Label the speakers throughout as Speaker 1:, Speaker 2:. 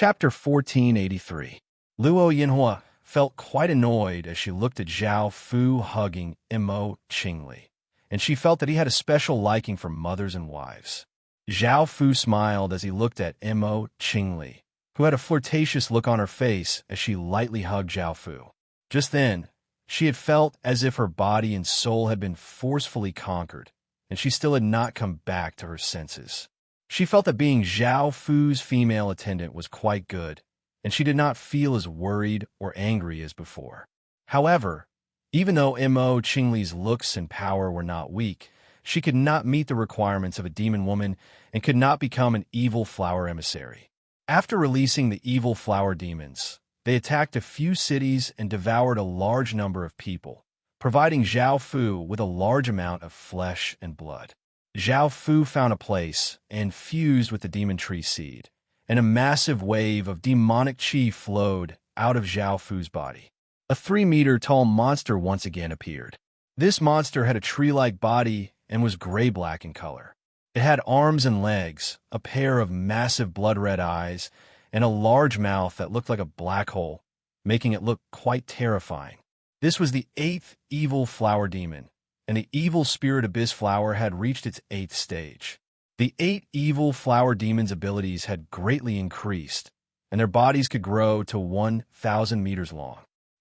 Speaker 1: Chapter 1483. Luo Yinhua felt quite annoyed as she looked at Zhao Fu hugging Mo Qingli, and she felt that he had a special liking for mothers and wives. Zhao Fu smiled as he looked at Mo Qingli, who had a flirtatious look on her face as she lightly hugged Zhao Fu. Just then, she had felt as if her body and soul had been forcefully conquered, and she still had not come back to her senses. She felt that being Zhao Fu's female attendant was quite good, and she did not feel as worried or angry as before. However, even though Mo Qingli's looks and power were not weak, she could not meet the requirements of a demon woman and could not become an evil flower emissary. After releasing the evil flower demons, they attacked a few cities and devoured a large number of people, providing Zhao Fu with a large amount of flesh and blood. Zhao Fu found a place and fused with the demon tree seed, and a massive wave of demonic qi flowed out of Zhao Fu's body. A 3-meter-tall monster once again appeared. This monster had a tree-like body and was gray-black in color. It had arms and legs, a pair of massive blood-red eyes, and a large mouth that looked like a black hole, making it look quite terrifying. This was the 8th evil flower demon, and the evil spirit abyss flower had reached its 8th stage. The 8 evil flower demons' abilities had greatly increased, and their bodies could grow to 1,000 meters long.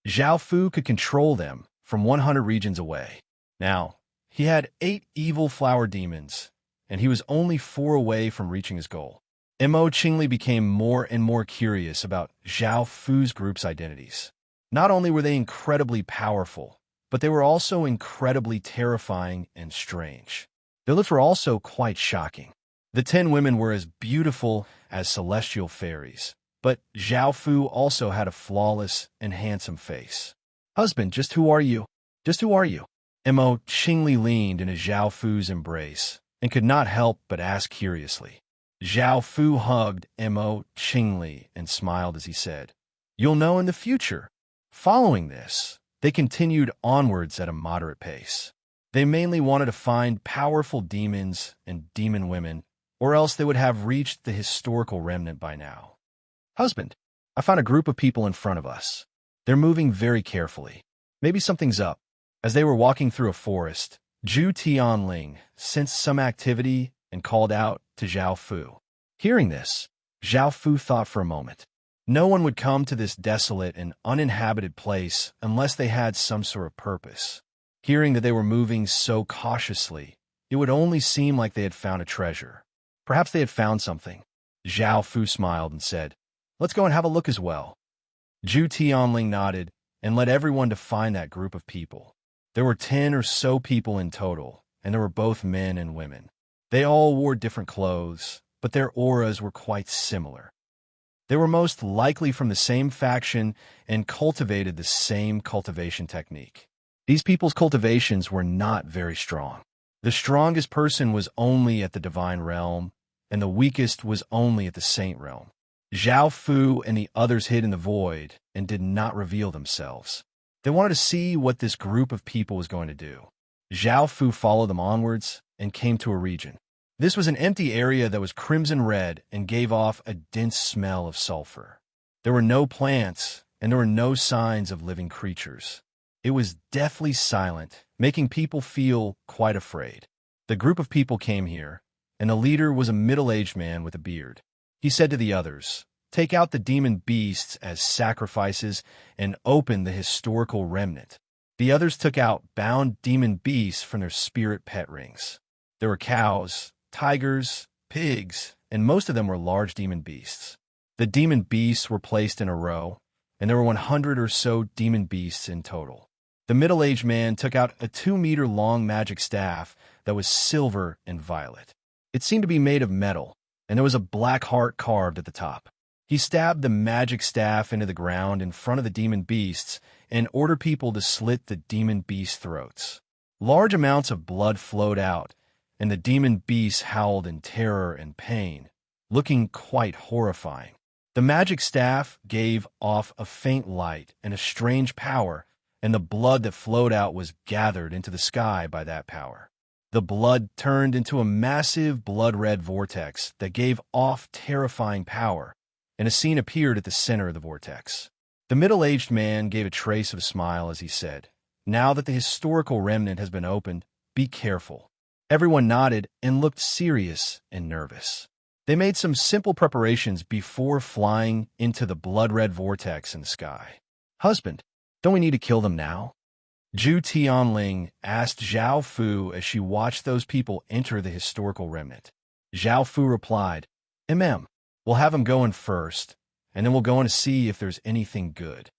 Speaker 1: Zhao Fu could control them from 100 regions away. Now, he had 8 evil flower demons, and he was only 4 away from reaching his goal. Mo Qingli became more and more curious about Zhao Fu's group's identities. Not only were they incredibly powerful, but they were also incredibly terrifying and strange. Their looks were also quite shocking. The 10 women were as beautiful as celestial fairies, but Zhao Fu also had a flawless and handsome face. "Husband, just who are you? Just who are you?" Mo Qingli leaned into Zhao Fu's embrace and could not help but ask curiously. Zhao Fu hugged Mo Qingli and smiled as he said, "You'll know in the future." Following this, they continued onwards at a moderate pace. They mainly wanted to find powerful demons and demon women, or else they would have reached the historical remnant by now. "Husband, I found a group of people in front of us. They're moving very carefully. Maybe something's up." As they were walking through a forest, Zhu Tianling sensed some activity and called out to Zhao Fu. Hearing this, Zhao Fu thought for a moment. No one would come to this desolate and uninhabited place unless they had some sort of purpose. Hearing that they were moving so cautiously, it would only seem like they had found a treasure. Perhaps they had found something. Zhao Fu smiled and said, "Let's go and have a look as well." Zhu Tianling nodded and led everyone to find that group of people. There were 10 or so people in total, and there were both men and women. They all wore different clothes, but their auras were quite similar. They were most likely from the same faction and cultivated the same cultivation technique. These people's cultivations were not very strong. The strongest person was only at the divine realm, and the weakest was only at the saint realm. Zhao Fu and the others hid in the void and did not reveal themselves. They wanted to see what this group of people was going to do. Zhao Fu followed them onwards and came to a region. This was an empty area that was crimson red and gave off a dense smell of sulfur. There were no plants, and there were no signs of living creatures. It was deathly silent, making people feel quite afraid. The group of people came here, and the leader was a middle-aged man with a beard. He said to the others, "Take out the demon beasts as sacrifices and open the historical remnant." The others took out bound demon beasts from their spirit pet rings. There were cows, tigers, pigs, and most of them were large demon beasts. The demon beasts were placed in a row, and there were 100 or so demon beasts in total. The middle-aged man took out a 2-meter-long magic staff that was silver and violet. It seemed to be made of metal, and there was a black heart carved at the top. He stabbed the magic staff into the ground in front of the demon beasts and ordered people to slit the demon beast throats. Large amounts of blood flowed out, and the demon beasts howled in terror and pain, looking quite horrifying. The magic staff gave off a faint light and a strange power, and the blood that flowed out was gathered into the sky by that power. The blood turned into a massive blood-red vortex that gave off terrifying power, and a scene appeared at the center of the vortex. The middle-aged man gave a trace of a smile as he said, "Now that the historical remnant has been opened, be careful." Everyone nodded and looked serious and nervous. They made some simple preparations before flying into the blood-red vortex in the sky. "Husband, don't we need to kill them now?" Zhu Tianling asked Zhao Fu as she watched those people enter the historical remnant. Zhao Fu replied, We'll have them go in first, and then we'll go in to see if there's anything good."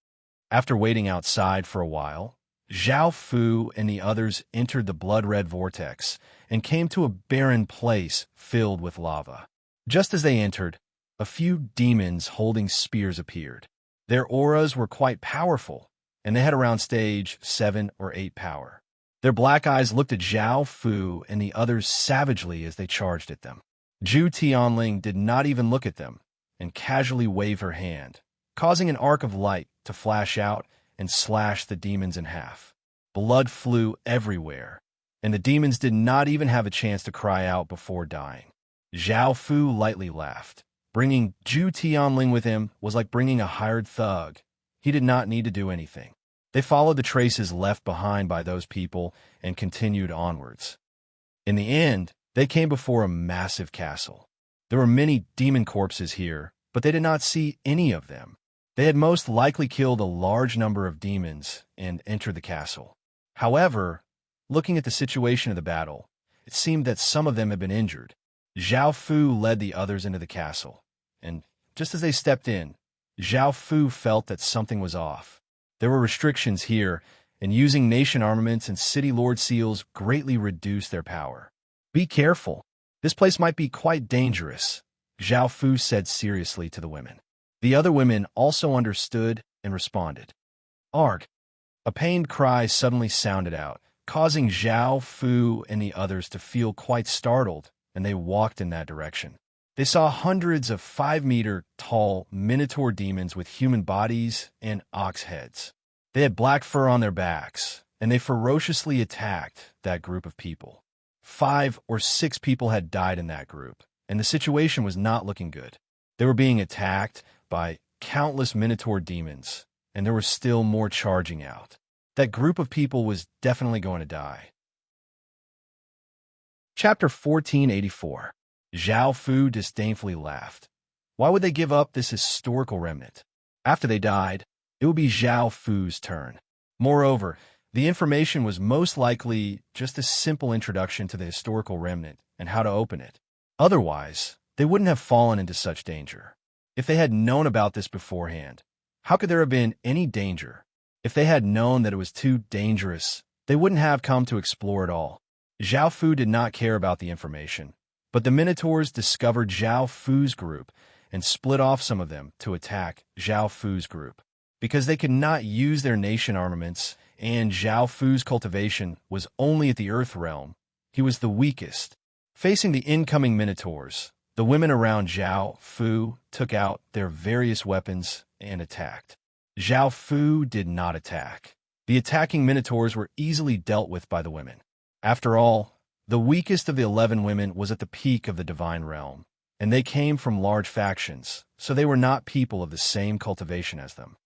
Speaker 1: After waiting outside for a while, Zhao Fu and the others entered the blood-red vortex and came to a barren place filled with lava. Just as they entered, a few demons holding spears appeared. Their auras were quite powerful, and they had around stage 7 or 8 power. Their black eyes looked at Zhao Fu and the others savagely as they charged at them. Zhu Tianling did not even look at them and casually waved her hand, causing an arc of light to flash out and slash the demons in half. Blood flew everywhere, and the demons did not even have a chance to cry out before dying. Zhao Fu lightly laughed. Bringing Zhu Tianling with him was like bringing a hired thug. He did not need to do anything. They followed the traces left behind by those people and continued onwards. In the end, they came before a massive castle. There were many demon corpses here, but they did not see any of them. They had most likely killed a large number of demons and entered the castle. However, looking at the situation of the battle, it seemed that some of them had been injured. Zhao Fu led the others into the castle, and just as they stepped in, Zhao Fu felt that something was off. There were restrictions here, and using nation armaments and city lord seals greatly reduced their power. "Be careful. This place might be quite dangerous," Zhao Fu said seriously to the women. The other women also understood and responded. "Arg!" A pained cry suddenly sounded out, causing Zhao Fu and the others to feel quite startled, and they walked in that direction. They saw hundreds of 5-meter-tall minotaur demons with human bodies and ox heads. They had black fur on their backs, and they ferociously attacked that group of people. 5 or 6 people had died in that group, and the situation was not looking good. They were being attacked by countless minotaur demons, and there were still more charging out. That group of people was definitely going to die. Chapter 1484. Zhao Fu disdainfully laughed. Why would they give up this historical remnant? After they died, it would be Zhao Fu's turn. Moreover, the information was most likely just a simple introduction to the historical remnant and how to open it. Otherwise, they wouldn't have fallen into such danger. If they had known about this beforehand, how could there have been any danger? If they had known that it was too dangerous, they wouldn't have come to explore at all. Zhao Fu did not care about the information, but the Minotaurs discovered Zhao Fu's group and split off some of them to attack Zhao Fu's group. Because they could not use their nation armaments and Zhao Fu's cultivation was only at the Earth realm, he was the weakest. Facing the incoming Minotaurs, the women around Zhao Fu took out their various weapons and attacked. Zhao Fu did not attack. The attacking Minotaurs were easily dealt with by the women. After all, the weakest of the 11 women was at the peak of the divine realm, and they came from large factions, so they were not people of the same cultivation as them.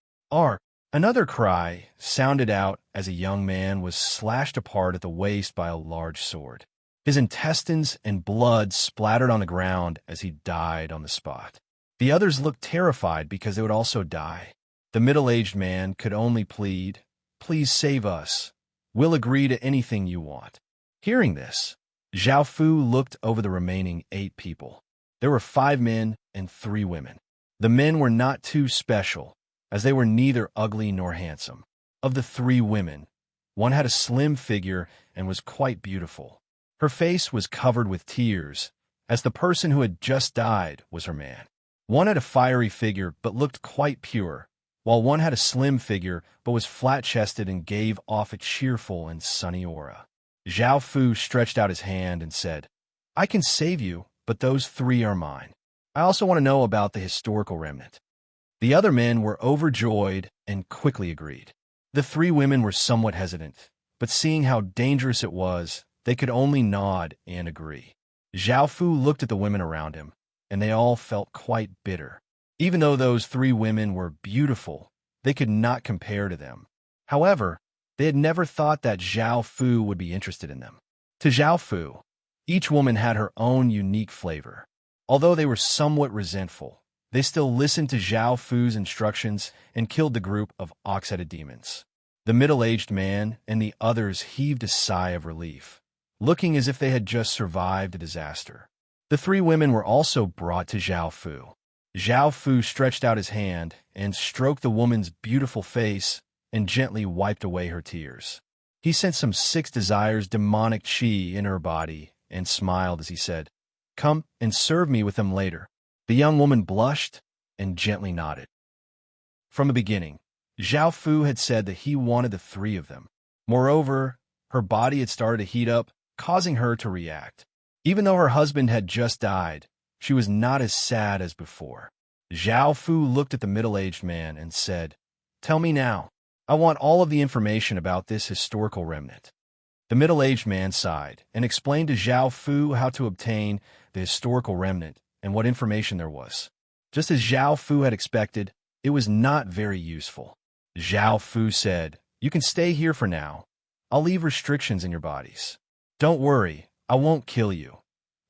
Speaker 1: Another cry sounded out as a young man was slashed apart at the waist by a large sword. His intestines and blood splattered on the ground as he died on the spot. The others looked terrified because they would also die. The middle-aged man could only plead, "Please save us. We'll agree to anything you want." Hearing this, Zhao Fu looked over the remaining 8 people. There were 5 men and 3 women. The men were not too special, as they were neither ugly nor handsome. Of the 3 women, one had a slim figure and was quite beautiful. Her face was covered with tears, as the person who had just died was her man. One had a fiery figure but looked quite pure, while one had a slim figure but was flat-chested and gave off a cheerful and sunny aura. Zhao Fu stretched out his hand and said, "I can save you, but those 3 are mine. I also want to know about the historical remnant." The other men were overjoyed and quickly agreed. The 3 women were somewhat hesitant, but seeing how dangerous it was, they could only nod and agree. Zhao Fu looked at the women around him, and they all felt quite bitter. Even though those three women were beautiful, they could not compare to them. However, they had never thought that Zhao Fu would be interested in them. To Zhao Fu, each woman had her own unique flavor. Although they were somewhat resentful, they still listened to Zhao Fu's instructions and killed the group of ox-headed demons. The middle-aged man and the others heaved a sigh of relief, looking as if they had just survived a disaster. The three women were also brought to Zhao Fu. Zhao Fu stretched out his hand and stroked the woman's beautiful face and gently wiped away her tears. He sent some 6 desires demonic qi in her body and smiled as he said, "Come and serve me with them later." The young woman blushed and gently nodded. From the beginning, Zhao Fu had said that he wanted the 3 of them. Moreover, her body had started to heat up, causing her to react. Even though her husband had just died, she was not as sad as before. Zhao Fu looked at the middle-aged man and said, "Tell me now. I want all of the information about this historical remnant." The middle-aged man sighed and explained to Zhao Fu how to obtain the historical remnant and what information there was. Just as Zhao Fu had expected, it was not very useful. Zhao Fu said, "You can stay here for now. I'll leave restrictions in your bodies. Don't worry, I won't kill you.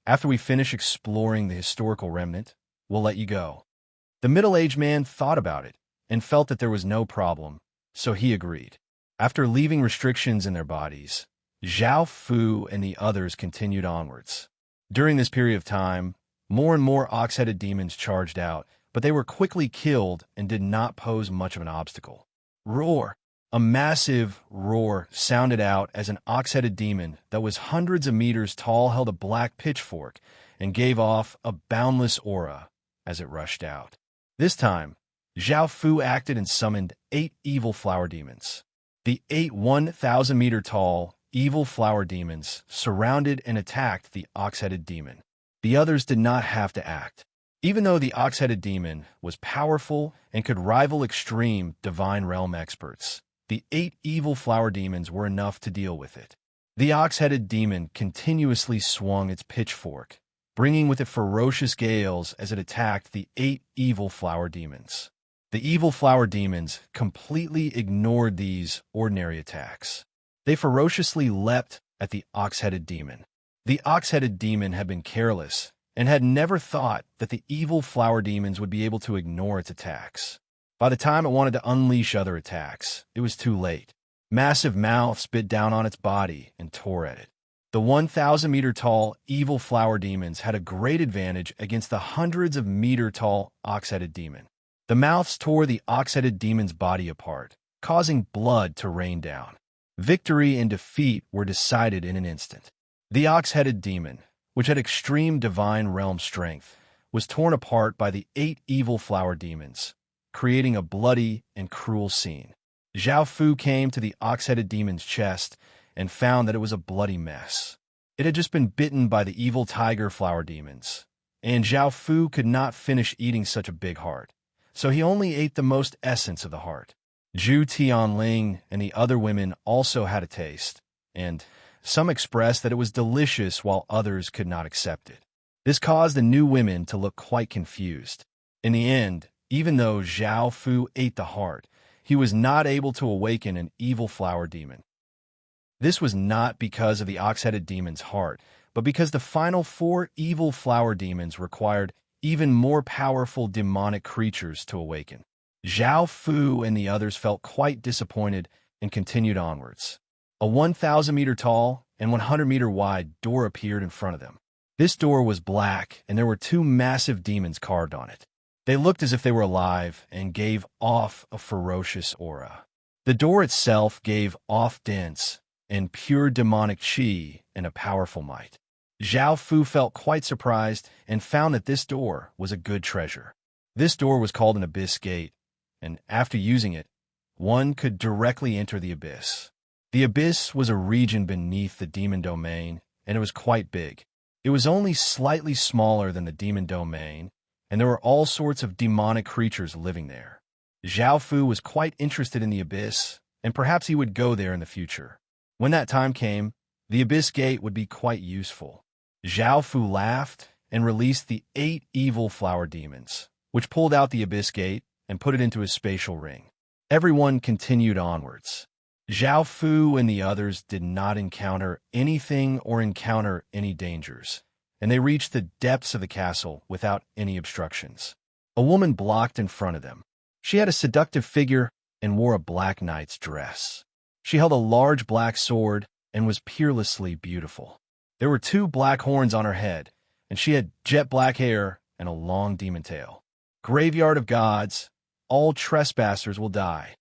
Speaker 1: After we finish exploring the historical remnant, we'll let you go." The middle-aged man thought about it and felt that there was no problem, so he agreed. After leaving restrictions in their bodies, Zhao Fu and the others continued onwards. During this period of time, more and more ox-headed demons charged out, but they were quickly killed and did not pose much of an obstacle. Roar! A massive roar sounded out as an ox-headed demon that was hundreds of meters tall held a black pitchfork and gave off a boundless aura as it rushed out. This time, Zhao Fu acted and summoned 8 evil flower demons. The 8 1,000-meter-tall evil flower demons surrounded and attacked the ox-headed demon. The others did not have to act. Even though the ox-headed demon was powerful and could rival extreme divine realm experts, the 8 evil flower demons were enough to deal with it. The ox-headed demon continuously swung its pitchfork, bringing with it ferocious gales as it attacked the 8 evil flower demons. The evil flower demons completely ignored these ordinary attacks. They ferociously leapt at the ox-headed demon. The ox-headed demon had been careless and had never thought that the evil flower demons would be able to ignore its attacks. By the time it wanted to unleash other attacks, it was too late. Massive mouths bit down on its body and tore at it. The 1,000-meter-tall evil flower demons had a great advantage against the hundreds of meter-tall ox-headed demon. The mouths tore the ox-headed demon's body apart, causing blood to rain down. Victory and defeat were decided in an instant. The ox-headed demon, which had extreme divine realm strength, was torn apart by the 8 evil flower demons, creating a bloody and cruel scene. Zhao Fu came to the ox-headed demon's chest and found that it was a bloody mess. It had just been bitten by the evil tiger flower demons, and Zhao Fu could not finish eating such a big heart, so he only ate the most essence of the heart. Zhu Tianling and the other women also had a taste, and some expressed that it was delicious while others could not accept it. This caused the new women to look quite confused. In the end, even though Zhao Fu ate the heart, he was not able to awaken an evil flower demon. This was not because of the ox-headed demon's heart, but because the final 4 evil flower demons required even more powerful demonic creatures to awaken. Zhao Fu and the others felt quite disappointed and continued onwards. A 1,000-meter-tall and 100-meter-wide door appeared in front of them. This door was black, and there were 2 massive demons carved on it. They looked as if they were alive and gave off a ferocious aura. The door itself gave off dense and pure demonic qi and a powerful might. Zhao Fu felt quite surprised and found that this door was a good treasure. This door was called an abyss gate, and after using it, one could directly enter the abyss. The abyss was a region beneath the demon domain, and it was quite big. It was only slightly smaller than the demon domain, and there were all sorts of demonic creatures living there. Zhao Fu was quite interested in the abyss, and perhaps he would go there in the future. When that time came, the abyss gate would be quite useful. Zhao Fu laughed and released the 8 evil flower demons, which pulled out the abyss gate and put it into his spatial ring. Everyone continued onwards. Zhao Fu and the others did not encounter anything or encounter any dangers, and they reached the depths of the castle without any obstructions. A woman blocked in front of them. She had a seductive figure and wore a black knight's dress. She held a large black sword and was peerlessly beautiful. There were 2 black horns on her head, and she had jet black hair and a long demon tail. Graveyard of Gods, all trespassers will die.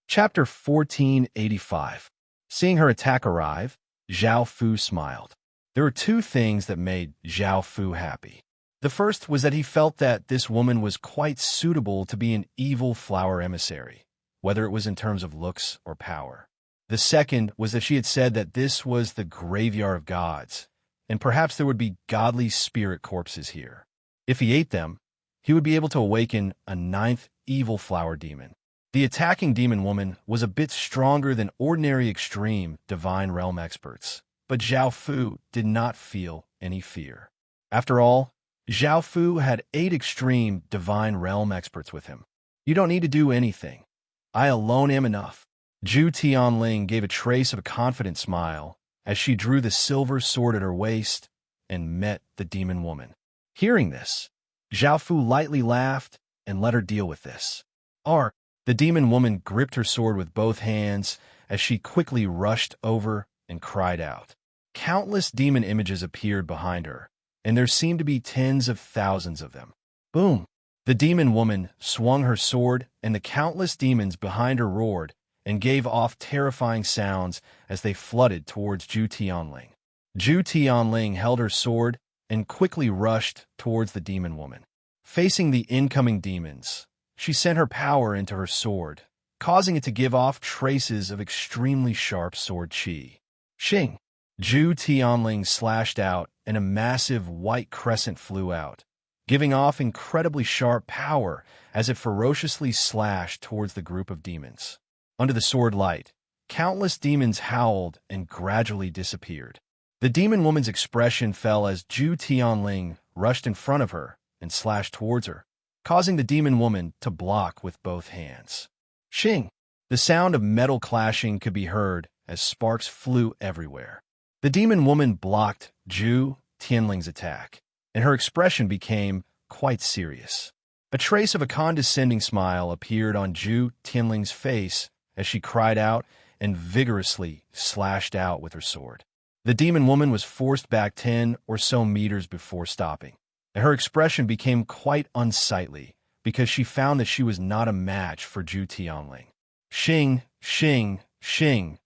Speaker 1: Chapter 1485. Seeing her attack arrive, Zhao Fu smiled. There were 2 things that made Zhao Fu happy. The first was that he felt that this woman was quite suitable to be an evil flower emissary, whether it was in terms of looks or power. The second was that she had said that this was the Graveyard of Gods, and perhaps there would be godly spirit corpses here. If he ate them, he would be able to awaken a 9th evil flower demon. The attacking demon woman was a bit stronger than ordinary extreme divine realm experts, but Zhao Fu did not feel any fear. After all, Zhao Fu had 8 extreme divine realm experts with him. You don't need to do anything. I alone am enough. Zhu Tianling gave a trace of a confident smile as she drew the silver sword at her waist and met the demon woman. Hearing this, Zhao Fu lightly laughed and let her deal with this. The demon woman gripped her sword with both hands as she quickly rushed over and cried out. Countless demon images appeared behind her, and there seemed to be tens of thousands of them. Boom! The demon woman swung her sword, and the countless demons behind her roared and gave off terrifying sounds as they flooded towards Zhu Tianling. Zhu Tianling held her sword and quickly rushed towards the demon woman. Facing the incoming demons, she sent her power into her sword, causing it to give off traces of extremely sharp sword chi. Xing! Zhu Tianling slashed out, and a massive white crescent flew out, giving off incredibly sharp power as it ferociously slashed towards the group of demons. Under the sword light, countless demons howled and gradually disappeared. The demon woman's expression fell as Zhu Tianling rushed in front of her and slashed towards her, causing the demon woman to block with both hands. Xing! The sound of metal clashing could be heard as sparks flew everywhere. The demon woman blocked Zhu Tianling's attack, and her expression became quite serious. A trace of a condescending smile appeared on Zhu Tianling's face as she cried out and vigorously slashed out with her sword. The demon woman was forced back 10 or so meters before stopping, and her expression became quite unsightly because she found that she was not a match for Zhu Tianling. Xing, xing, xing.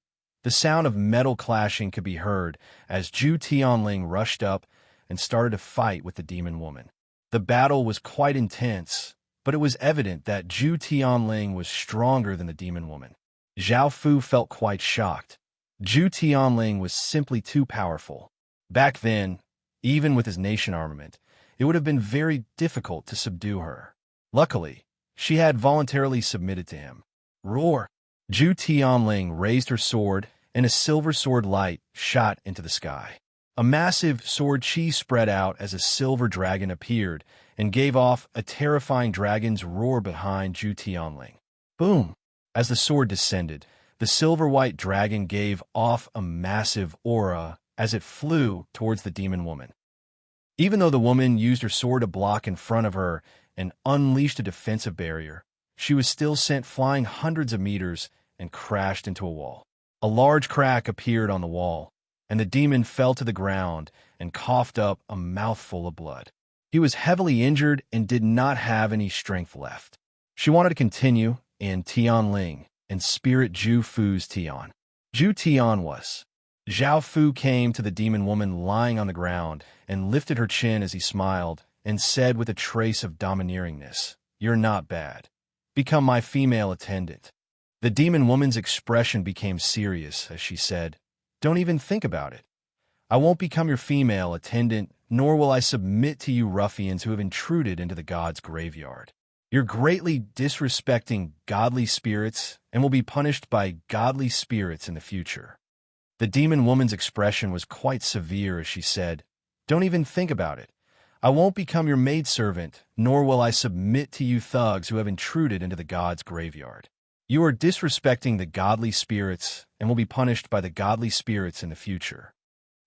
Speaker 1: The sound of metal clashing could be heard as Zhu Tianling rushed up and started to fight with the demon woman. The battle was quite intense, but it was evident that Zhu Tianling was stronger than the demon woman. Zhao Fu felt quite shocked. Zhu Tianling was simply too powerful. Back then, even with his nation armament, it would have been very difficult to subdue her. Luckily, she had voluntarily submitted to him. Roar! Zhu Tianling raised her sword, and a silver sword light shot into the sky. A massive sword chi spread out as a silver dragon appeared and gave off a terrifying dragon's roar behind Zhu Tianling. Boom! As the sword descended, the silver-white dragon gave off a massive aura as it flew towards the demon woman. Even though the woman used her sword to block in front of her and unleashed a defensive barrier, she was still sent flying hundreds of meters and crashed into a wall. A large crack appeared on the wall, and the demon fell to the ground and coughed up a mouthful of blood. He was heavily injured and did not have any strength left. She wanted to continue in Tianling and spirit Zhu Fu's Tian. Zhu Tian was. Zhao Fu came to the demon woman lying on the ground and lifted her chin as he smiled and said with a trace of domineeringness, "You're not bad. Become my female attendant." The demon woman's expression became serious as she said, "Don't even think about it. I won't become your female attendant, nor will I submit to you ruffians who have intruded into the god's graveyard. You're greatly disrespecting godly spirits and will be punished by godly spirits in the future." The demon woman's expression was quite severe as she said, "Don't even think about it. I won't become your maidservant, nor will I submit to you thugs who have intruded into the gods' graveyard. You are disrespecting the godly spirits and will be punished by the godly spirits in the future."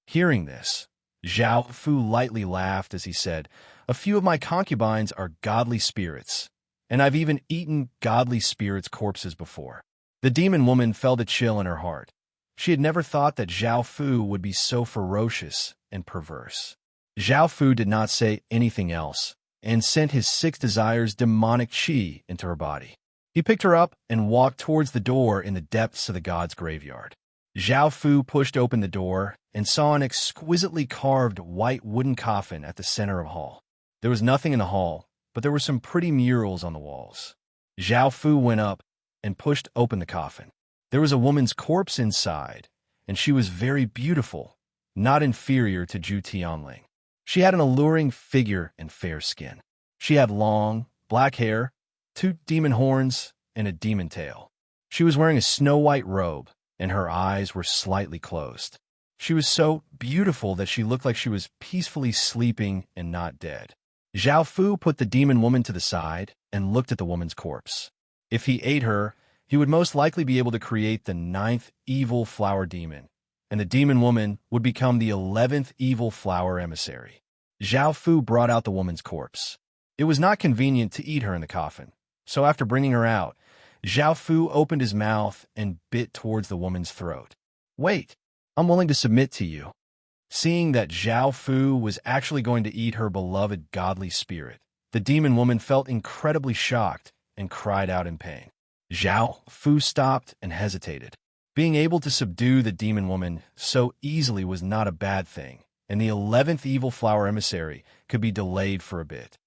Speaker 1: Hearing this, Zhao Fu lightly laughed as he said, "A few of my concubines are godly spirits, and I've even eaten godly spirits' corpses before." The demon woman felt a chill in her heart. She had never thought that Zhao Fu would be so ferocious and perverse. Zhao Fu did not say anything else and sent his 6 desires demonic qi into her body. He picked her up and walked towards the door in the depths of the god's graveyard. Zhao Fu pushed open the door and saw an exquisitely carved white wooden coffin at the center of the hall. There was nothing in the hall, but there were some pretty murals on the walls. Zhao Fu went up and pushed open the coffin. There was a woman's corpse inside, and she was very beautiful, not inferior to Zhu Tianling. She had an alluring figure and fair skin. She had long, black hair, 2 demon horns, and a demon tail. She was wearing a snow-white robe, and her eyes were slightly closed. She was so beautiful that she looked like she was peacefully sleeping and not dead. Zhao Fu put the demon woman to the side and looked at the woman's corpse. If he ate her, he would most likely be able to create the 9th evil flower demon, and the demon woman would become the 11th evil flower emissary. Zhao Fu brought out the woman's corpse. It was not convenient to eat her in the coffin, so after bringing her out, Zhao Fu opened his mouth and bit towards the woman's throat. "Wait, I'm willing to submit to you." Seeing that Zhao Fu was actually going to eat her beloved godly spirit, the demon woman felt incredibly shocked and cried out in pain. Zhao Fu stopped and hesitated. Being able to subdue the demon woman so easily was not a bad thing, and the 11th evil flower emissary could be delayed for a bit.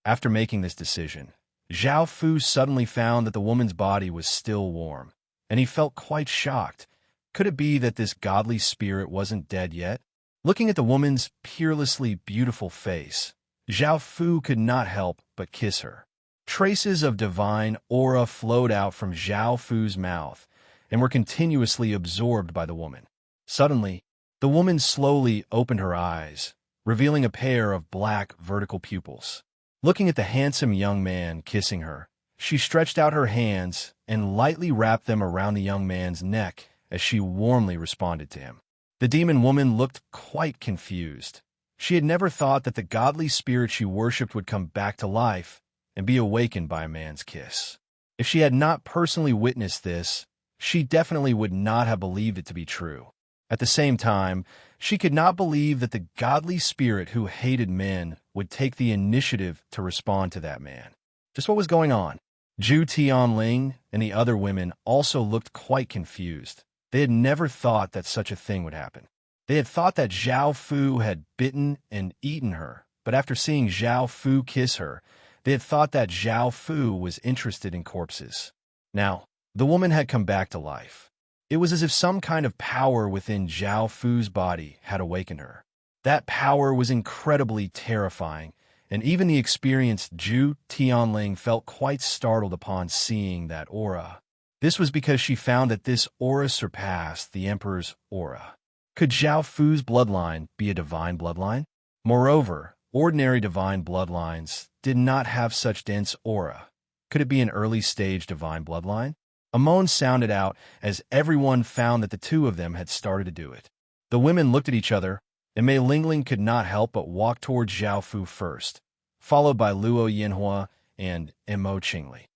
Speaker 1: After making this decision, Zhao Fu suddenly found that the woman's body was still warm, and he felt quite shocked. Could it be that this godly spirit wasn't dead yet? Looking at the woman's peerlessly beautiful face, Zhao Fu could not help but kiss her. Traces of divine aura flowed out from Zhao Fu's mouth and were continuously absorbed by the woman. Suddenly, the woman slowly opened her eyes, revealing a pair of black vertical pupils. Looking at the handsome young man kissing her, she stretched out her hands and lightly wrapped them around the young man's neck as she warmly responded to him. The demon woman looked quite confused. She had never thought that the godly spirit she worshipped would come back to life and be awakened by a man's kiss. If she had not personally witnessed this, she definitely would not have believed it to be true. At the same time, she could not believe that the godly spirit who hated men would take the initiative to respond to that man. Just what was going on? Zhu Tianling and the other women also looked quite confused. They had never thought that such a thing would happen. They had thought that Zhao Fu had bitten and eaten her, but after seeing Zhao Fu kiss her, they had thought that Zhao Fu was interested in corpses. Now, the woman had come back to life. It was as if some kind of power within Zhao Fu's body had awakened her. That power was incredibly terrifying, and even the experienced Zhu Tianling felt quite startled upon seeing that aura. This was because she found that this aura surpassed the Emperor's aura. Could Zhao Fu's bloodline be a divine bloodline? Moreover, ordinary divine bloodlines did not have such dense aura. Could it be an early-stage divine bloodline? A moan sounded out as everyone found that the two of them had started to do it. The women looked at each other, and Mei Lingling could not help but walk towards Zhao Fu first, followed by Luo Yinhua and Mo Qingli.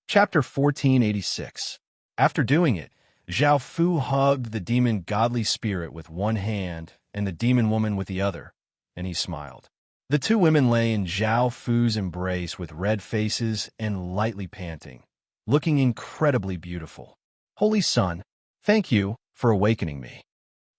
Speaker 1: Chapter 1486. After doing it, Zhao Fu hugged the demon godly spirit with one hand and the demon woman with the other, and he smiled. The two women lay in Zhao Fu's embrace with red faces and lightly panting, looking incredibly beautiful. "Holy Sun, thank you for awakening me."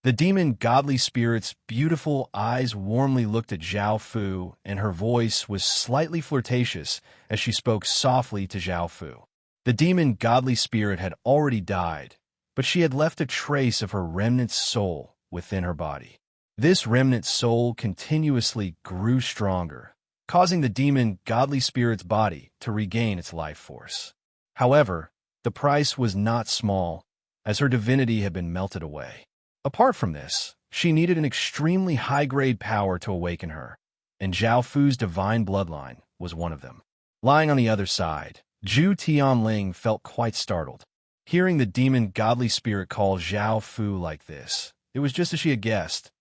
Speaker 1: The demon godly spirit's beautiful eyes warmly looked at Zhao Fu, and her voice was slightly flirtatious as she spoke softly to Zhao Fu. The demon godly spirit had already died, but she had left a trace of her remnant soul within her body. This remnant soul continuously grew stronger, causing the demon godly spirit's body to regain its life force. However, the price was not small, as her divinity had been melted away. Apart from this, She needed an extremely high-grade power to awaken her, and Zhao Fu's divine bloodline was one of them. Lying on the other side, Zhu Tianling felt quite startled. Hearing the demon godly spirit call Zhao Fu like this, it was just as she had guessed.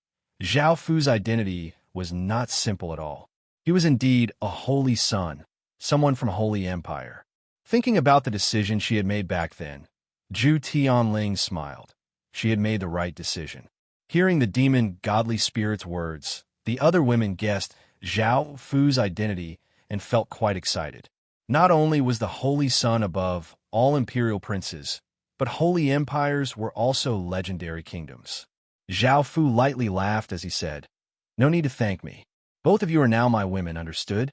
Speaker 1: Zhao Fu's identity was not simple at all. He was indeed a holy son, someone from Holy Empire. Thinking about the decision she had made back then, Zhu Tianling smiled. She had made the right decision. Hearing the demon godly spirit's words, the other women guessed Zhao Fu's identity and felt quite excited. Not only was the holy son above all imperial princes, but holy empires were also legendary kingdoms. Zhao Fu lightly laughed as he said, "No need to thank me. Both of you are now my women, understood?"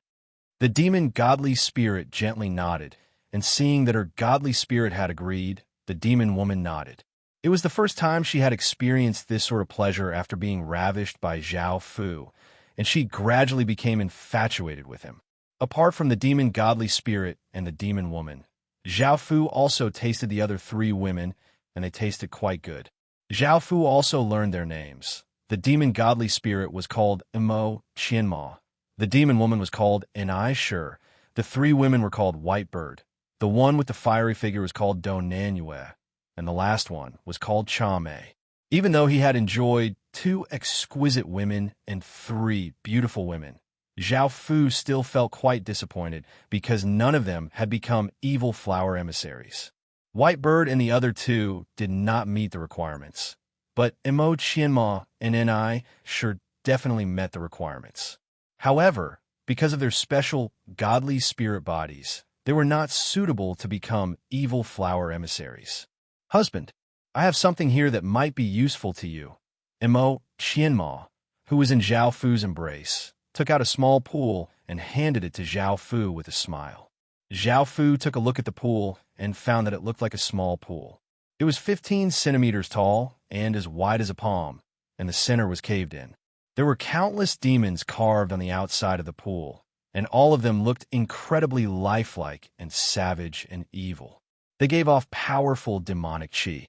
Speaker 1: The demon godly spirit gently nodded, and seeing that her godly spirit had agreed, the demon woman nodded. It was the first time she had experienced this sort of pleasure after being ravished by Zhao Fu, and she gradually became infatuated with him. Apart from the demon godly spirit and the demon woman, Zhao Fu also tasted the other three women, and they tasted quite good. Zhao Fu also learned their names. The demon godly spirit was called Imo Qianma. The demon woman was called Enai Shi. The three women were called White Bird. The one with the fiery figure was called Do Nanyue, and the last one was called Cha Mei. Even though he had enjoyed 2 exquisite women and 3 beautiful women, Zhao Fu still felt quite disappointed because none of them had become evil flower emissaries. White Bird and the other 2 did not meet the requirements, but Imo Qianma and Enai sure definitely met the requirements. However, because of their special godly spirit bodies, they were not suitable to become evil flower emissaries. "Husband, I have something here that might be useful to you." Imo Qianma, who was in Zhao Fu's embrace, took out a small pool and handed it to Zhao Fu with a smile. Zhao Fu took a look at the pool and found that it looked like a small pool. It was 15 centimeters tall and as wide as a palm, and the center was caved in. There were countless demons carved on the outside of the pool, and all of them looked incredibly lifelike and savage and evil. They gave off powerful demonic qi.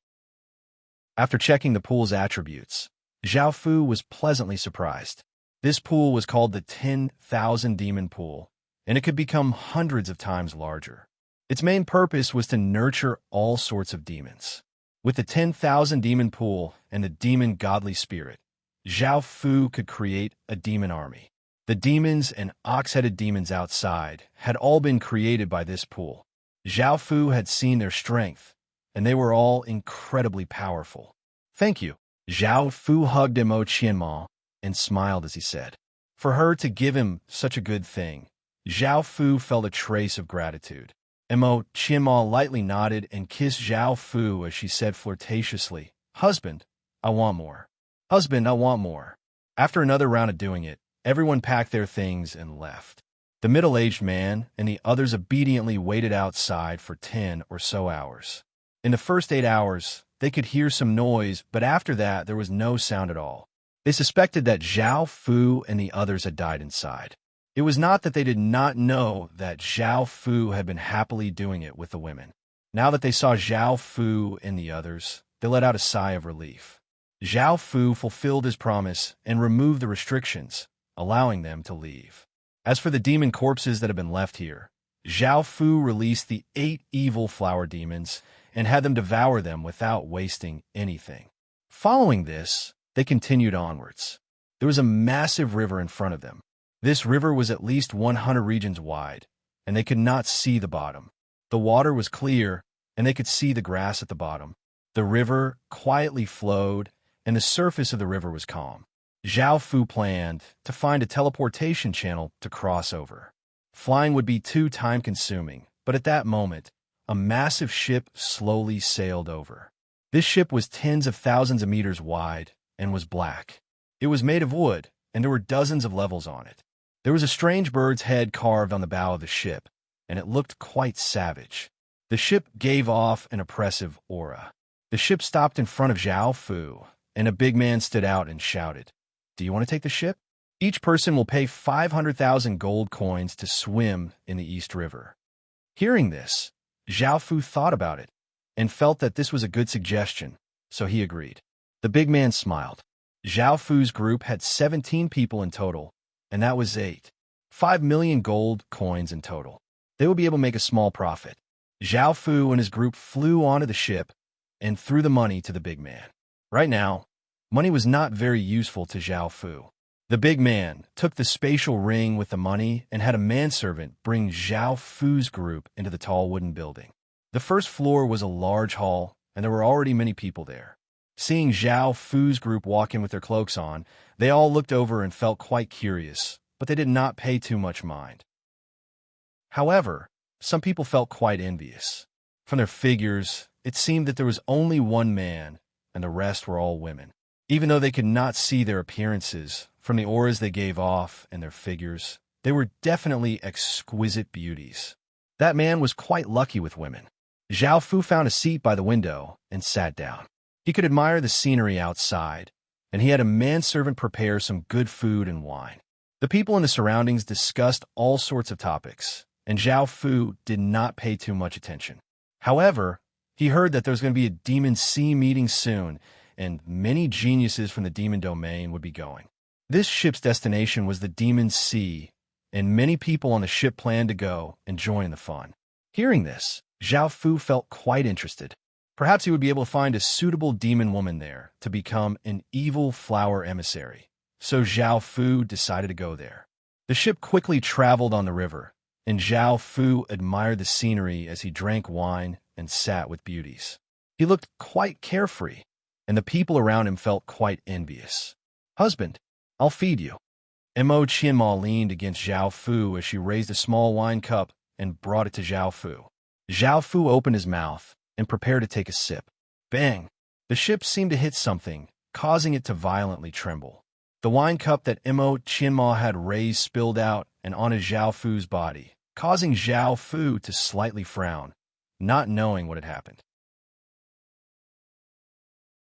Speaker 1: After checking the pool's attributes, Zhao Fu was pleasantly surprised. This pool was called the 10,000 Demon Pool, and it could become hundreds of times larger. Its main purpose was to nurture all sorts of demons. With the 10,000 Demon Pool and the demon godly spirit, Zhao Fu could create a demon army. The demons and ox-headed demons outside had all been created by this pool. Zhao Fu had seen their strength, and they were all incredibly powerful. "Thank you." Zhao Fu hugged Imo Qianma and smiled as he said. For her to give him such a good thing, Zhao Fu felt a trace of gratitude. Imo Qianma lightly nodded and kissed Zhao Fu as she said flirtatiously, "Husband, I want more. Husband, I want more." After another round of doing it, everyone packed their things and left. The middle-aged man and the others obediently waited outside for 10 or so hours. In the first 8 hours, they could hear some noise, but after that, there was no sound at all. They suspected that Zhao Fu and the others had died inside. It was not that they did not know that Zhao Fu had been happily doing it with the women. Now that they saw Zhao Fu and the others, they let out a sigh of relief. Zhao Fu fulfilled his promise and removed the restrictions, allowing them to leave. As for the demon corpses that had been left here, Zhao Fu released the 8 evil flower demons and had them devour them without wasting anything. Following this, they continued onwards. There was a massive river in front of them. This river was at least 100 regions wide, and they could not see the bottom. The water was clear, and they could see the grass at the bottom. The river quietly flowed, and the surface of the river was calm. Zhao Fu planned to find a teleportation channel to cross over. Flying would be too time-consuming, but at that moment, a massive ship slowly sailed over. This ship was tens of thousands of meters wide and was black. It was made of wood, and there were dozens of levels on it. There was a strange bird's head carved on the bow of the ship, and it looked quite savage. The ship gave off an oppressive aura. The ship stopped in front of Zhao Fu, and a big man stood out and shouted, "Do you want to take the ship? Each person will pay 500,000 gold coins to swim in the East River." Hearing this, Zhao Fu thought about it and felt that this was a good suggestion, so he agreed. The big man smiled. Zhao Fu's group had 17 people in total, and that was 5 million gold coins in total. They would be able to make a small profit. Zhao Fu and his group flew onto the ship and threw the money to the big man. Right now, money was not very useful to Zhao Fu. The big man took the spatial ring with the money and had a manservant bring Zhao Fu's group into the tall wooden building. The first floor was a large hall, and there were already many people there. Seeing Zhao Fu's group walk in with their cloaks on, they all looked over and felt quite curious, but they did not pay too much mind. However, some people felt quite envious. From their figures, it seemed that there was only one man, and the rest were all women. Even though they could not see their appearances, from the auras they gave off and their figures, they were definitely exquisite beauties. That man was quite lucky with women. Zhao Fu found a seat by the window and sat down. He could admire the scenery outside, and he had a manservant prepare some good food and wine. The people in the surroundings discussed all sorts of topics, and Zhao Fu did not pay too much attention. However, he heard that there was going to be a Demon Sea meeting soon, and many geniuses from the demon domain would be going. This ship's destination was the Demon Sea, and many people on the ship planned to go and join the fun. Hearing this, Zhao Fu felt quite interested. Perhaps he would be able to find a suitable demon woman there to become an evil flower emissary. So Zhao Fu decided to go there. The ship quickly traveled on the river, and Zhao Fu admired the scenery as he drank wine and sat with beauties. He looked quite carefree, and the people around him felt quite envious. "Husband, I'll feed you." Mo Qianma leaned against Zhao Fu as she raised a small wine cup and brought it to Zhao Fu. Zhao Fu opened his mouth and prepared to take a sip. Bang! The ship seemed to hit something, causing it to violently tremble. The wine cup that Mo Qianma had raised spilled out and onto Zhao Fu's body, causing Zhao Fu to slightly frown, not knowing what had happened.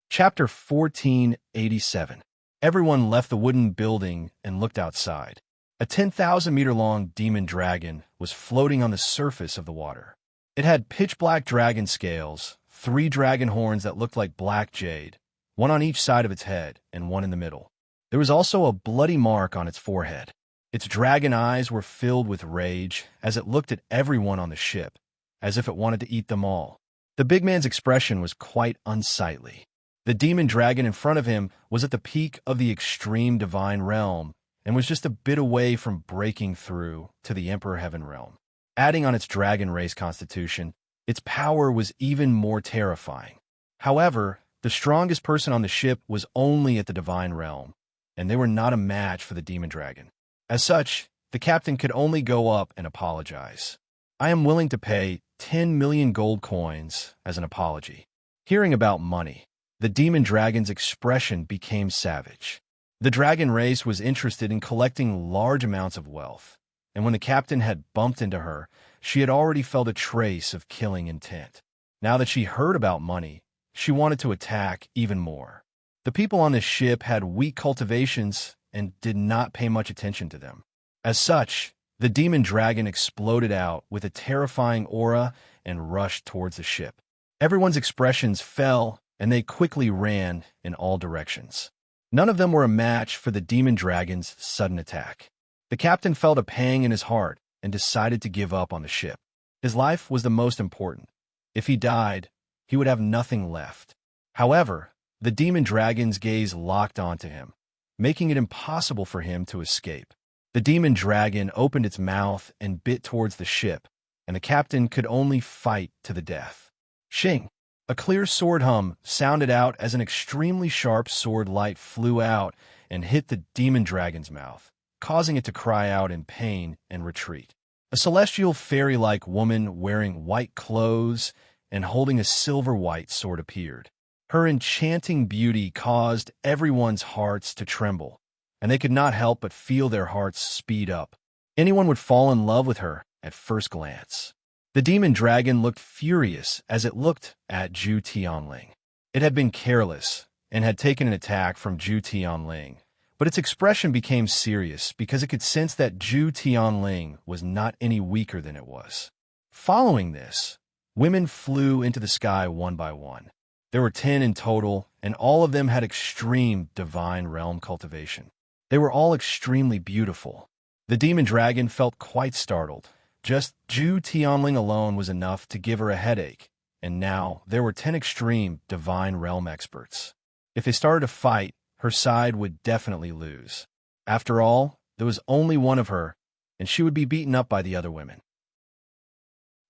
Speaker 1: Chapter 1487. Everyone left the wooden building and looked outside. A 10,000-meter-long demon dragon was floating on the surface of the water. It had pitch-black dragon scales, 3 dragon horns that looked like black jade, one on each side of its head and one in the middle. There was also a bloody mark on its forehead. Its dragon eyes were filled with rage as it looked at everyone on the ship, as if it wanted to eat them all. The big man's expression was quite unsightly. The demon dragon in front of him was at the peak of the extreme divine realm and was just a bit away from breaking through to the Emperor Heaven realm. Adding on its dragon race constitution, its power was even more terrifying. However, the strongest person on the ship was only at the divine realm, and they were not a match for the demon dragon. As such, the captain could only go up and apologize. "I am willing to pay 10 million gold coins as an apology." Hearing about money, the demon dragon's expression became savage. The dragon race was interested in collecting large amounts of wealth, and when the captain had bumped into her, she had already felt a trace of killing intent. Now that she heard about money, she wanted to attack even more. The people on the ship had weak cultivations and did not pay much attention to them. As such, the demon dragon exploded out with a terrifying aura and rushed towards the ship. Everyone's expressions fell, and they quickly ran in all directions. None of them were a match for the demon dragon's sudden attack. The captain felt a pang in his heart and decided to give up on the ship. His life was the most important. If he died, he would have nothing left. However, the demon dragon's gaze locked onto him, making it impossible for him to escape. The demon dragon opened its mouth and bit towards the ship, and the captain could only fight to the death. Shing! A clear sword hum sounded out as an extremely sharp sword light flew out and hit the demon dragon's mouth, causing it to cry out in pain and retreat. A celestial fairy-like woman wearing white clothes and holding a silver-white sword appeared. Her enchanting beauty caused everyone's hearts to tremble, and they could not help but feel their hearts speed up. Anyone would fall in love with her at first glance. The demon dragon looked furious as it looked at Zhu Tianling. It had been careless and had taken an attack from Zhu Tianling, but its expression became serious because it could sense that Zhu Tianling was not any weaker than it was. Following this, women flew into the sky one by one. There were 10 in total, and all of them had extreme divine realm cultivation. They were all extremely beautiful. The demon dragon felt quite startled. Just Zhu Tianling alone was enough to give her a headache, and now there were 10 extreme divine realm experts. If they started a fight, her side would definitely lose. After all, there was only one of her, and she would be beaten up by the other women.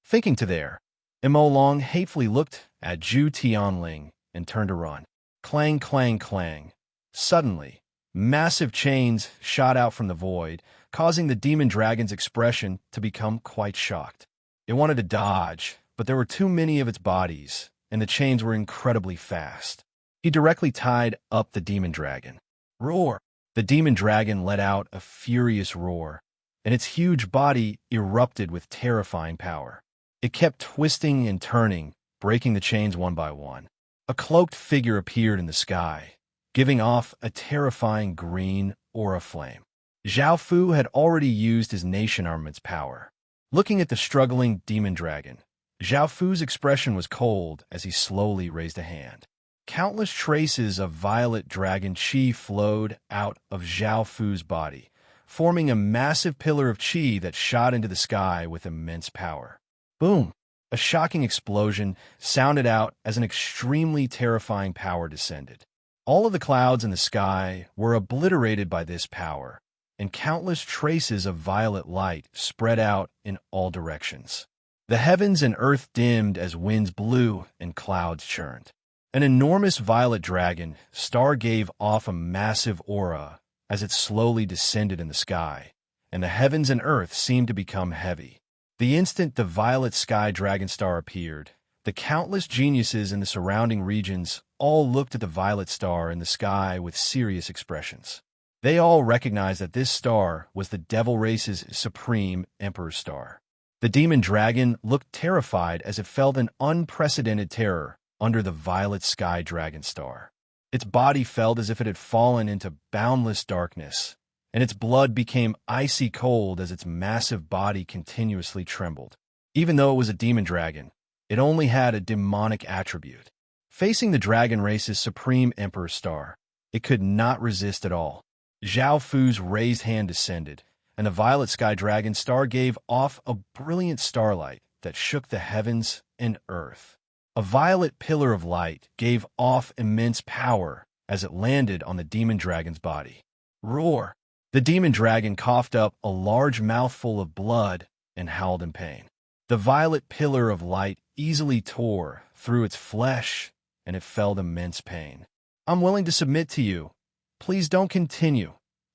Speaker 1: Thinking to there, Mo Long hatefully looked at Zhu Tianling and turned to run. Clang, clang, clang. Suddenly, massive chains shot out from the void, causing the demon dragon's expression to become quite shocked. It wanted to dodge, but there were too many of its bodies, and the chains were incredibly fast. He directly tied up the demon dragon. Roar! The demon dragon let out a furious roar, and its huge body erupted with terrifying power. It kept twisting and turning, breaking the chains one by one. A cloaked figure appeared in the sky, giving off a terrifying green aura flame. Zhao Fu had already used his nation armament's power. Looking at the struggling demon dragon, Zhao Fu's expression was cold as he slowly raised a hand. Countless traces of violet dragon qi flowed out of Zhao Fu's body, forming a massive pillar of qi that shot into the sky with immense power. Boom! A shocking explosion sounded out as an extremely terrifying power descended. All of the clouds in the sky were obliterated by this power, and countless traces of violet light spread out in all directions. The heavens and earth dimmed as winds blew and clouds churned. An enormous violet dragon star gave off a massive aura as it slowly descended in the sky, and the heavens and earth seemed to become heavy. The instant the violet sky dragon star appeared, the countless geniuses in the surrounding regions all looked at the violet star in the sky with serious expressions. They all recognized that this star was the devil race's supreme emperor star. The demon dragon looked terrified as it felt an unprecedented terror under the violet sky dragon star. Its body felt as if it had fallen into boundless darkness, and its blood became icy cold as its massive body continuously trembled. Even though it was a demon dragon, it only had a demonic attribute. Facing the dragon race's supreme emperor star, it could not resist at all. Zhao Fu's raised hand descended, and the violet sky dragon star gave off a brilliant starlight that shook the heavens and earth. A violet pillar of light gave off immense power as it landed on the demon dragon's body. Roar! The demon dragon coughed up a large mouthful of blood and howled in pain. The violet pillar of light easily tore through its flesh, and it felt immense pain. I'm willing to submit to you. Please don't continue.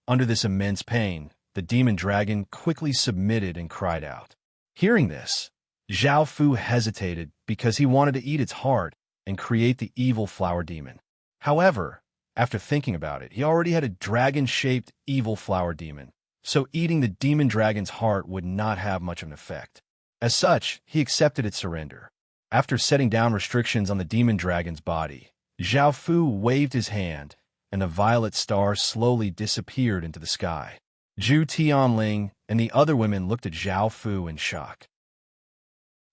Speaker 1: Under this immense pain, the demon dragon quickly submitted and cried out. Hearing this, Zhao Fu hesitated because he wanted to eat its heart and create the evil flower demon. However, after thinking about it, he already had a dragon-shaped evil flower demon, so eating the demon dragon's heart would not have much of an effect. As such, he accepted its surrender. After setting down restrictions on the demon dragon's body, Zhao Fu waved his hand, and the violet star slowly disappeared into the sky. Zhu Tianling and the other women looked at Zhao Fu in shock.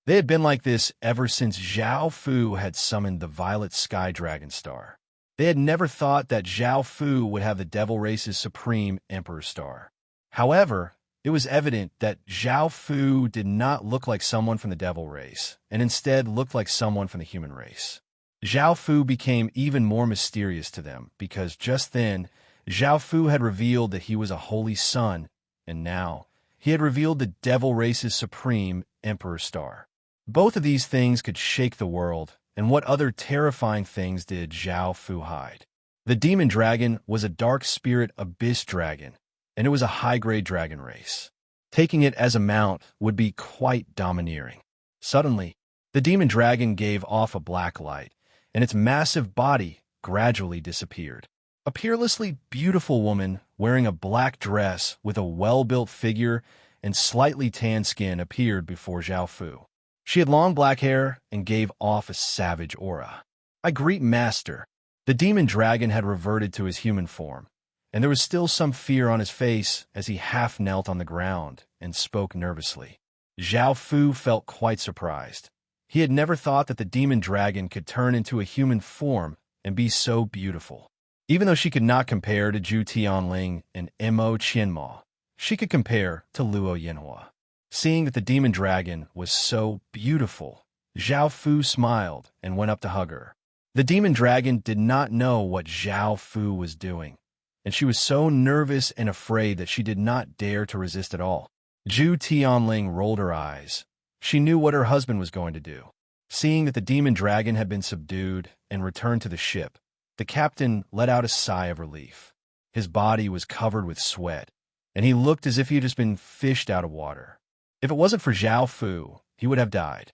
Speaker 1: They had been like this ever since Zhao Fu had summoned the violet sky dragon star. They had never thought that Zhao Fu would have the devil race's supreme emperor star. However, it was evident that Zhao Fu did not look like someone from the devil race, and instead looked like someone from the human race. Zhao Fu became even more mysterious to them because just then, Zhao Fu had revealed that he was a holy son, and now he had revealed the devil race's supreme emperor star. Both of these things could shake the world, and what other terrifying things did Zhao Fu hide? The demon dragon was a dark spirit abyss dragon, and it was a high-grade dragon race. Taking it as a mount would be quite domineering. Suddenly, the demon dragon gave off a black light, and its massive body gradually disappeared. A peerlessly beautiful woman wearing a black dress with a well-built figure and slightly tanned skin appeared before Zhao Fu. She had long black hair and gave off a savage aura. I greet Master. The demon dragon had reverted to his human form, and there was still some fear on his face as he half knelt on the ground and spoke nervously. Zhao Fu felt quite surprised. He had never thought that the demon dragon could turn into a human form and be so beautiful. Even though she could not compare to Zhu Tianling and Mo Qianma, she could compare to Luo Yinhua. Seeing that the demon dragon was so beautiful, Zhao Fu smiled and went up to hug her. The demon dragon did not know what Zhao Fu was doing, and she was so nervous and afraid that she did not dare to resist at all. Zhu Tianling rolled her eyes. She knew what her husband was going to do. Seeing that the demon dragon had been subdued and returned to the ship, the captain let out a sigh of relief. His body was covered with sweat, and he looked as if he had just been fished out of water. If it wasn't for Zhao Fu, he would have died.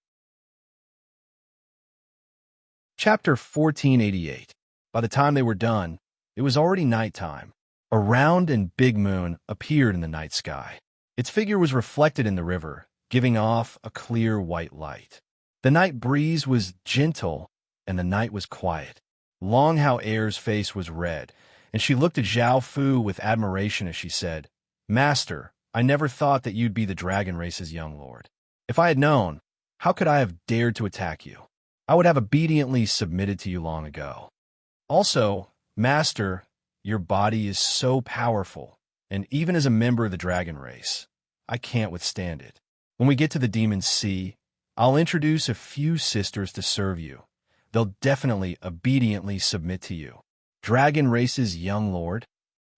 Speaker 1: Chapter 1488. By the time they were done, it was already nighttime. A round and big moon appeared in the night sky. Its figure was reflected in the river, giving off a clear white light. The night breeze was gentle, and the night was quiet. Long Hao Er's face was red, and she looked at Zhao Fu with admiration as she said, "Master, I never thought that you'd be the dragon race's young lord. If I had known, how could I have dared to attack you? I would have obediently submitted to you long ago. Also, Master, your body is so powerful, and even as a member of the dragon race, I can't withstand it. When we get to the Demon Sea, I'll introduce a few sisters to serve you. They'll definitely obediently submit to you. Dragon race's young lord?"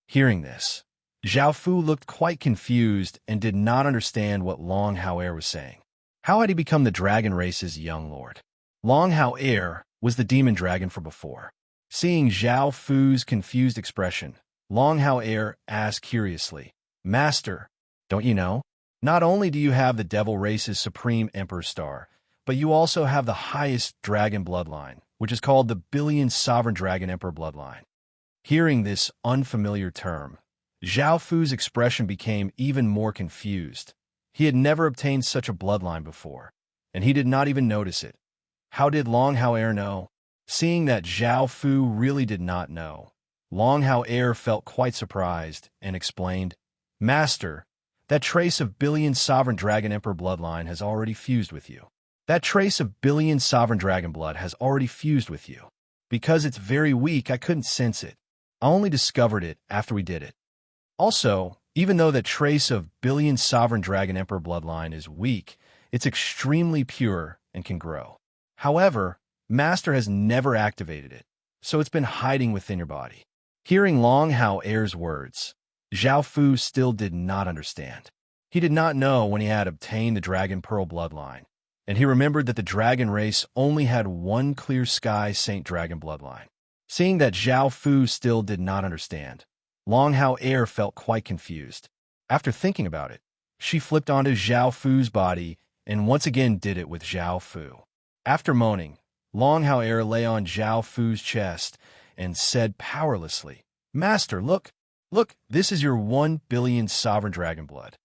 Speaker 1: Hearing this, Zhao Fu looked quite confused and did not understand what Long Hao Er was saying. How had he become the dragon race's young lord? Long Hao Er was the demon dragon from before. Seeing Zhao Fu's confused expression, Long Hao Er asked curiously, "Master, don't you know? Not only do you have the devil race's supreme emperor star, but you also have the highest dragon bloodline, which is called the Billion Sovereign Dragon Emperor bloodline." Hearing this unfamiliar term, Zhao Fu's expression became even more confused. He had never obtained such a bloodline before, and he did not even notice it. How did Long Hao Er know? Seeing that Zhao Fu really did not know, Long Hao Er felt quite surprised and explained, "Master, that trace of Billion Sovereign Dragon Emperor bloodline has already fused with you. That trace of Billion Sovereign Dragon blood has already fused with you. Because it's very weak, I couldn't sense it. I only discovered it after we did it. Also, even though that trace of Billion Sovereign Dragon Emperor bloodline is weak, it's extremely pure and can grow. However, Master has never activated it, so it's been hiding within your body." Hearing Long Hao Er's words, Zhao Fu still did not understand. He did not know when he had obtained the Dragon Pearl bloodline, and he remembered that the dragon race only had one Clear Sky Saint Dragon bloodline. Seeing that Zhao Fu still did not understand, Long Hao Er felt quite confused. After thinking about it, she flipped onto Zhao Fu's body and once again did it with Zhao Fu. After moaning, Long Hao Er lay on Zhao Fu's chest and said powerlessly, "Master, look, this is your 1 billion sovereign dragon blood."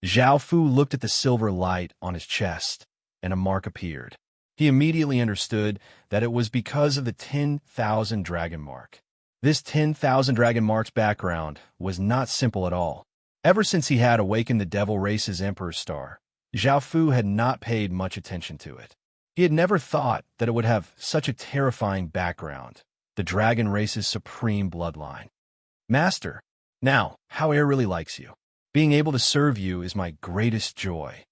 Speaker 1: Zhao Fu looked at the silver light on his chest, and a mark appeared. He immediately understood that it was because of the 10,000 dragon mark. This 10,000 dragon mark's background was not simple at all. Ever since he had awakened the devil race's emperor star, Zhao Fu had not paid much attention to it. He had never thought that it would have such a terrifying background, the dragon race's supreme bloodline. "Master, now, Hao Er really likes you. Being able to serve you is my greatest joy."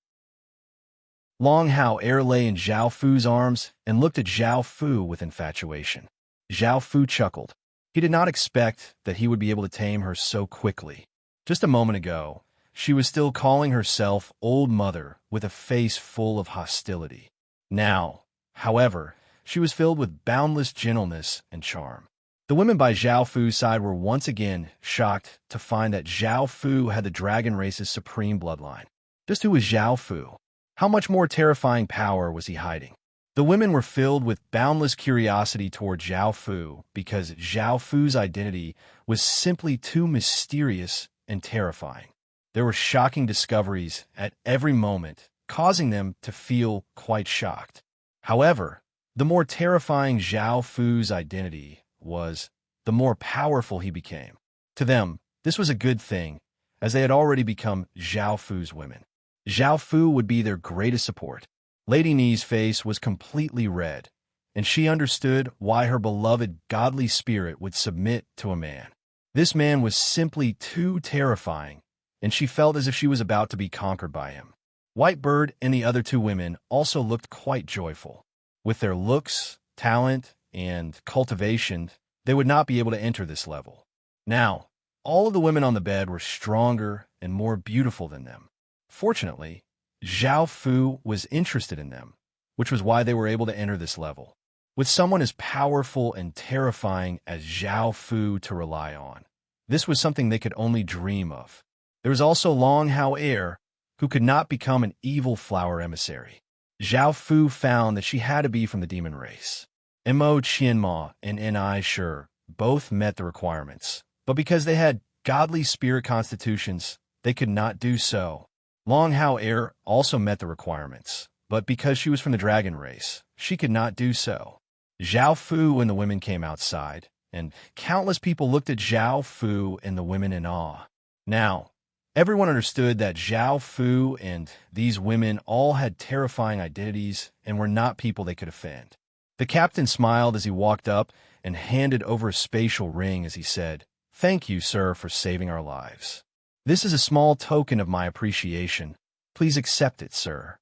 Speaker 1: Long Hao Er lay in Zhao Fu's arms and looked at Zhao Fu with infatuation. Zhao Fu chuckled. He did not expect that he would be able to tame her so quickly. Just a moment ago, she was still calling herself Old Mother with a face full of hostility. Now, however, she was filled with boundless gentleness and charm. The women by Zhao Fu's side were once again shocked to find that Zhao Fu had the dragon race's supreme bloodline. Just who was Zhao Fu? How much more terrifying power was he hiding? The women were filled with boundless curiosity toward Zhao Fu because Zhao Fu's identity was simply too mysterious and terrifying. There were shocking discoveries at every moment, causing them to feel quite shocked. However, the more terrifying Zhao Fu's identity was, the more powerful he became. To them, this was a good thing, as they had already become Zhao Fu's women. Zhao Fu would be their greatest support. Lady Ni's face was completely red, and she understood why her beloved godly spirit would submit to a man. This man was simply too terrifying, and she felt as if she was about to be conquered by him. Whitebird and the other two women also looked quite joyful. With their looks, talent, and cultivation, they would not be able to enter this level. Now, all of the women on the bed were stronger and more beautiful than them. Fortunately, Zhao Fu was interested in them, which was why they were able to enter this level. With someone as powerful and terrifying as Zhao Fu to rely on, this was something they could only dream of. There was also Long Hao Er, who could not become an evil flower emissary. Zhao Fu found that she had to be from the demon race. Mo Qianma and Ni Shi both met the requirements, but because they had godly spirit constitutions, they could not do so. Long Hao Er also met the requirements, but because she was from the dragon race, she could not do so. Zhao Fu and the women came outside, and countless people looked at Zhao Fu and the women in awe. Now, everyone understood that Zhao Fu and these women all had terrifying identities and were not people they could offend. The captain smiled as he walked up and handed over a spatial ring as he said, "Thank you, sir, for saving our lives. This is a small token of my appreciation. Please accept it, sir."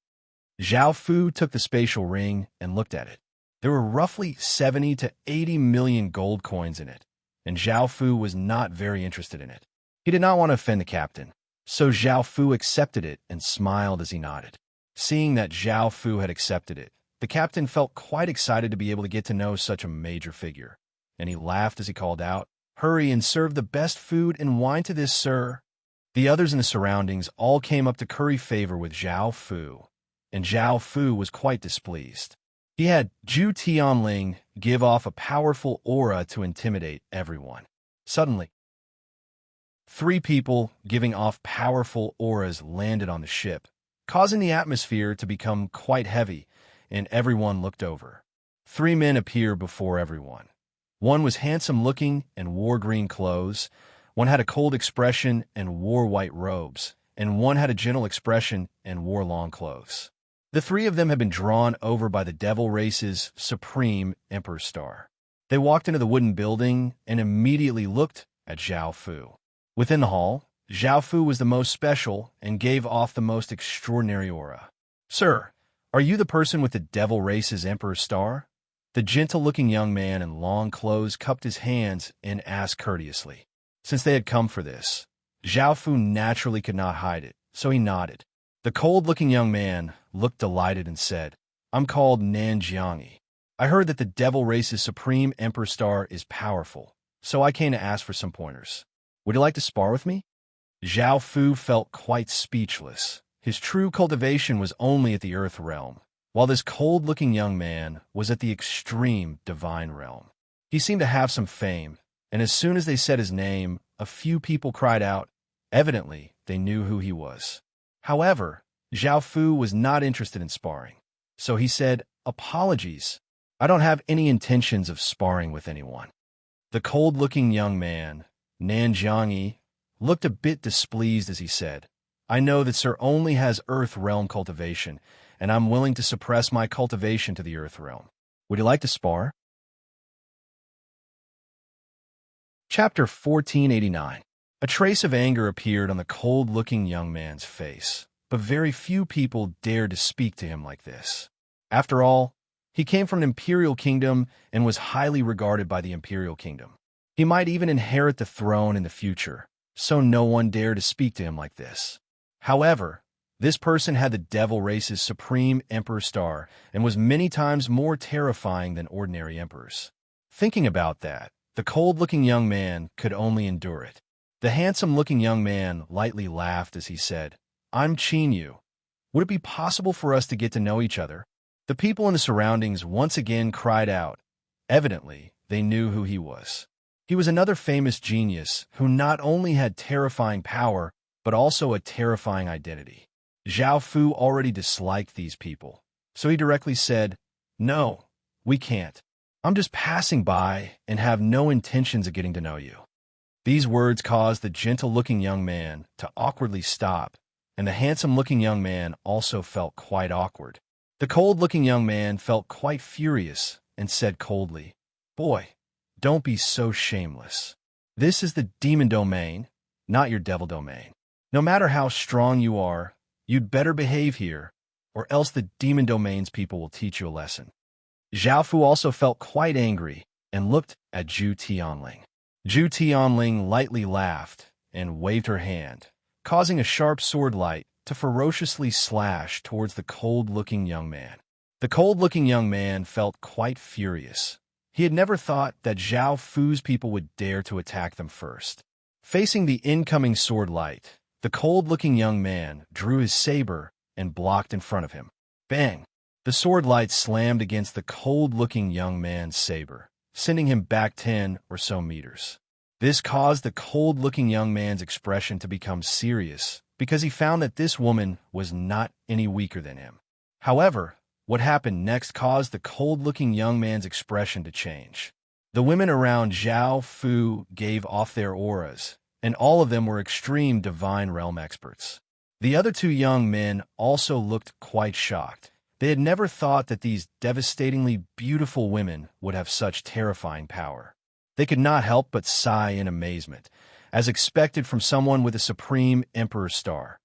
Speaker 1: Zhao Fu took the spatial ring and looked at it. There were roughly 70 to 80 million gold coins in it, and Zhao Fu was not very interested in it. He did not want to offend the captain, so Zhao Fu accepted it and smiled as he nodded. Seeing that Zhao Fu had accepted it, the captain felt quite excited to be able to get to know such a major figure, and he laughed as he called out, "Hurry and serve the best food and wine to this, sir." The others in the surroundings all came up to curry favor with Zhao Fu, and Zhao Fu was quite displeased. He had Zhu Tianling give off a powerful aura to intimidate everyone. Suddenly, 3 people giving off powerful auras landed on the ship, causing the atmosphere to become quite heavy, and everyone looked over. 3 men appeared before everyone. One was handsome-looking and wore green clothes, one had a cold expression and wore white robes, and one had a gentle expression and wore long clothes. The 3 of them had been drawn over by the Devil Race's Supreme Emperor Star. They walked into the wooden building and immediately looked at Zhao Fu. Within the hall, Zhao Fu was the most special and gave off the most extraordinary aura. "Sir, are you the person with the Devil Race's Emperor Star?" The gentle-looking young man in long clothes cupped his hands and asked courteously. Since they had come for this, Zhao Fu naturally could not hide it, so he nodded. The cold-looking young man looked delighted and said, "I'm called Nanjiangi. I heard that the Devil Race's Supreme Emperor Star is powerful, so I came to ask for some pointers. Would you like to spar with me?" Zhao Fu felt quite speechless. His true cultivation was only at the Earth realm, while this cold-looking young man was at the extreme divine realm. He seemed to have some fame, and as soon as they said his name, a few people cried out. Evidently, they knew who he was. However, Zhao Fu was not interested in sparring, so he said, "Apologies, I don't have any intentions of sparring with anyone." The cold-looking young man, Nanjiangi, looked a bit displeased as he said, "I know that Sir only has Earth realm cultivation, and I'm willing to suppress my cultivation to the Earth realm. Would you like to spar?" Chapter 1489. A trace of anger appeared on the cold-looking young man's face, but very few people dared to speak to him like this. After all, he came from an imperial kingdom and was highly regarded by the imperial kingdom. He might even inherit the throne in the future, so no one dared to speak to him like this. However, this person had the Devil Race's Supreme Emperor Star and was many times more terrifying than ordinary emperors. Thinking about that, the cold-looking young man could only endure it. The handsome-looking young man lightly laughed as he said, "I'm Qinyu. Would it be possible for us to get to know each other?" The people in the surroundings once again cried out. Evidently, they knew who he was. He was another famous genius who not only had terrifying power, but also a terrifying identity. Zhao Fu already disliked these people, so he directly said, "No, we can't. I'm just passing by and have no intentions of getting to know you." These words caused the gentle-looking young man to awkwardly stop, and the handsome-looking young man also felt quite awkward. The cold-looking young man felt quite furious and said coldly, "Boy, don't be so shameless. This is the demon domain, not your devil domain. No matter how strong you are, you'd better behave here, or else the demon domain's people will teach you a lesson." Zhao Fu also felt quite angry and looked at Zhu Tianling. Zhu Tianling lightly laughed and waved her hand, causing a sharp sword light to ferociously slash towards the cold-looking young man. The cold-looking young man felt quite furious. He had never thought that Zhao Fu's people would dare to attack them first. Facing the incoming sword light, the cold-looking young man drew his saber and blocked in front of him. Bang! The sword light slammed against the cold-looking young man's saber, sending him back 10 or so meters. This caused the cold-looking young man's expression to become serious because he found that this woman was not any weaker than him. However, what happened next caused the cold-looking young man's expression to change. The women around Zhao Fu gave off their auras, and all of them were extreme divine realm experts. The other two young men also looked quite shocked. They had never thought that these devastatingly beautiful women would have such terrifying power. They could not help but sigh in amazement, as expected from someone with a supreme emperor star.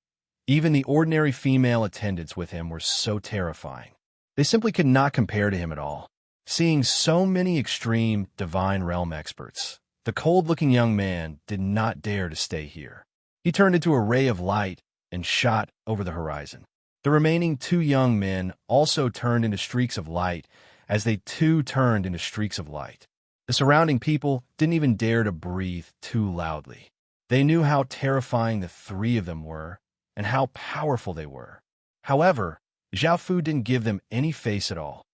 Speaker 1: Even the ordinary female attendants with him were so terrifying. They simply could not compare to him at all. Seeing so many extreme divine realm experts, the cold-looking young man did not dare to stay here. He turned into a ray of light and shot over the horizon. The remaining two young men also turned into streaks of light as they too turned into streaks of light. The surrounding people didn't even dare to breathe too loudly. They knew how terrifying the three of them were and how powerful they were. However, Zhao Fu didn't give them any face at all.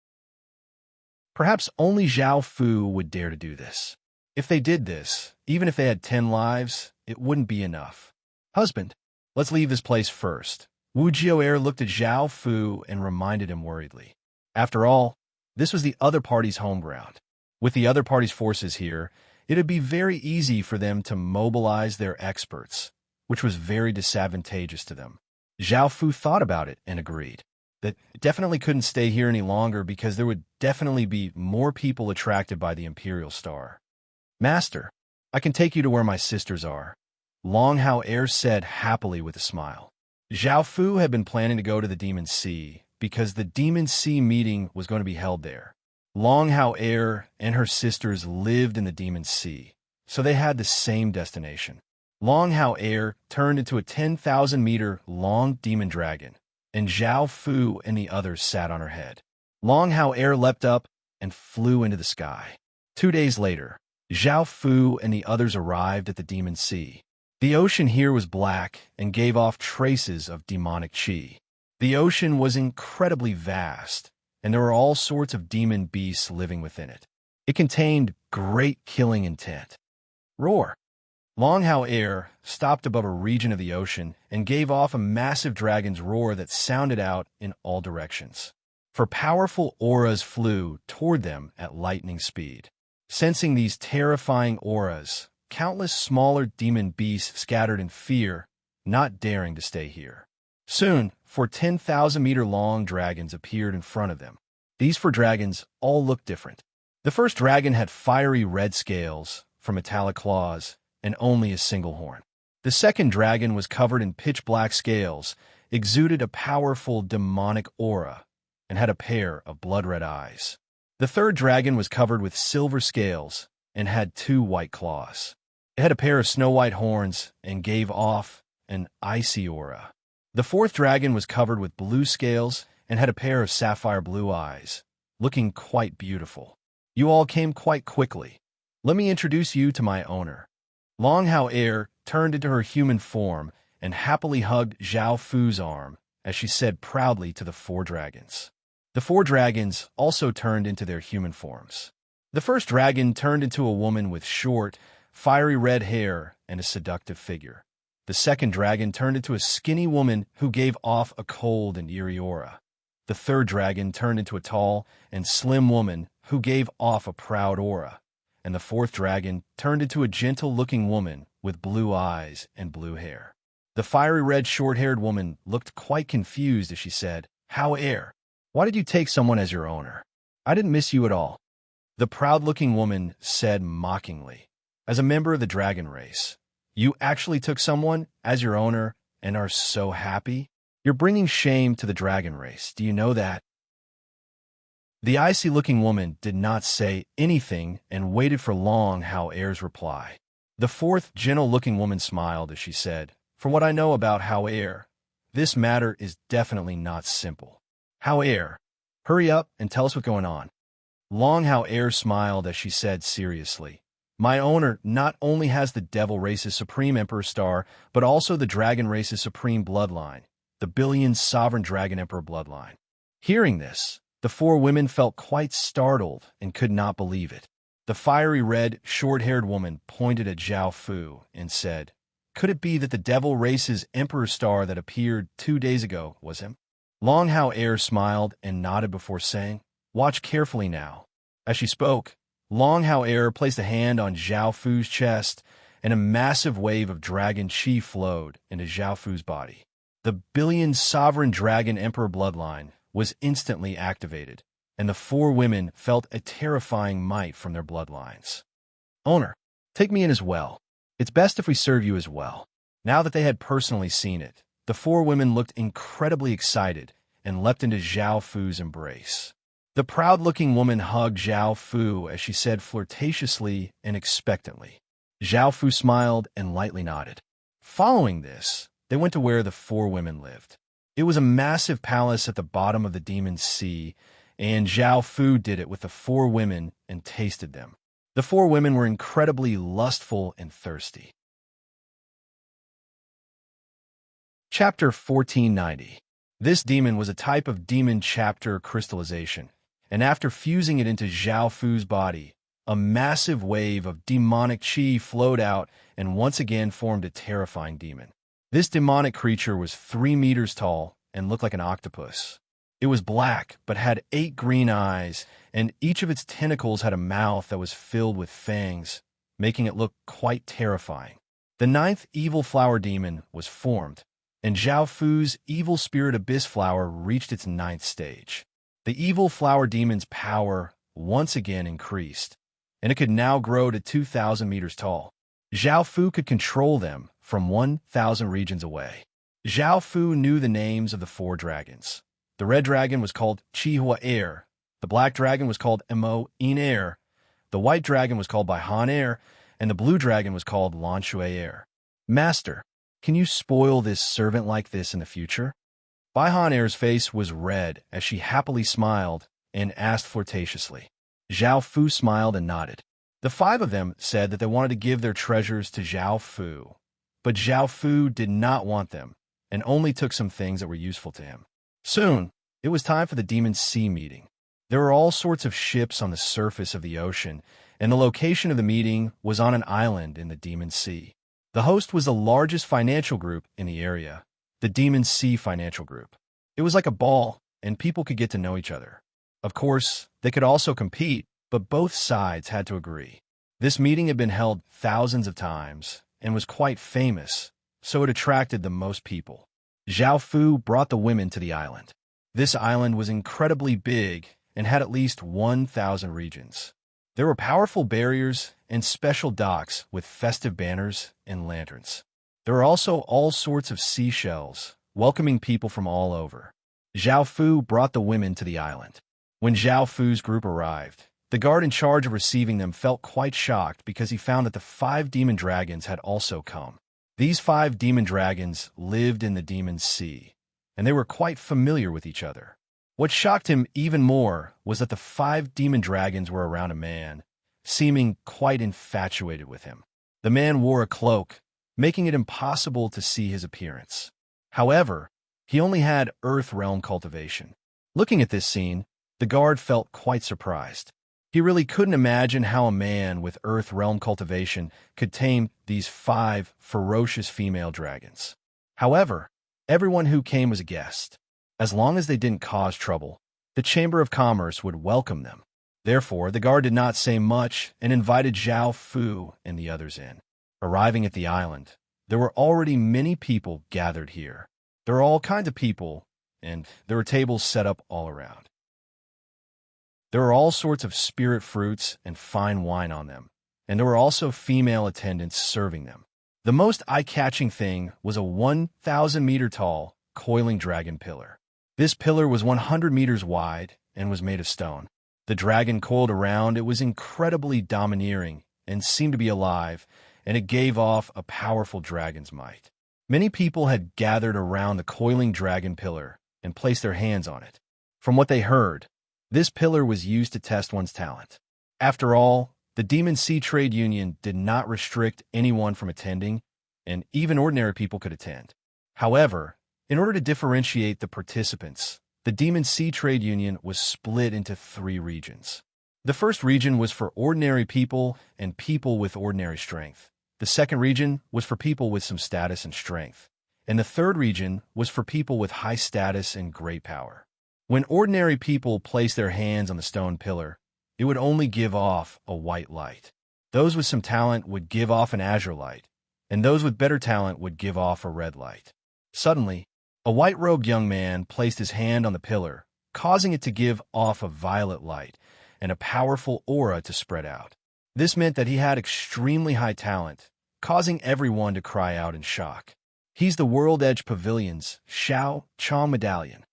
Speaker 1: Perhaps only Zhao Fu would dare to do this. If they did this, even if they had 10 lives, it wouldn't be enough. "Husband, let's leave this place first." Wu Jiu'er looked at Zhao Fu and reminded him worriedly. After all, this was the other party's home ground. With the other party's forces here, it would be very easy for them to mobilize their experts, which was very disadvantageous to them. Zhao Fu thought about it and agreed that it definitely couldn't stay here any longer because there would definitely be more people attracted by the Imperial Star. "Master, I can take you to where my sisters are," Long Hao Er said happily with a smile. Zhao Fu had been planning to go to the Demon Sea because the Demon Sea meeting was going to be held there. Long Hao Er and her sisters lived in the Demon Sea, so they had the same destination. Long Hao Er turned into a 10,000-meter long demon dragon, and Zhao Fu and the others sat on her head. Long Hao Er leapt up and flew into the sky. 2 days later, Zhao Fu and the others arrived at the Demon Sea. The ocean here was black and gave off traces of demonic qi. The ocean was incredibly vast, and there were all sorts of demon beasts living within it. It contained great killing intent. Roar! Long Hao Er stopped above a region of the ocean and gave off a massive dragon's roar that sounded out in all directions. For powerful auras flew toward them at lightning speed. Sensing these terrifying auras, countless smaller demon beasts scattered in fear, not daring to stay here. Soon, 4 10,000-meter-long dragons appeared in front of them. These 4 dragons all looked different. The first dragon had fiery red scales from metallic claws and only a single horn. The second dragon was covered in pitch-black scales, exuded a powerful demonic aura, and had a pair of blood-red eyes. The third dragon was covered with silver scales and had 2 white claws. It had a pair of snow-white horns and gave off an icy aura. The fourth dragon was covered with blue scales and had a pair of sapphire blue eyes, looking quite beautiful. "You all came quite quickly. Let me introduce you to my owner." Long Hao Er turned into her human form and happily hugged Zhao Fu's arm as she said proudly to the 4 dragons. The 4 dragons also turned into their human forms. The first dragon turned into a woman with short, fiery red hair and a seductive figure. The second dragon turned into a skinny woman who gave off a cold and eerie aura. The third dragon turned into a tall and slim woman who gave off a proud aura. And the fourth dragon turned into a gentle-looking woman with blue eyes and blue hair. The fiery red short-haired woman looked quite confused as she said, "Hao Er, Why did you take someone as your owner? I didn't miss you at all. The proud-looking woman said mockingly. As a member of the dragon race, you actually took someone as your owner and are so happy? You're bringing shame to the dragon race. Do you know that? The icy-looking woman did not say anything and waited for Long Hao Air's reply. The fourth gentle-looking woman smiled as she said, "From what I know about Hao Air, this matter is definitely not simple. Hao Air, hurry up and tell us what's going on." Long Hao Air smiled as she said seriously, "My owner not only has the Devil Race's Supreme Emperor Star, but also the Dragon Race's Supreme Bloodline, the Billion Sovereign Dragon Emperor Bloodline." Hearing this, the four women felt quite startled and could not believe it. The fiery red, short-haired woman pointed at Zhao Fu and said, "Could it be that the Devil Race's Emperor Star that appeared 2 days ago was him?" Long Hao Air smiled and nodded before saying, "Watch carefully now." As she spoke, Long Hao Air placed a hand on Zhao Fu's chest, and a massive wave of dragon chi flowed into Zhao Fu's body. The Billion Sovereign Dragon Emperor bloodline was instantly activated, and the four women felt a terrifying might from their bloodlines. "Owner, take me in as well. It's best if we serve you as well." Now that they had personally seen it, the four women looked incredibly excited and leapt into Zhao Fu's embrace. The proud-looking woman hugged Zhao Fu as she said flirtatiously and expectantly. Zhao Fu smiled and lightly nodded. Following this, they went to where the four women lived. It was a massive palace at the bottom of the Demon Sea, and Zhao Fu did it with the four women and tasted them. The four women were incredibly lustful and thirsty. Chapter 1490. This demon was a type of demon chapter crystallization, and after fusing it into Zhao Fu's body, a massive wave of demonic chi flowed out and once again formed a terrifying demon. This demonic creature was 3 meters tall and looked like an octopus. It was black, but had 8 green eyes, and each of its tentacles had a mouth that was filled with fangs, making it look quite terrifying. The 9th evil flower demon was formed, and Zhao Fu's evil spirit abyss flower reached its 9th stage. The evil flower demon's power once again increased, and it could now grow to 2,000 meters tall. Zhao Fu could control them from 1,000 regions away. Zhao Fu knew the names of the 4 dragons. The red dragon was called Qihua Air, the black dragon was called Mo In Air, the white dragon was called Baihan Air, and the blue dragon was called Lanshui Air. "Master, can you spoil this servant like this in the future?" Baihan Air's face was red as she happily smiled and asked flirtatiously. Zhao Fu smiled and nodded. The 5 of them said that they wanted to give their treasures to Zhao Fu, but Zhao Fu did not want them and only took some things that were useful to him. Soon, it was time for the Demon Sea meeting. There were all sorts of ships on the surface of the ocean, and the location of the meeting was on an island in the Demon Sea. The host was the largest financial group in the area, the Demon Sea Financial Group. It was like a ball, and people could get to know each other. Of course, they could also compete, but both sides had to agree. This meeting had been held thousands of times and was quite famous, so it attracted the most people. Zhao Fu brought the women to the island. This island was incredibly big and had at least 1,000 regions. There were powerful barriers and special docks with festive banners and lanterns. There were also all sorts of seashells, welcoming people from all over. Zhao Fu brought the women to the island. When Zhao Fu's group arrived, the guard in charge of receiving them felt quite shocked because he found that the 5 demon dragons had also come. These 5 demon dragons lived in the Demon Sea, and they were quite familiar with each other. What shocked him even more was that the 5 demon dragons were around a man, seeming quite infatuated with him. The man wore a cloak, making it impossible to see his appearance. However, he only had Earth Realm cultivation. Looking at this scene, the guard felt quite surprised. He really couldn't imagine how a man with Earth Realm cultivation could tame these 5 ferocious female dragons. However, everyone who came was a guest. As long as they didn't cause trouble, the Chamber of Commerce would welcome them. Therefore, the guard did not say much and invited Zhao Fu and the others in. Arriving at the island, there were already many people gathered here. There were all kinds of people, and there were tables set up all around. There were all sorts of spirit fruits and fine wine on them, and there were also female attendants serving them. The most eye-catching thing was a 1,000-meter-tall, coiling dragon pillar. This pillar was 100 meters wide and was made of stone. The dragon coiled around. It was incredibly domineering and seemed to be alive, and it gave off a powerful dragon's might. Many people had gathered around the coiling dragon pillar and placed their hands on it. From what they heard, this pillar was used to test one's talent. After all, the Demon Sea Trade Union did not restrict anyone from attending, and even ordinary people could attend. However, in order to differentiate the participants, the Demon Sea Trade Union was split into 3 regions. The first region was for ordinary people and people with ordinary strength. The second region was for people with some status and strength. And the third region was for people with high status and great power. When ordinary people placed their hands on the stone pillar, it would only give off a white light. Those with some talent would give off an azure light, and those with better talent would give off a red light. Suddenly, a white-robed young man placed his hand on the pillar, causing it to give off a violet light and a powerful aura to spread out. This meant that he had extremely high talent, causing everyone to cry out in shock. He's the World Edge Pavilion's Xiao Chong Medallion.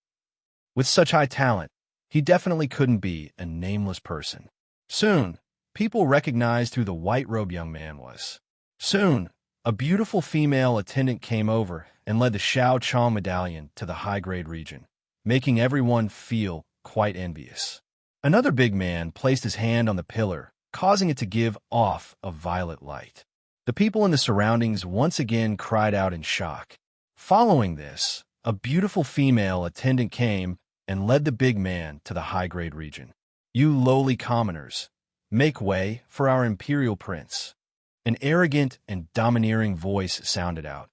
Speaker 1: With such high talent, he definitely couldn't be a nameless person. Soon, people recognized who the white-robed young man was. Soon, a beautiful female attendant came over and led the Xiao Chong Medallion to the high-grade region, making everyone feel quite envious. Another big man placed his hand on the pillar, causing it to give off a violet light. The people in the surroundings once again cried out in shock. Following this, a beautiful female attendant came and led the big man to the high-grade region. "You lowly commoners, make way for our imperial prince." An arrogant and domineering voice sounded out,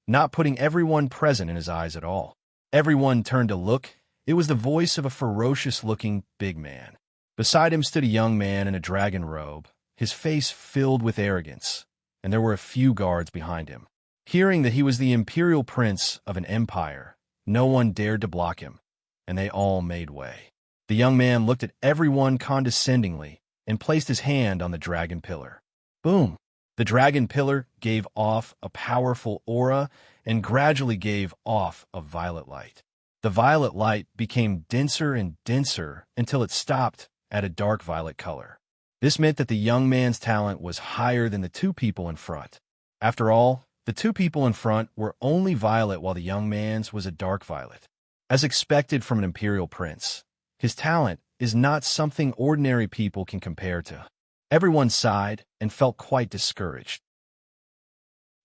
Speaker 1: not putting everyone present in his eyes at all. Everyone turned to look. It was the voice of a ferocious-looking big man. Beside him stood a young man in a dragon robe, his face filled with arrogance, and there were a few guards behind him. Hearing that he was the imperial prince of an empire, no one dared to block him, and they all made way. The young man looked at everyone condescendingly and placed his hand on the dragon pillar. Boom! The dragon pillar gave off a powerful aura and gradually gave off a violet light. The violet light became denser and denser until it stopped at a dark violet color. This meant that the young man's talent was higher than the 2 people in front. After all, the 2 people in front were only violet while the young man's was a dark violet. As expected from an imperial prince, his talent is not something ordinary people can compare to. Everyone sighed and felt quite discouraged.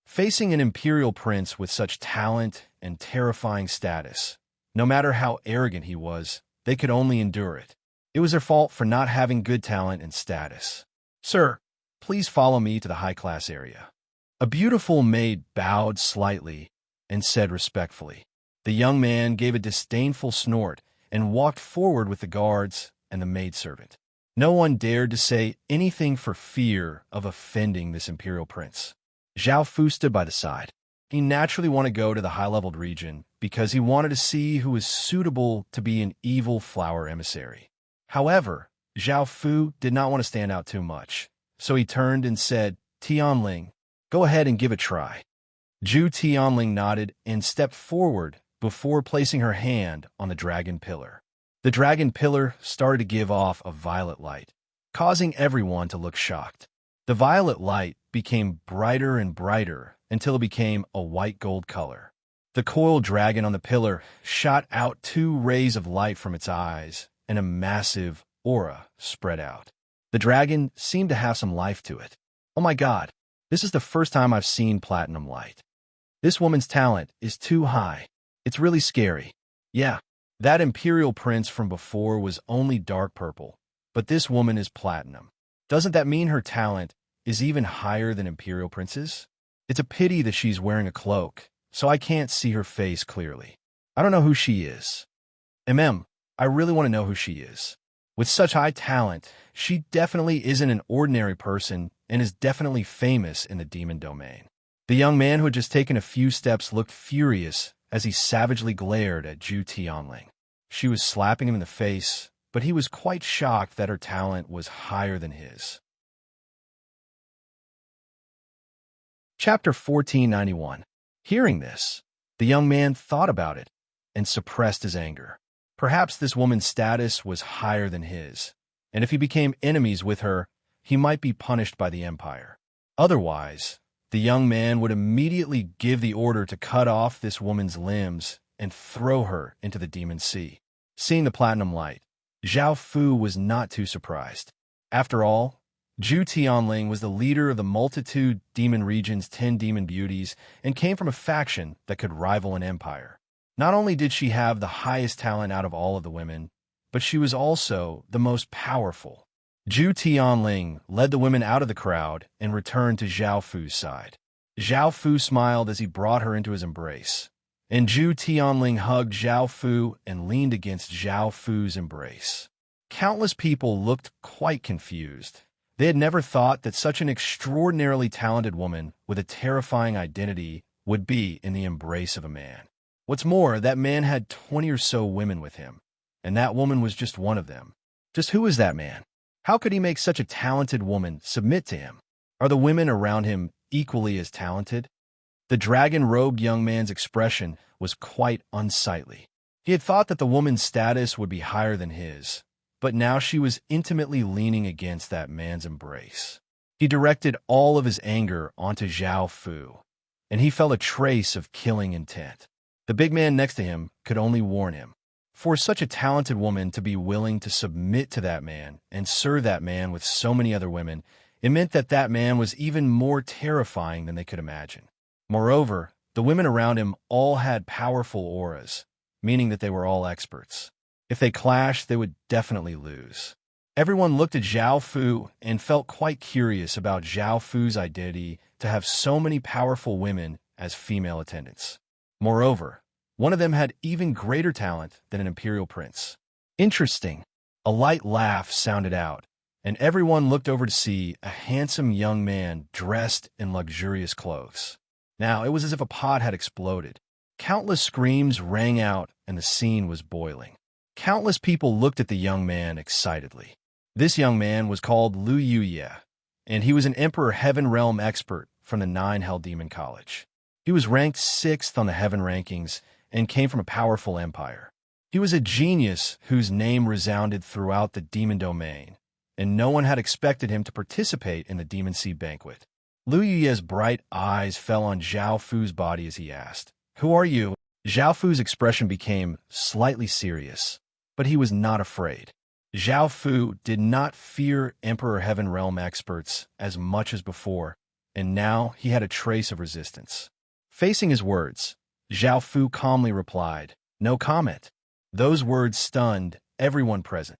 Speaker 1: Facing an imperial prince with such talent and terrifying status, no matter how arrogant he was, they could only endure it. It was their fault for not having good talent and status. "Sir, please follow me to the high-class area." A beautiful maid bowed slightly and said respectfully. The young man gave a disdainful snort and walked forward with the guards and the maidservant. No one dared to say anything for fear of offending this imperial prince. Zhao Fu stood by the side. He naturally wanted to go to the high-leveled region because he wanted to see who was suitable to be an evil flower emissary. However, Zhao Fu did not want to stand out too much, so he turned and said, "Tianling, go ahead and give it a try." Zhu Tianling nodded and stepped forward before placing her hand on the dragon pillar. The dragon pillar started to give off a violet light, causing everyone to look shocked. The violet light became brighter and brighter until it became a white gold color. The coiled dragon on the pillar shot out 2 rays of light from its eyes, and a massive aura spread out. The dragon seemed to have some life to it. Oh my God, this is the first time I've seen platinum light. This woman's talent is too high. It's really scary. Yeah, that imperial prince from before was only dark purple, but this woman is platinum. Doesn't that mean her talent is even higher than imperial princes? It's a pity that she's wearing a cloak, so I can't see her face clearly. I don't know who she is. I really want to know who she is. With such high talent, she definitely isn't an ordinary person and is definitely famous in the demon domain. The young man who had just taken a few steps looked furious as he savagely glared at Zhu Tianling. She was slapping him in the face, but he was quite shocked that her talent was higher than his. Chapter 1491. Hearing this, the young man thought about it and suppressed his anger. Perhaps this woman's status was higher than his, and if he became enemies with her, he might be punished by the Empire. Otherwise, the young man would immediately give the order to cut off this woman's limbs and throw her into the demon sea. Seeing the platinum light, Zhao Fu was not too surprised. After all, Zhu Tianling was the leader of the multitude demon region's 10 demon beauties and came from a faction that could rival an empire. Not only did she have the highest talent out of all of the women, but she was also the most powerful. Zhu Tianling led the women out of the crowd and returned to Zhao Fu's side. Zhao Fu smiled as he brought her into his embrace, and Zhu Tianling hugged Zhao Fu and leaned against Zhao Fu's embrace. Countless people looked quite confused. They had never thought that such an extraordinarily talented woman with a terrifying identity would be in the embrace of a man. What's more, that man had 20 or so women with him, and that woman was just one of them. Just who is that man? How could he make such a talented woman submit to him? Are the women around him equally as talented? The dragon-robed young man's expression was quite unsightly. He had thought that the woman's status would be higher than his, but now she was intimately leaning against that man's embrace. He directed all of his anger onto Zhao Fu, and he felt a trace of killing intent. The big man next to him could only warn him. For such a talented woman to be willing to submit to that man and serve that man with so many other women, it meant that that man was even more terrifying than they could imagine. Moreover, the women around him all had powerful auras, meaning that they were all experts. If they clashed, they would definitely lose. Everyone looked at Zhao Fu and felt quite curious about Zhao Fu's identity to have so many powerful women as female attendants. Moreover, one of them had even greater talent than an imperial prince. Interesting. A light laugh sounded out, and everyone looked over to see a handsome young man dressed in luxurious clothes. Now, it was as if a pot had exploded. Countless screams rang out, and the scene was boiling. Countless people looked at the young man excitedly. This young man was called Lu Yuye, and he was an Emperor Heaven Realm expert from the 9 Hell Demon College. He was ranked 6th on the Heaven rankings and came from a powerful empire. He was a genius whose name resounded throughout the demon domain, and no one had expected him to participate in the Demon Sea banquet. Lu Yuye's bright eyes fell on Zhao Fu's body as he asked, "Who are you?" Zhao Fu's expression became slightly serious, but he was not afraid. Zhao Fu did not fear Emperor Heaven Realm experts as much as before, and now he had a trace of resistance. Facing his words, Zhao Fu calmly replied, "No comment." Those words stunned everyone present.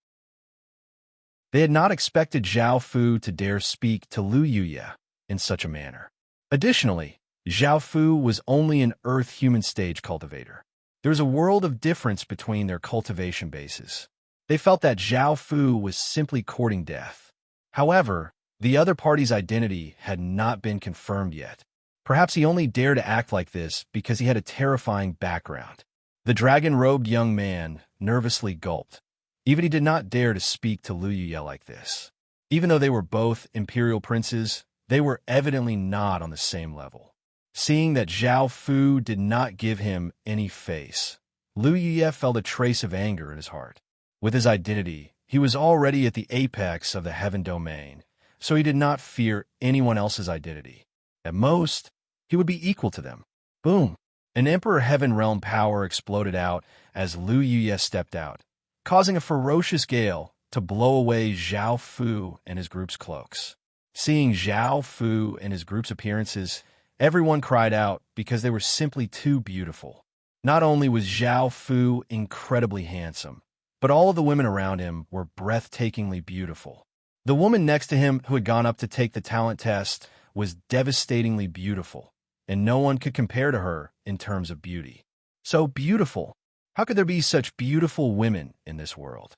Speaker 1: They had not expected Zhao Fu to dare speak to Lu Yuye in such a manner. Additionally, Zhao Fu was only an Earth-human stage cultivator. There was a world of difference between their cultivation bases. They felt that Zhao Fu was simply courting death. However, the other party's identity had not been confirmed yet. Perhaps he only dared to act like this because he had a terrifying background. The dragon-robed young man nervously gulped. Even he did not dare to speak to Lu Yuye like this. Even though they were both imperial princes, they were evidently not on the same level. Seeing that Zhao Fu did not give him any face, Lu Yuye felt a trace of anger in his heart. With his identity, he was already at the apex of the heaven domain, so he did not fear anyone else's identity. At most, he would be equal to them. Boom! An Emperor Heaven Realm power exploded out as Lu Yuye stepped out, causing a ferocious gale to blow away Zhao Fu and his group's cloaks. Seeing Zhao Fu and his group's appearances, everyone cried out because they were simply too beautiful. Not only was Zhao Fu incredibly handsome, but all of the women around him were breathtakingly beautiful. The woman next to him who had gone up to take the talent test was devastatingly beautiful, and no one could compare to her in terms of beauty. So beautiful. How could there be such beautiful women in this world?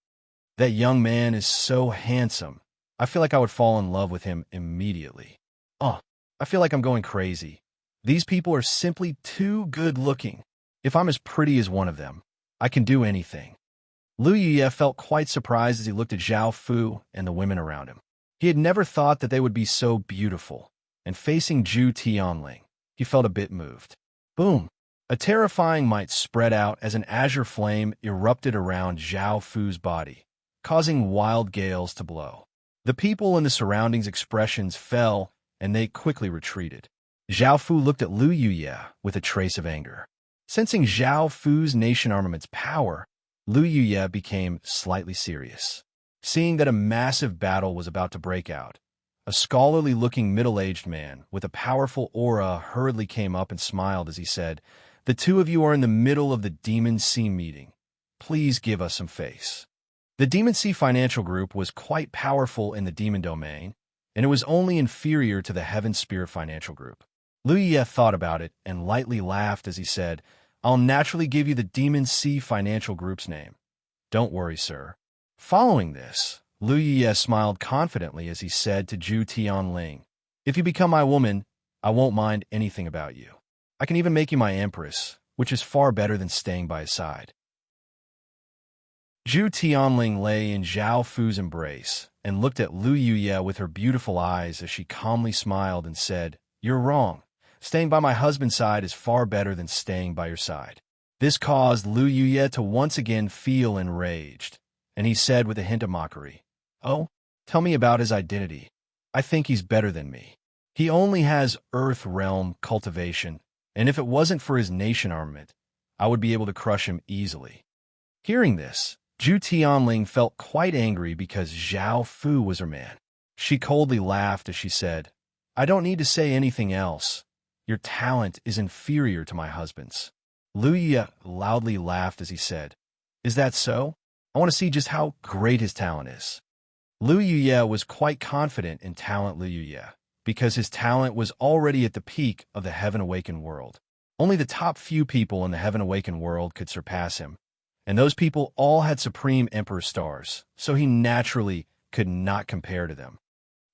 Speaker 1: That young man is so handsome. I feel like I would fall in love with him immediately. Oh, I feel like I'm going crazy. These people are simply too good looking. If I'm as pretty as one of them, I can do anything. Lu Yuye felt quite surprised as he looked at Zhao Fu and the women around him. He had never thought that they would be so beautiful, and facing Zhu Tianling, he felt a bit moved. Boom! A terrifying might spread out as an azure flame erupted around Zhao Fu's body, causing wild gales to blow. The people in the surroundings' expressions fell, and they quickly retreated. Zhao Fu looked at Lu Yuye with a trace of anger. Sensing Zhao Fu's nation armament's power, Lu Yuye became slightly serious. Seeing that a massive battle was about to break out, a scholarly-looking middle-aged man with a powerful aura hurriedly came up and smiled as he said, "The two of you are in the middle of the Demon Sea meeting. Please give us some face." The Demon Sea Financial Group was quite powerful in the demon domain, and it was only inferior to the Heaven Spirit Financial Group. Lu Ye thought about it and lightly laughed as he said, "I'll naturally give you the Demon Sea Financial Group's name. Don't worry, sir." Following this, Lu Ye smiled confidently as he said to Zhu Tianling, "If you become my woman, I won't mind anything about you. I can even make you my empress, which is far better than staying by his side." Zhu Tianling lay in Zhao Fu's embrace and looked at Lu Yuye with her beautiful eyes as she calmly smiled and said, "You're wrong. Staying by my husband's side is far better than staying by your side." This caused Lu Yuye to once again feel enraged, and he said with a hint of mockery, "Oh, tell me about his identity. I think he's better than me. He only has Earth Realm cultivation, and if it wasn't for his nation armament, I would be able to crush him easily." Hearing this, Zhu Tianling felt quite angry because Zhao Fu was her man. She coldly laughed as she said, "I don't need to say anything else. Your talent is inferior to my husband's." Lu Ye loudly laughed as he said, "Is that so? I want to see just how great his talent is." Lu Yuye was quite confident in talent Lu Yuye, because his talent was already at the peak of the Heaven Awakened world. Only the top few people in the Heaven Awakened world could surpass him, and those people all had Supreme Emperor stars, so he naturally could not compare to them.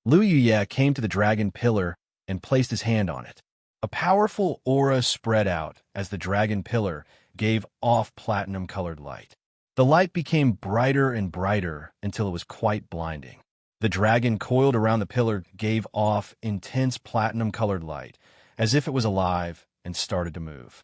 Speaker 1: Lu Yuye came to the dragon pillar and placed his hand on it. A powerful aura spread out as the dragon pillar gave off platinum-colored light. The light became brighter and brighter until it was quite blinding. The dragon coiled around the pillar gave off intense platinum-colored light, as if it was alive and started to move.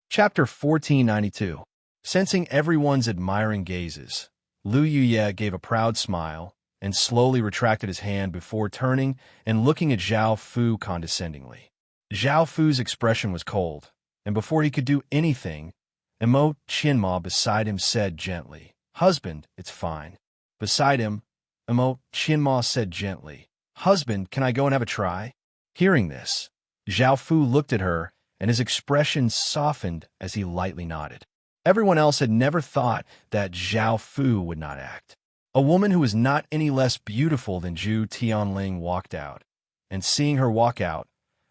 Speaker 1: Chapter 1492. Sensing everyone's admiring gazes, Lu Yuye gave a proud smile and slowly retracted his hand before turning and looking at Zhao Fu condescendingly. Zhao Fu's expression was cold, and before he could do anything, Emo Chinma beside him said gently, "Husband, it's fine." Beside him, Emo Chinma said gently, "Husband, can I go and have a try?" Hearing this, Zhao Fu looked at her, and his expression softened as he lightly nodded. Everyone else had never thought that Zhao Fu would not act. A woman who was not any less beautiful than Zhu Tianling walked out, and seeing her walk out,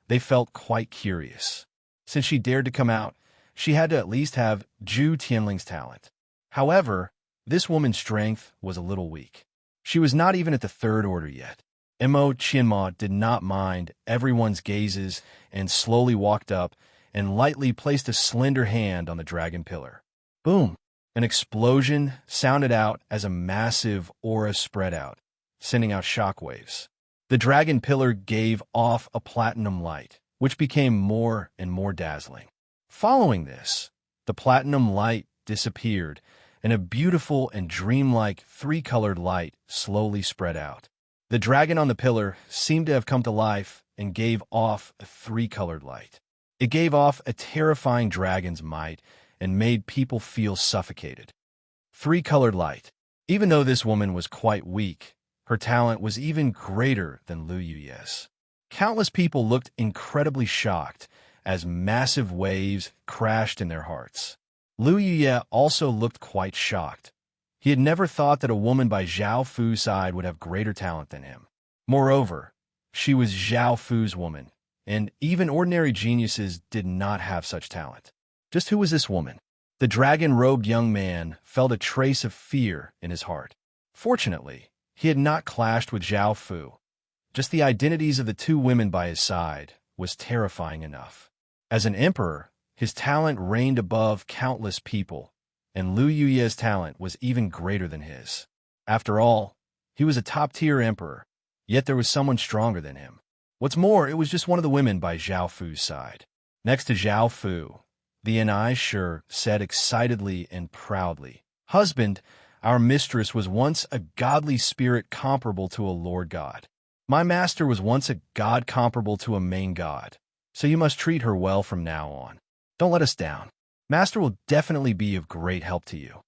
Speaker 1: they felt quite curious. Since she dared to come out, she had to at least have Zhu Tianling's talent. However, this woman's strength was a little weak. She was not even at the third order yet. Emo Chinma did not mind everyone's gazes and slowly walked up and lightly placed a slender hand on the dragon pillar. Boom! An explosion sounded out as a massive aura spread out, sending out shockwaves. The dragon pillar gave off a platinum light, which became more and more dazzling. Following this, the platinum light disappeared, and a beautiful and dreamlike three-colored light slowly spread out. The dragon on the pillar seemed to have come to life and gave off a three-colored light. It gave off a terrifying dragon's might and made people feel suffocated. Three-colored light. Even though this woman was quite weak, her talent was even greater than Lu Yuye's. Countless people looked incredibly shocked as massive waves crashed in their hearts. Lu Yuye also looked quite shocked. He had never thought that a woman by Zhao Fu's side would have greater talent than him. Moreover, she was Zhao Fu's woman, and even ordinary geniuses did not have such talent. Just who was this woman? The dragon-robed young man felt a trace of fear in his heart. Fortunately, he had not clashed with Zhao Fu. Just the identities of the two women by his side was terrifying enough. As an emperor, his talent reigned above countless people, and Liu Yuye's talent was even greater than his. After all, he was a top-tier emperor, yet there was someone stronger than him. What's more, it was just one of the women by Zhao Fu's side. Next to Zhao Fu, the Enai said excitedly and proudly, "Husband, our mistress was once a godly spirit comparable to a lord god. My master was once a god comparable to a main god, so you must treat her well from now on. Don't let us down. Master will definitely be of great help to you."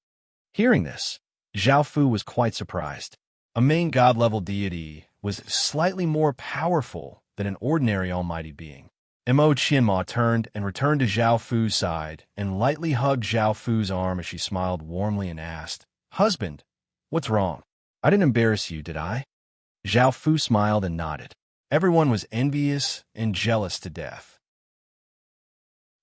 Speaker 1: Hearing this, Zhao Fu was quite surprised. A main god-level deity was slightly more powerful than an ordinary almighty being. Mo Qianma turned and returned to Zhao Fu's side and lightly hugged Zhao Fu's arm as she smiled warmly and asked, "Husband, what's wrong? I didn't embarrass you, did I?" Zhao Fu smiled and nodded. Everyone was envious and jealous to death.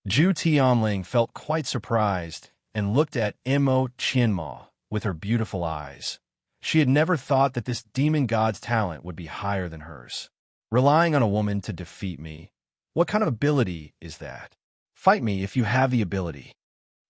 Speaker 1: Zhu Tianling felt quite surprised and looked at Mo Qianma with her beautiful eyes. She had never thought that this demon god's talent would be higher than hers. Relying on a woman to defeat me? What kind of ability is that? Fight me if you have the ability.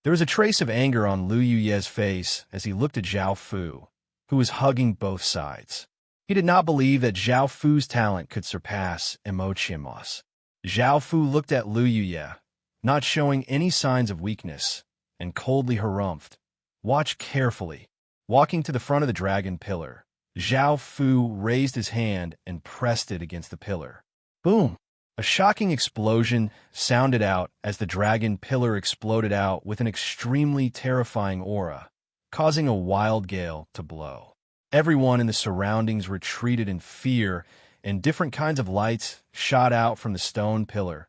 Speaker 1: There was a trace of anger on Liu Yuye's face as he looked at Zhao Fu, who was hugging both sides. He did not believe that Zhao Fu's talent could surpass Mo Qianma's. Zhao Fu looked at Liu Yuye, not showing any signs of weakness, and coldly harumphed. "Watch carefully." Walking to the front of the dragon pillar, Zhao Fu raised his hand and pressed it against the pillar. Boom! A shocking explosion sounded out as the dragon pillar exploded out with an extremely terrifying aura, causing a wild gale to blow. Everyone in the surroundings retreated in fear, and different kinds of lights shot out from the stone pillar.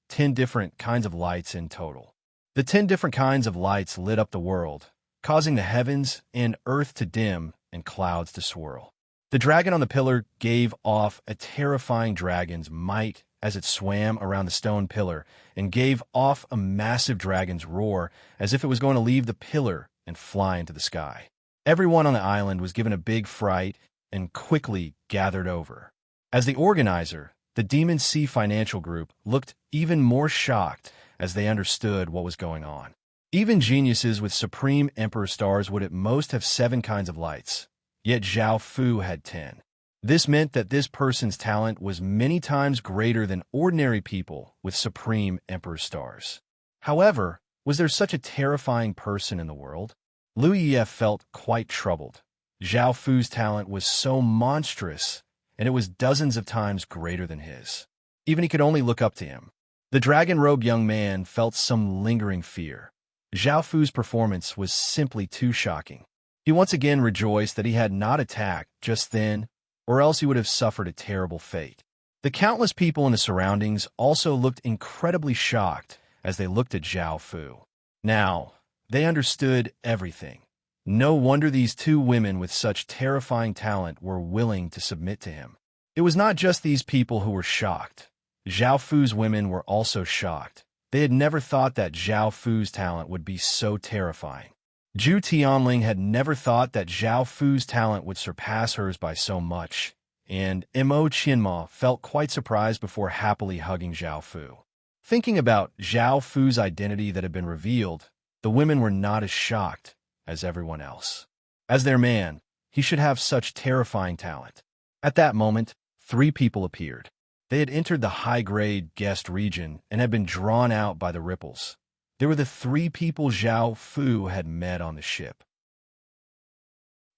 Speaker 1: 10 different kinds of lights in total. The 10 different kinds of lights lit up the world, causing the heavens and earth to dim and clouds to swirl. The dragon on the pillar gave off a terrifying dragon's might as it swam around the stone pillar and gave off a massive dragon's roar as if it was going to leave the pillar and fly into the sky. Everyone on the island was given a big fright and quickly gathered over. As the organizer, the Demon Sea Financial Group looked even more shocked as they understood what was going on. Even geniuses with Supreme Emperor stars would at most have 7 kinds of lights, yet Zhao Fu had 10. This meant that this person's talent was many times greater than ordinary people with Supreme Emperor stars. However, was there such a terrifying person in the world? Liu Ye felt quite troubled. Zhao Fu's talent was so monstrous, and it was dozens of times greater than his. Even he could only look up to him. The dragon-robed young man felt some lingering fear. Zhao Fu's performance was simply too shocking. He once again rejoiced that he had not attacked just then, or else he would have suffered a terrible fate. The countless people in the surroundings also looked incredibly shocked as they looked at Zhao Fu. Now, they understood everything. No wonder these 2 women with such terrifying talent were willing to submit to him. It was not just these people who were shocked. Zhao Fu's women were also shocked. They had never thought that Zhao Fu's talent would be so terrifying. Zhu Tianling had never thought that Zhao Fu's talent would surpass hers by so much, and Mo Qianma felt quite surprised before happily hugging Zhao Fu. Thinking about Zhao Fu's identity that had been revealed, the women were not as shocked as everyone else. As their man, he should have such terrifying talent. At that moment, 3 people appeared. They had entered the high-grade guest region and had been drawn out by the ripples. They were the 3 people Zhao Fu had met on the ship.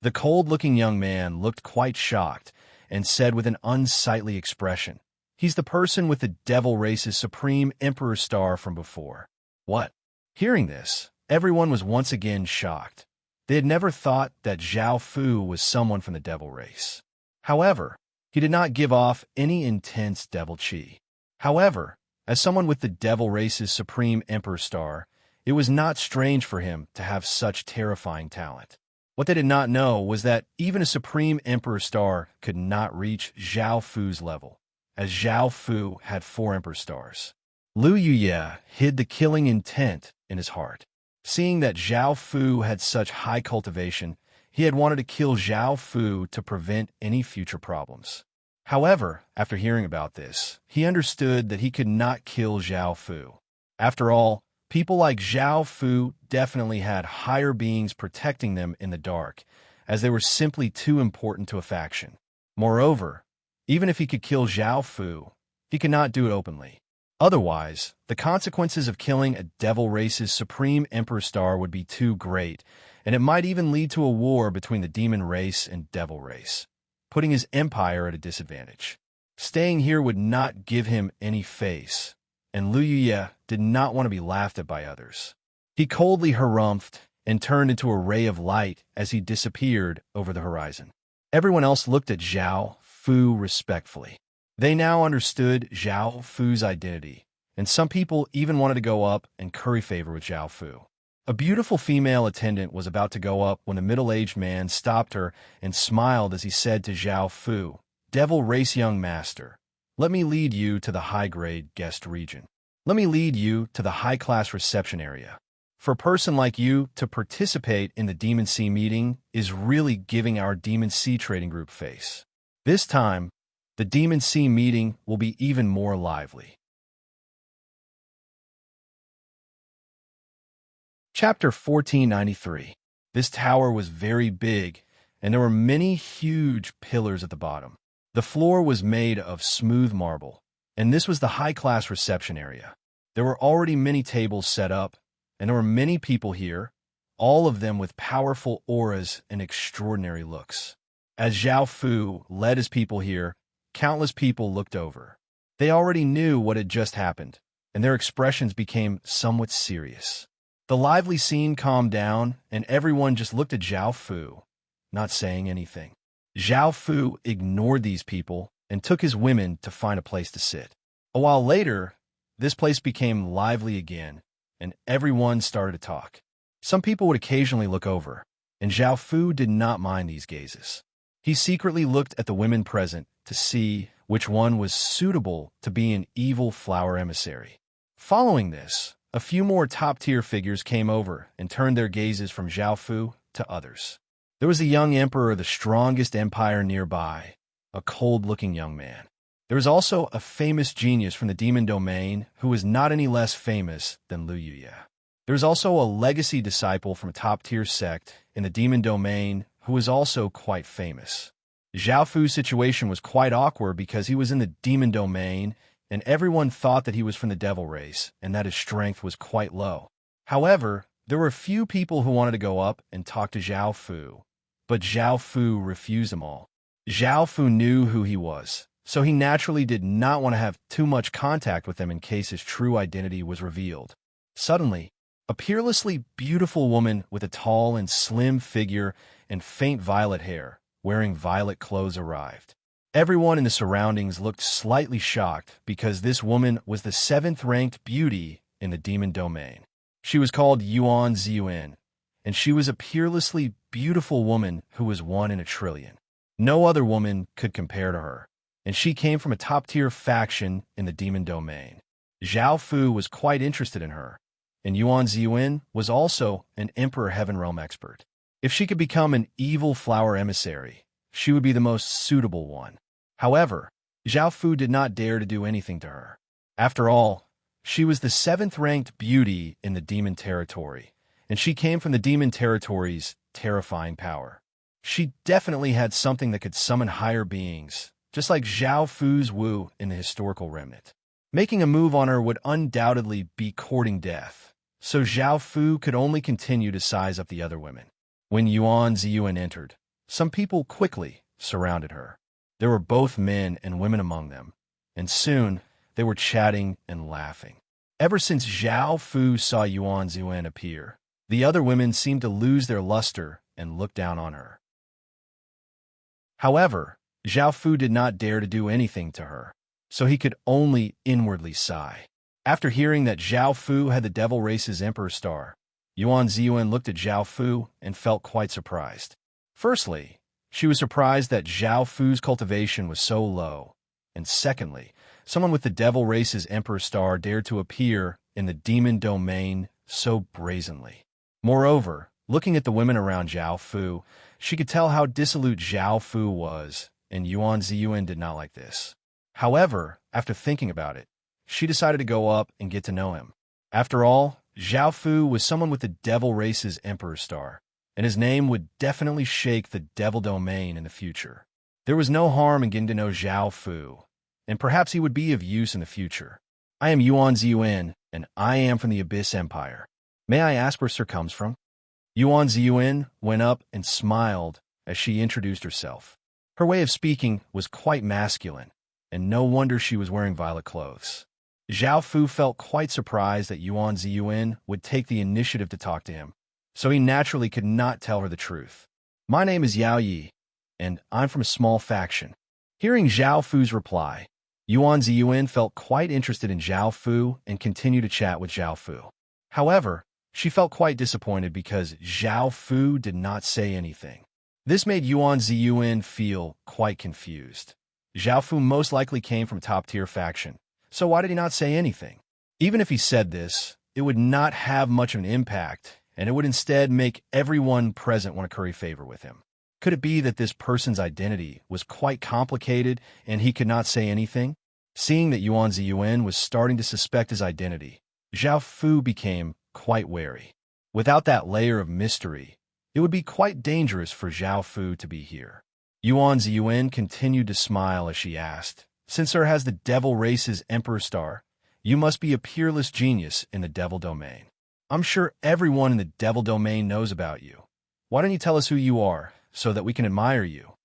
Speaker 1: The cold-looking young man looked quite shocked and said with an unsightly expression, "He's the person with the devil race's Supreme Emperor star from before." What? Hearing this, everyone was once again shocked. They had never thought that Zhao Fu was someone from the devil race. However, he did not give off any intense devil chi. However, as someone with the devil race's Supreme Emperor star, it was not strange for him to have such terrifying talent. What they did not know was that even a Supreme Emperor star could not reach Zhao Fu's level, as Zhao Fu had 4 Emperor stars. Liu Yuye hid the killing intent in his heart. Seeing that Zhao Fu had such high cultivation, he had wanted to kill Zhao Fu to prevent any future problems. However, after hearing about this, he understood that he could not kill Zhao Fu. After all, people like Zhao Fu definitely had higher beings protecting them in the dark, as they were simply too important to a faction. Moreover, even if he could kill Zhao Fu, he could not do it openly. Otherwise, the consequences of killing a devil race's supreme emperor star would be too great, and it might even lead to a war between the demon race and devil race, putting his empire at a disadvantage. Staying here would not give him any face, and Lu Yuye did not want to be laughed at by others. He coldly harumphed and turned into a ray of light as he disappeared over the horizon. Everyone else looked at Zhao Fu respectfully. They now understood Zhao Fu's identity, and some people even wanted to go up and curry favor with Zhao Fu. A beautiful female attendant was about to go up when a middle-aged man stopped her and smiled as he said to Zhao Fu, "Devil race young master, let me lead you to the high-grade guest region. Let me lead you to the high-class reception area. For a person like you to participate in the Demon Sea meeting is really giving our Demon Sea trading group face. This time, the Demon Sea meeting will be even more lively." Chapter 1493. This tower was very big, and there were many huge pillars at the bottom. The floor was made of smooth marble, and this was the high-class reception area. There were already many tables set up, and there were many people here, all of them with powerful auras and extraordinary looks. As Zhao Fu led his people here, countless people looked over. They already knew what had just happened, and their expressions became somewhat serious. The lively scene calmed down, and everyone just looked at Zhao Fu, not saying anything. Zhao Fu ignored these people and took his women to find a place to sit. A while later, this place became lively again, and everyone started to talk. Some people would occasionally look over, and Zhao Fu did not mind these gazes. He secretly looked at the women present to see which one was suitable to be an evil flower emissary. Following this, a few more top-tier figures came over and turned their gazes from Zhao Fu to others. There was a young emperor of the strongest empire nearby, a cold-looking young man. There was also a famous genius from the demon domain who was not any less famous than Lu Yuye. There was also a legacy disciple from a top-tier sect in the demon domain who was also quite famous. Zhao Fu's situation was quite awkward because he was in the demon domain, and everyone thought that he was from the devil race and that his strength was quite low. However, there were a few people who wanted to go up and talk to Zhao Fu, but Zhao Fu refused them all. Zhao Fu knew who he was, so he naturally did not want to have too much contact with them in case his true identity was revealed. Suddenly, a peerlessly beautiful woman with a tall and slim figure and faint violet hair, wearing violet clothes, arrived. Everyone in the surroundings looked slightly shocked because this woman was the 7th-ranked beauty in the demon domain. She was called Yuan Ziyuan, and she was a peerlessly beautiful woman who was 1 in a trillion. No other woman could compare to her, and she came from a top-tier faction in the demon domain. Zhao Fu was quite interested in her, and Yuan Ziyuan was also an Emperor Heaven Realm expert. If she could become an evil flower emissary, she would be the most suitable one. However, Zhao Fu did not dare to do anything to her. After all, she was the 7th-ranked beauty in the demon territory, and she came from the demon territory's terrifying power. She definitely had something that could summon higher beings, just like Zhao Fu's Wu in the historical remnant. Making a move on her would undoubtedly be courting death, so Zhao Fu could only continue to size up the other women. When Yuan Ziyuan entered, some people quickly surrounded her. There were both men and women among them, and soon they were chatting and laughing. Ever since Zhao Fu saw Yuan Ziyuan appear, the other women seemed to lose their luster and look down on her. However, Zhao Fu did not dare to do anything to her, so he could only inwardly sigh. After hearing that Zhao Fu had the devil race's emperor star, Yuan Ziyuan looked at Zhao Fu and felt quite surprised. Firstly, she was surprised that Zhao Fu's cultivation was so low, and secondly, someone with the devil race's emperor star dared to appear in the demon domain so brazenly. Moreover, looking at the women around Zhao Fu, she could tell how dissolute Zhao Fu was and Yuan Ziyuan did not like this. However, after thinking about it, she decided to go up and get to know him. After all, Zhao Fu was someone with the devil race's emperor star, and his name would definitely shake the devil domain in the future. There was no harm in getting to know Zhao Fu, and perhaps he would be of use in the future. I am Yuan Ziyuan, and I am from the Abyss Empire. May I ask where Sir comes from? Yuan Ziyuan went up and smiled as she introduced herself. Her way of speaking was quite masculine, and no wonder she was wearing violet clothes. Zhao Fu felt quite surprised that Yuan Ziyuan would take the initiative to talk to him, so he naturally could not tell her the truth. My name is Yao Yi, and I'm from a small faction. Hearing Zhao Fu's reply, Yuan Ziyuan felt quite interested in Zhao Fu and continued to chat with Zhao Fu. However, she felt quite disappointed because Zhao Fu did not say anything. This made Yuan Ziyuan feel quite confused. Zhao Fu most likely came from a top-tier faction, so why did he not say anything? Even if he said this, it would not have much of an impact, and it would instead make everyone present want to curry favor with him. Could it be that this person's identity was quite complicated and he could not say anything? Seeing that Yuan Ziyuan was starting to suspect his identity, Zhao Fu became quite wary. Without that layer of mystery, it would be quite dangerous for Zhao Fu to be here. Yuan Ziyuan continued to smile as she asked, "Since Sir has the devil race's emperor star, you must be a peerless genius in the devil domain. I'm sure everyone in the devil domain knows about you. Why don't you tell us who you are, so that we can admire you?"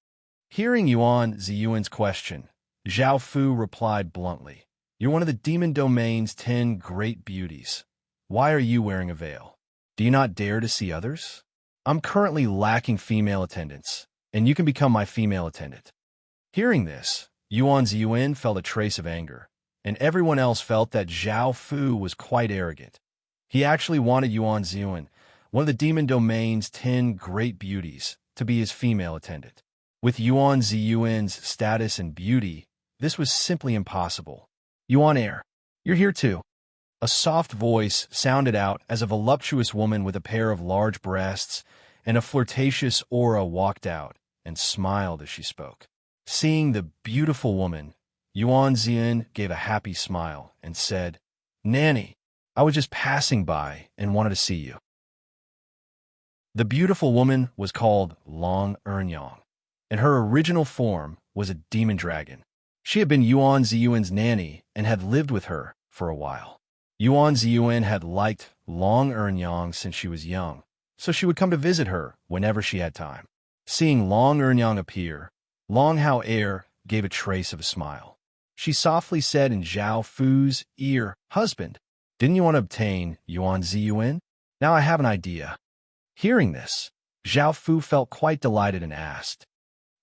Speaker 1: Hearing Yuan Ziyuan's question, Zhao Fu replied bluntly, "You're one of the demon domain's 10 great beauties. Why are you wearing a veil? Do you not dare to see others? I'm currently lacking female attendants, and you can become my female attendant." Hearing this, Yuan Ziyuan felt a trace of anger, and everyone else felt that Zhao Fu was quite arrogant. He actually wanted Yuan Ziyuan, one of the demon domain's 10 great beauties, to be his female attendant. With Yuan Ziyuan's status and beauty, this was simply impossible. "Yuan Air, you're here too." A soft voice sounded out as a voluptuous woman with a pair of large breasts and a flirtatious aura walked out and smiled as she spoke. Seeing the beautiful woman, Yuan Ziyuan gave a happy smile and said, "Nanny, I was just passing by and wanted to see you." The beautiful woman was called Long Ernyang, and her original form was a demon dragon. She had been Yuan Ziyuan's nanny and had lived with her for a while. Yuan Ziyuan had liked Long Ernyang since she was young, so she would come to visit her whenever she had time. Seeing Long Ernyang appear, Long Hao Air gave a trace of a smile. She softly said in Zhao Fu's ear, "Husband, didn't you want to obtain Yuan Ziyuan? Now I have an idea." Hearing this, Zhao Fu felt quite delighted and asked,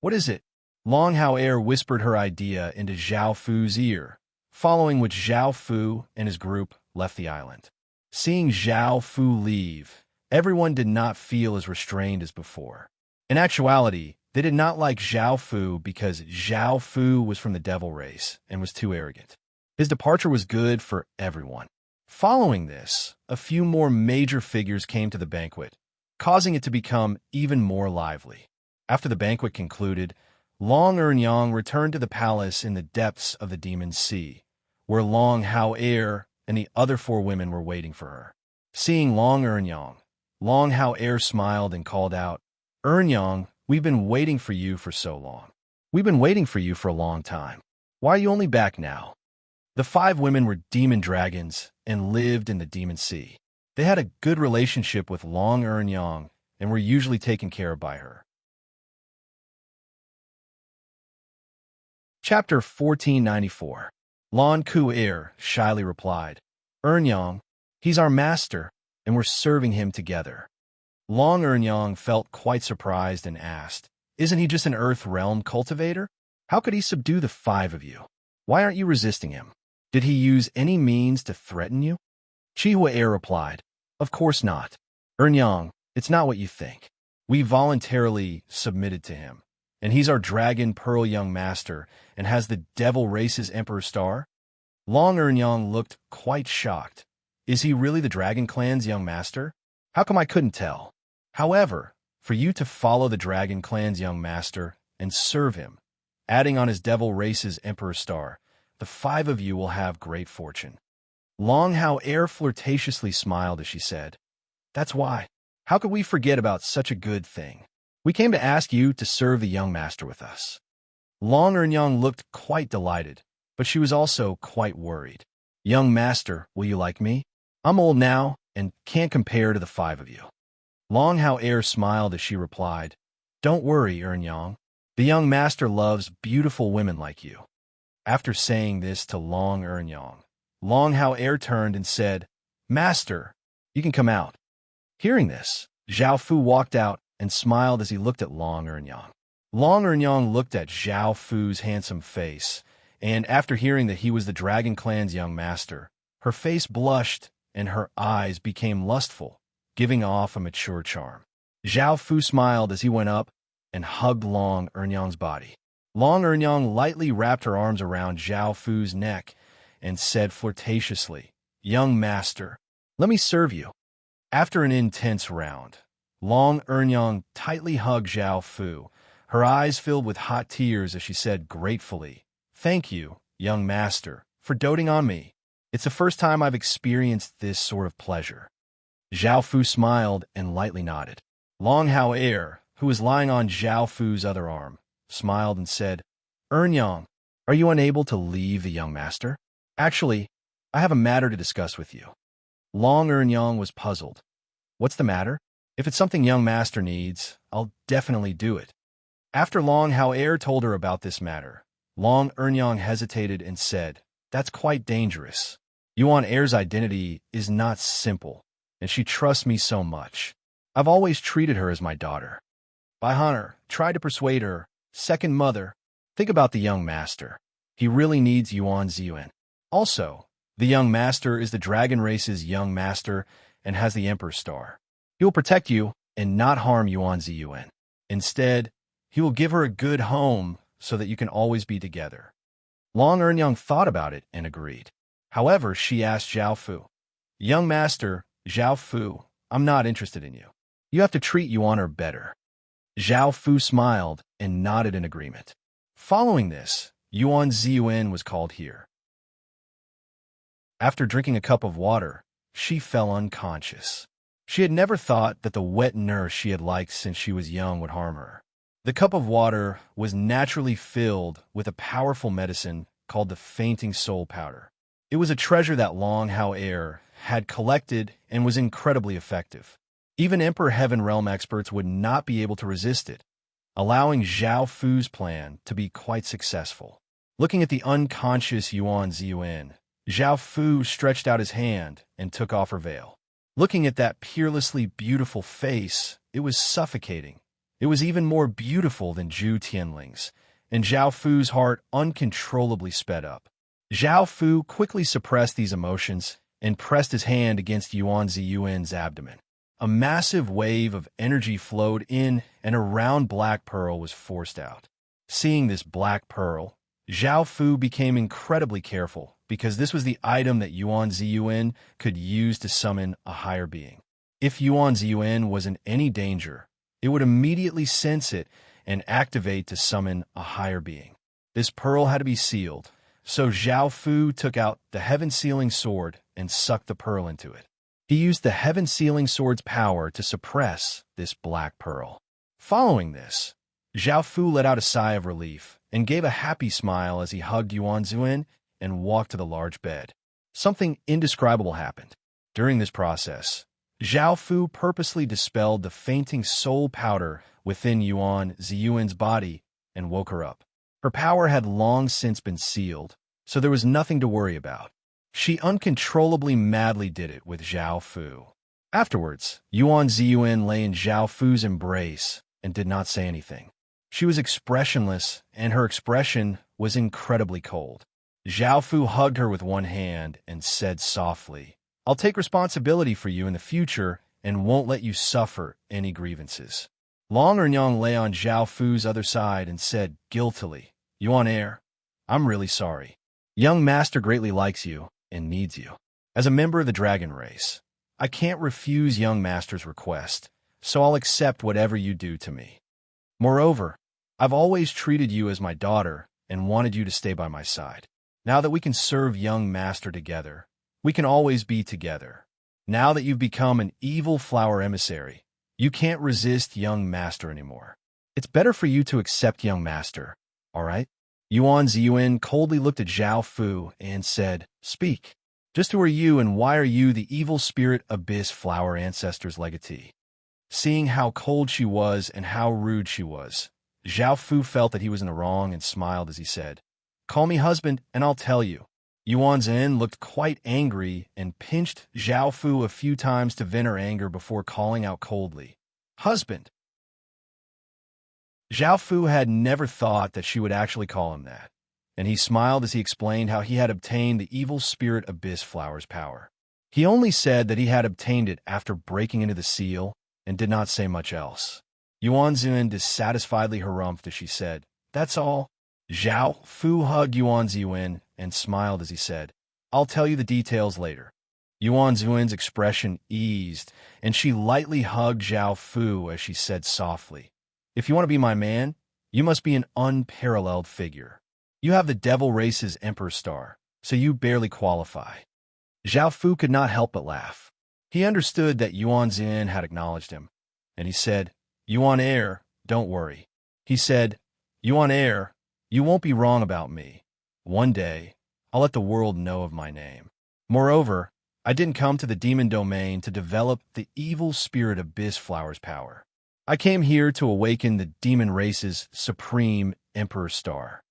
Speaker 1: "What is it?" Long Hao Air whispered her idea into Zhao Fu's ear, following which Zhao Fu and his group left the island. Seeing Zhao Fu leave, everyone did not feel as restrained as before. In actuality, they did not like Zhao Fu because Zhao Fu was from the devil race and was too arrogant. His departure was good for everyone. Following this, a few more major figures came to the banquet, causing it to become even more lively. After the banquet concluded, Long Ernyang returned to the palace in the depths of the Demon Sea, where Long Hao Air and the other 4 women were waiting for her. Seeing Long Ernyang, Long Hao Air smiled and called out, "Ernyang, we've been waiting for you for so long. We've been waiting for you for a long time. Why are you only back now?" The 5 women were demon dragons and lived in the Demon Sea. They had a good relationship with Long Ernyang and were usually taken care of by her. Chapter 1494. Lon Ku Air shyly replied, "Ernyang, he's our master, and we're serving him together." Long Ernyang felt quite surprised and asked, "Isn't he just an Earth Realm cultivator? How could he subdue the 5 of you? Why aren't you resisting him? Did he use any means to threaten you?" Chihua Air replied, "Of course not. Ernyang, it's not what you think. We voluntarily submitted to him, and he's our Dragon Pearl young master and has the devil race's emperor star." Long Ernyang looked quite shocked. "Is he really the Dragon Clan's young master? How come I couldn't tell? However, for you to follow the Dragon Clan's young master and serve him, adding on his devil race's emperor star. The five of you will have great fortune. Long Hao Air flirtatiously smiled as she said, That's why. How could we forget about such a good thing? We came to ask you to serve the young master with us. Long Earnyang looked quite delighted, but she was also quite worried. Young master, will you like me? I'm old now and can't compare to the five of you. Long Hao Air smiled as she replied, Don't worry, Earnyang. The young master loves beautiful women like you. After saying this to Long Earnyang, Long Hao Air turned and said, Master, you can come out. Hearing this, Zhao Fu walked out and smiled as he looked at Long Earnyang. Long Earnyang looked at Zhao Fu's handsome face, and after hearing that he was the Dragon Clan's young master, her face blushed and her eyes became lustful, giving off a mature charm. Zhao Fu smiled as he went up and hugged Long Earnyang's body. Long Earnyang lightly wrapped her arms around Zhao Fu's neck and said flirtatiously, Young master, let me serve you. After an intense round, Long Earnyang tightly hugged Zhao Fu, her eyes filled with hot tears as she said gratefully, Thank you, young master, for doting on me. It's the first time I've experienced this sort of pleasure. Zhao Fu smiled and lightly nodded. Long Hao Air, who was lying on Zhao Fu's other arm, smiled and said, Earnyang, are you unable to leave the young master? Actually, I have a matter to discuss with you. Long Earnyang was puzzled. What's the matter? If it's something young master needs, I'll definitely do it. After Long Hao Air told her about this matter, Long Earnyang hesitated and said, That's quite dangerous. Yuan Air's identity is not simple, and she trusts me so much. I've always treated her as my daughter. By honor, try to persuade her. Second mother, think about the young master. He really needs Yuan Ziyuan. Also, the young master is the dragon race's young master and has the emperor star. He will protect you and not harm Yuan Ziyuan. Instead, he will give her a good home so that you can always be together. Long Earnyang thought about it and agreed. However, she asked Zhao Fu, Young master, Zhao Fu, I'm not interested in you. You have to treat Yuan Er better. Zhao Fu smiled and nodded in agreement. Following this, Yuan Ziyuan was called here. After drinking a cup of water, she fell unconscious. She had never thought that the wet nurse she had liked since she was young would harm her. The cup of water was naturally filled with a powerful medicine called the fainting soul powder. It was a treasure that Long Hao Air had collected and was incredibly effective. Even Emperor Heaven Realm experts would not be able to resist it, allowing Zhao Fu's plan to be quite successful. Looking at the unconscious Yuan Ziyuan, Zhao Fu stretched out his hand and took off her veil. Looking at that peerlessly beautiful face, it was suffocating. It was even more beautiful than Zhu Tianling's, and Zhao Fu's heart uncontrollably sped up. Zhao Fu quickly suppressed these emotions and pressed his hand against Yuan Ziyuan's abdomen. A massive wave of energy flowed in, and a round black pearl was forced out. Seeing this black pearl, Zhao Fu became incredibly careful because this was the item that Yuan Ziyuan could use to summon a higher being. If Yuan Ziyuan was in any danger, it would immediately sense it and activate to summon a higher being. This pearl had to be sealed, so Zhao Fu took out the heaven-sealing sword and sucked the pearl into it. He used the heaven-sealing sword's power to suppress this black pearl. Following this, Zhao Fu let out a sigh of relief and gave a happy smile as he hugged Yuan Ziyuan and walked to the large bed. Something indescribable happened. During this process, Zhao Fu purposely dispelled the fainting soul powder within Yuan Ziyuan's body and woke her up. Her power had long since been sealed, so there was nothing to worry about. She uncontrollably madly did it with Zhao Fu. Afterwards, Yuan Ziyuan lay in Zhao Fu's embrace and did not say anything. She was expressionless, and her expression was incredibly cold. Zhao Fu hugged her with one hand and said softly, I'll take responsibility for you in the future and won't let you suffer any grievances. Long Earnyang lay on Zhao Fu's other side and said guiltily, Yuan Air, I'm really sorry. Young master greatly likes you and needs you. As a member of the dragon race, I can't refuse young master's request, so I'll accept whatever you do to me. Moreover, I've always treated you as my daughter and wanted you to stay by my side. Now that we can serve young master together, we can always be together. Now that you've become an evil flower emissary, you can't resist young master anymore. It's better for you to accept young master, all right? Yuan Ziyuan coldly looked at Zhao Fu and said, "Speak. Just who are you and why are you the evil spirit abyss flower ancestor's legatee?" Seeing how cold she was and how rude she was, Zhao Fu felt that he was in the wrong and smiled as he said, "Call me husband and I'll tell you." Yuan Zhen looked quite angry and pinched Zhao Fu a few times to vent her anger before calling out coldly, "Husband." Zhao Fu had never thought that she would actually call him that, and he smiled as he explained how he had obtained the evil spirit abyss flower's power. He only said that he had obtained it after breaking into the seal and did not say much else. Yuan Ziyuan dissatisfiedly harumphed as she said, "That's all?" Zhao Fu hugged Yuan Ziyuan and smiled as he said, "I'll tell you the details later." Yuan Ziyuan's expression eased, and she lightly hugged Zhao Fu as she said softly, "If you want to be my man, you must be an unparalleled figure. You have the devil race's emperor star, so you barely qualify." Zhao Fu could not help but laugh. He understood that Yuan Ziyuan had acknowledged him, and he said, "Yuan heir, don't worry." He said, "Yuan heir, you won't be wrong about me. One day, I'll let the world know of my name. Moreover, I didn't come to the demon domain to develop the evil spirit abyss flower's power. I came here to awaken the demon race's supreme emperor star."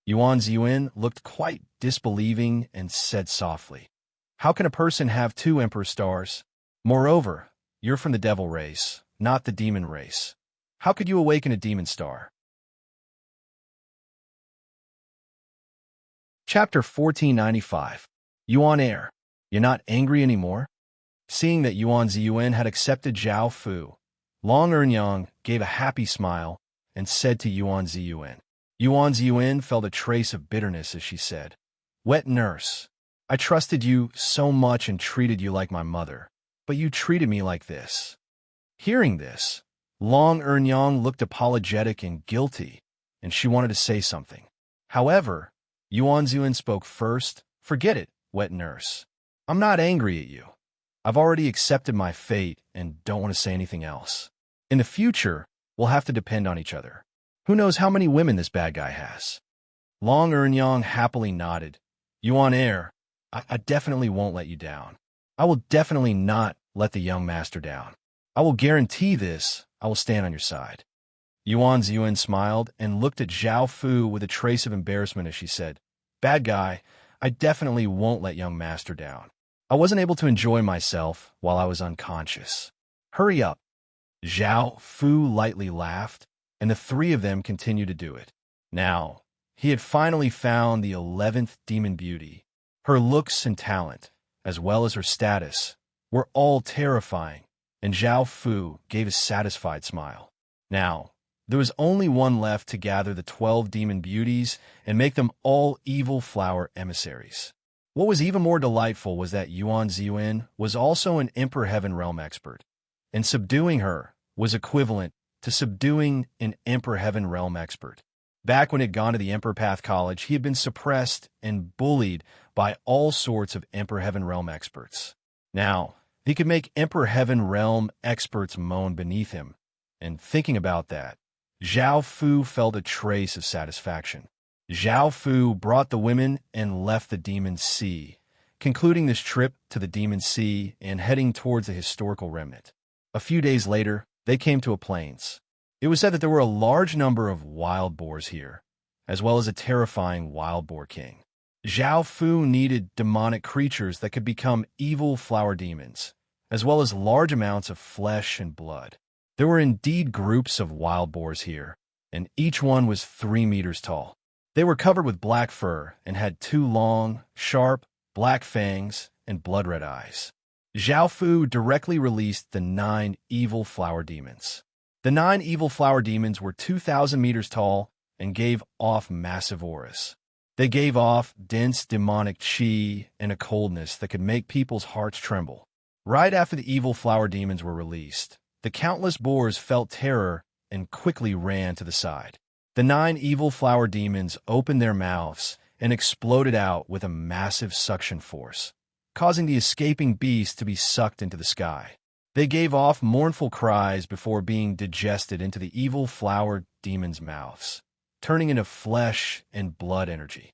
Speaker 1: Yuan Ziyuan looked quite disbelieving and said softly, "How can a person have two emperor stars? Moreover, you're from the devil race, not the demon race. How could you awaken a demon star?" Chapter 1495. Yuan heir, you're not angry anymore? Seeing that Yuan Ziyuan had accepted Zhao Fu, Long Earnyang gave a happy smile and said to Yuan Ziyuan. Yuan Ziyuan felt a trace of bitterness as she said, "Wet nurse, I trusted you so much and treated you like my mother, but you treated me like this." Hearing this, Long Earnyang looked apologetic and guilty, and she wanted to say something. However, Yuan Ziyuan spoke first. "Forget it, wet nurse. I'm not angry at you. I've already accepted my fate and don't want to say anything else. In the future, we'll have to depend on each other. Who knows how many women this bad guy has?" Long Earnyang happily nodded. "Yuan heir, I definitely won't let you down. I will definitely not let the young master down. I will guarantee this. I will stand on your side." Yuan Ziyuan smiled and looked at Zhao Fu with a trace of embarrassment as she said, "Bad guy, I definitely won't let young master down. I wasn't able to enjoy myself while I was unconscious. Hurry up." Zhao Fu lightly laughed, and the three of them continued to do it. Now, he had finally found the 11th demon beauty. Her looks and talent, as well as her status, were all terrifying, and Zhao Fu gave a satisfied smile. Now, there was only one left to gather the 12 demon beauties and make them all evil flower emissaries. What was even more delightful was that Yuan Ziyuan was also an Emperor Heaven Realm expert, and subduing her was equivalent to subduing an Emperor Heaven Realm expert. Back when he had gone to the Emperor Path College, he had been suppressed and bullied by all sorts of Emperor Heaven Realm experts. Now, he could make Emperor Heaven Realm experts moan beneath him, and thinking about that, Zhao Fu felt a trace of satisfaction. Zhao Fu brought the women and left the Demon Sea, concluding this trip to the Demon Sea and heading towards the historical remnant. A few days later, they came to a plains. It was said that there were a large number of wild boars here, as well as a terrifying wild boar king. Zhao Fu needed demonic creatures that could become evil flower demons, as well as large amounts of flesh and blood. There were indeed groups of wild boars here, and each one was 3 meters tall. They were covered with black fur and had 2 long, sharp, black fangs and blood-red eyes. Zhao Fu directly released the 9 evil flower demons. The 9 evil flower demons were 2,000 meters tall and gave off massive auras. They gave off dense demonic chi and a coldness that could make people's hearts tremble. Right after the evil flower demons were released, the countless boars felt terror and quickly ran to the side. The 9 evil flower demons opened their mouths and exploded out with a massive suction force, causing the escaping beast to be sucked into the sky. They gave off mournful cries before being digested into the evil flower demons' mouths, turning into flesh and blood energy.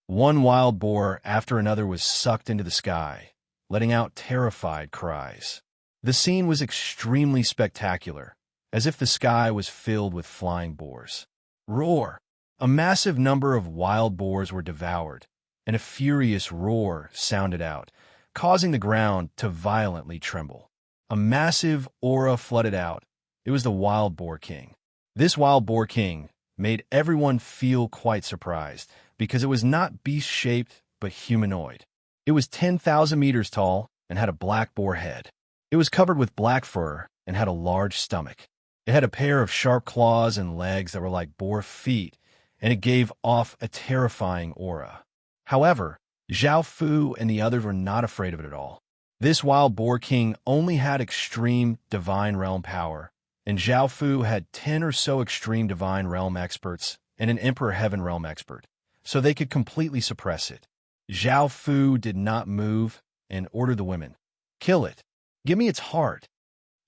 Speaker 1: One wild boar after another was sucked into the sky, letting out terrified cries. The scene was extremely spectacular, as if the sky was filled with flying boars. Roar! A massive number of wild boars were devoured, and a furious roar sounded out, causing the ground to violently tremble. A massive aura flooded out. It was the Wild Boar King. This Wild Boar King made everyone feel quite surprised, because it was not beast-shaped but humanoid. It was 10,000 meters tall and had a black boar head. It was covered with black fur and had a large stomach. It had a pair of sharp claws and legs that were like boar feet, and it gave off a terrifying aura. However, Zhao Fu and the others were not afraid of it at all. This Wild Boar King only had extreme Divine Realm power, and Zhao Fu had 10 or so extreme Divine Realm experts and an Emperor Heaven Realm expert, so they could completely suppress it. Zhao Fu did not move and ordered the women, "Kill it. Give me its heart."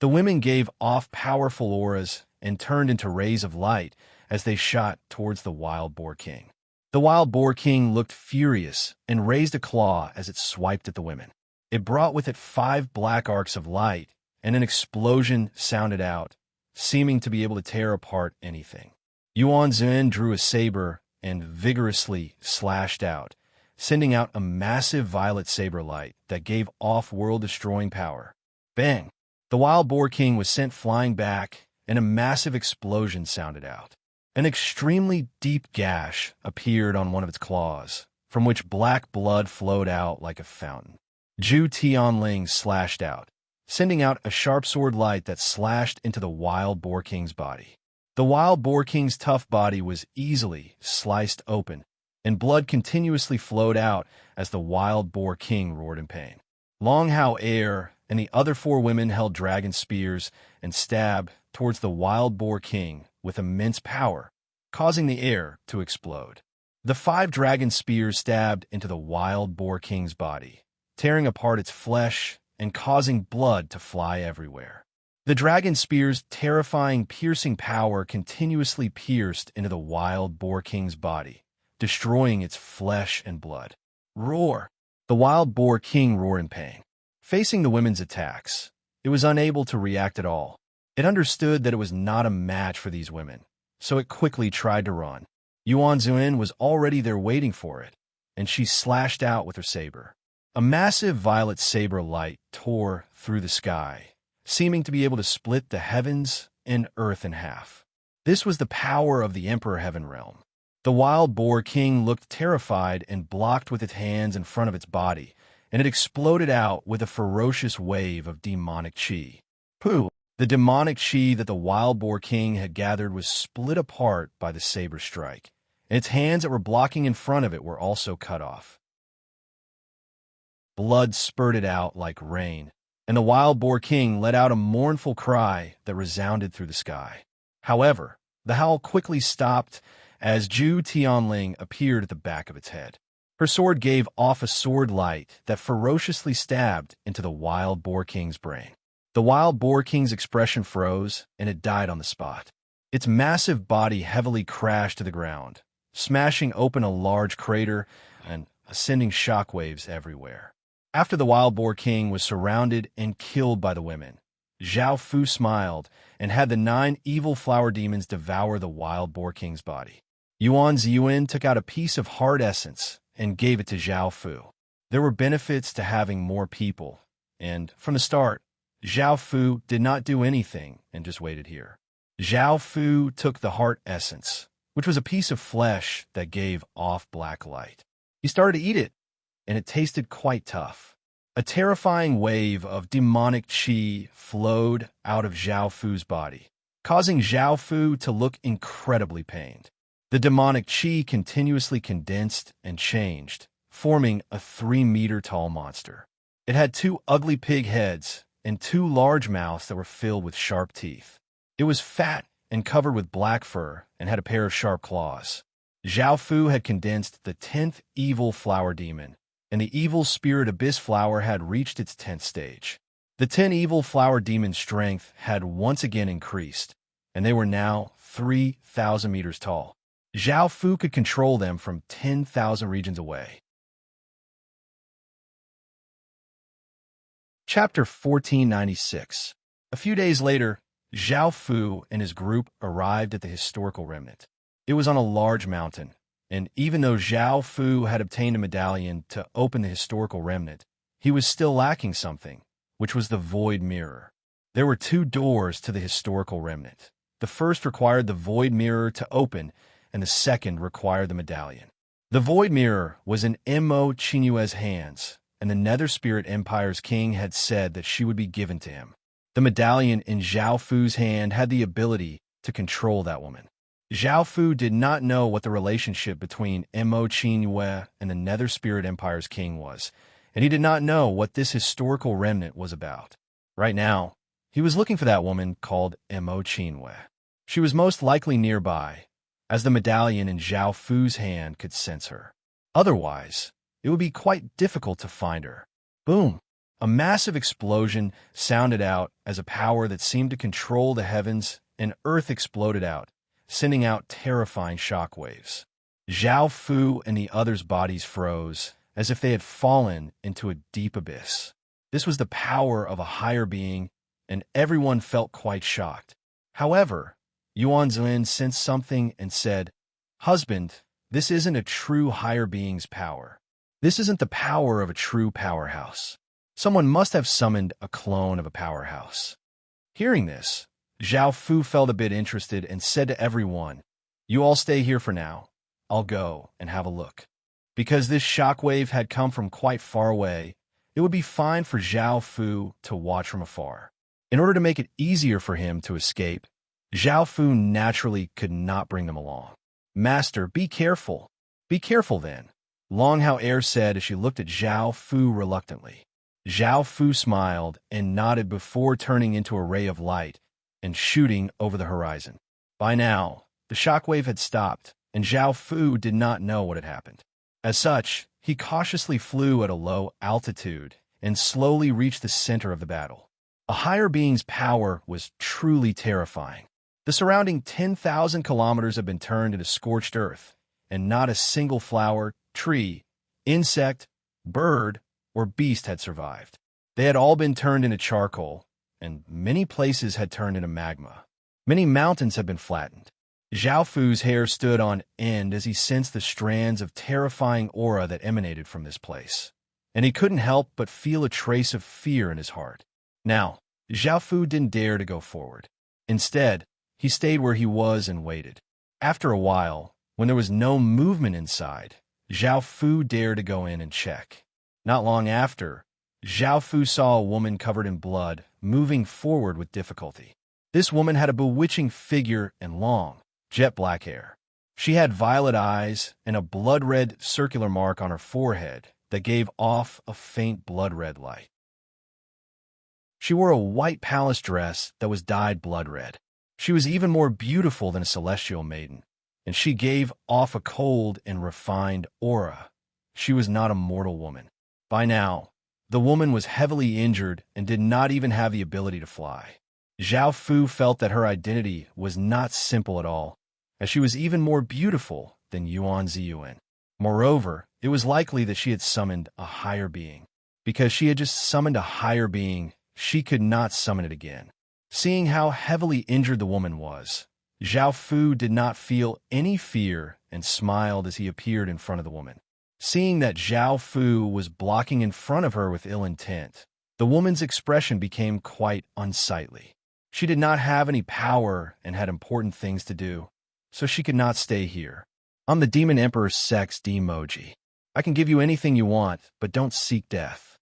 Speaker 1: The women gave off powerful auras and turned into rays of light as they shot towards the Wild Boar King. The Wild Boar King looked furious and raised a claw as it swiped at the women. It brought with it 5 black arcs of light, and an explosion sounded out, seeming to be able to tear apart anything. Yuan Zhen drew a saber and vigorously slashed out, sending out a massive violet saber light that gave off world-destroying power. Bang! The Wild Boar King was sent flying back, and a massive explosion sounded out. An extremely deep gash appeared on one of its claws, from which black blood flowed out like a fountain. Zhu Tianling slashed out, sending out a sharp sword light that slashed into the Wild Boar King's body. The Wild Boar King's tough body was easily sliced open, and blood continuously flowed out as the Wild Boar King roared in pain. Long Hao Air and the other 4 women held dragon spears and stabbed towards the Wild Boar King with immense power, causing the air to explode. The 5 dragon spears stabbed into the Wild Boar King's body, tearing apart its flesh and causing blood to fly everywhere. The dragon spear's terrifying, piercing power continuously pierced into the Wild Boar King's body, destroying its flesh and blood. Roar! The Wild Boar King roared in pain. Facing the women's attacks, it was unable to react at all. It understood that it was not a match for these women, so it quickly tried to run. Yuan Zhen was already there waiting for it, and she slashed out with her saber. A massive violet saber light tore through the sky, seeming to be able to split the heavens and earth in half. This was the power of the Emperor Heaven Realm. The Wild Boar King looked terrified and blocked with its hands in front of its body, and it exploded out with a ferocious wave of demonic chi. Pooh! The demonic chi that the Wild Boar King had gathered was split apart by the saber strike, and its hands that were blocking in front of it were also cut off. Blood spurted out like rain, and the Wild Boar King let out a mournful cry that resounded through the sky. However, the howl quickly stopped as Zhu Tianling appeared at the back of its head. Her sword gave off a sword light that ferociously stabbed into the Wild Boar King's brain. The Wild Boar King's expression froze, and it died on the spot. Its massive body heavily crashed to the ground, smashing open a large crater and sending shockwaves everywhere. After the Wild Boar King was surrounded and killed by the women, Zhao Fu smiled and had the 9 evil flower demons devour the Wild Boar King's body. Yuan Zhen took out a piece of hard essence and gave it to Zhao Fu. There were benefits to having more people, and from the start, Zhao Fu did not do anything and just waited here. Zhao Fu took the heart essence, which was a piece of flesh that gave off black light. He started to eat it, and it tasted quite tough. A terrifying wave of demonic chi flowed out of Zhao Fu's body, causing Zhao Fu to look incredibly pained. The demonic chi continuously condensed and changed, forming a 3-meter-tall monster. It had 2 ugly pig heads and 2 large mouths that were filled with sharp teeth. It was fat and covered with black fur and had a pair of sharp claws. Zhao Fu had condensed the 10th evil flower demon, and the evil spirit abyss flower had reached its 10th stage. The 10 evil flower demons' strength had once again increased, and they were now 3,000 meters tall. Zhao Fu could control them from 10,000 regions away. Chapter 1496. A few days later, Zhao Fu and his group arrived at the historical remnant. It was on a large mountain, and even though Zhao Fu had obtained a medallion to open the historical remnant, he was still lacking something, which was the void mirror. There were 2 doors to the historical remnant. The first required the void mirror to open, and the second required the medallion. The void mirror was in Mo Qinyue's hands, and the Nether Spirit Empire's king had said that she would be given to him. The medallion in Zhao Fu's hand had the ability to control that woman. Zhao Fu did not know what the relationship between Mo Qinyue and the Nether Spirit Empire's king was, and he did not know what this historical remnant was about. Right now, he was looking for that woman called Mo Qinyue. She was most likely nearby, as the medallion in Zhao Fu's hand could sense her. Otherwise, it would be quite difficult to find her. Boom! A massive explosion sounded out as a power that seemed to control the heavens, and Earth exploded out, sending out terrifying shockwaves. Zhao Fu and the others' bodies froze, as if they had fallen into a deep abyss. This was the power of a higher being, and everyone felt quite shocked. However, Yuan Zhen sensed something and said, "Husband, this isn't a true higher being's power. This isn't the power of a true powerhouse. Someone must have summoned a clone of a powerhouse." Hearing this, Zhao Fu felt a bit interested and said to everyone, "You all stay here for now. I'll go and have a look." Because this shockwave had come from quite far away, it would be fine for Zhao Fu to watch from afar. In order to make it easier for him to escape, Zhao Fu naturally could not bring them along. "Master, be careful." "Be careful then," Long Hao Air said as she looked at Zhao Fu reluctantly. Zhao Fu smiled and nodded before turning into a ray of light and shooting over the horizon. By now, the shockwave had stopped, and Zhao Fu did not know what had happened. As such, he cautiously flew at a low altitude and slowly reached the center of the battle. A higher being's power was truly terrifying. The surrounding 10,000 kilometers had been turned into scorched earth, and not a single flower, tree, insect, bird, or beast had survived. They had all been turned into charcoal, and many places had turned into magma. Many mountains had been flattened. Zhao Fu's hair stood on end as he sensed the strands of terrifying aura that emanated from this place, and he couldn't help but feel a trace of fear in his heart. Now, Zhao Fu didn't dare to go forward. Instead, he stayed where he was and waited. After a while, when there was no movement inside, Zhao Fu dared to go in and check. Not long after, Zhao Fu saw a woman covered in blood moving forward with difficulty. This woman had a bewitching figure and long, jet-black hair. She had violet eyes and a blood-red circular mark on her forehead that gave off a faint blood-red light. She wore a white palace dress that was dyed blood-red. She was even more beautiful than a celestial maiden, and she gave off a cold and refined aura. She was not a mortal woman. By now, the woman was heavily injured and did not even have the ability to fly. Zhao Fu felt that her identity was not simple at all, as she was even more beautiful than Yuan Ziyuan. Moreover, it was likely that she had summoned a higher being. Because she had just summoned a higher being, she could not summon it again. Seeing how heavily injured the woman was, Zhao Fu did not feel any fear and smiled as he appeared in front of the woman. Seeing that Zhao Fu was blocking in front of her with ill intent, the woman's expression became quite unsightly. She did not have any power and had important things to do, so she could not stay here. "I'm the Demon Emperor's sex Demoji. I can give you anything you want, but don't seek death."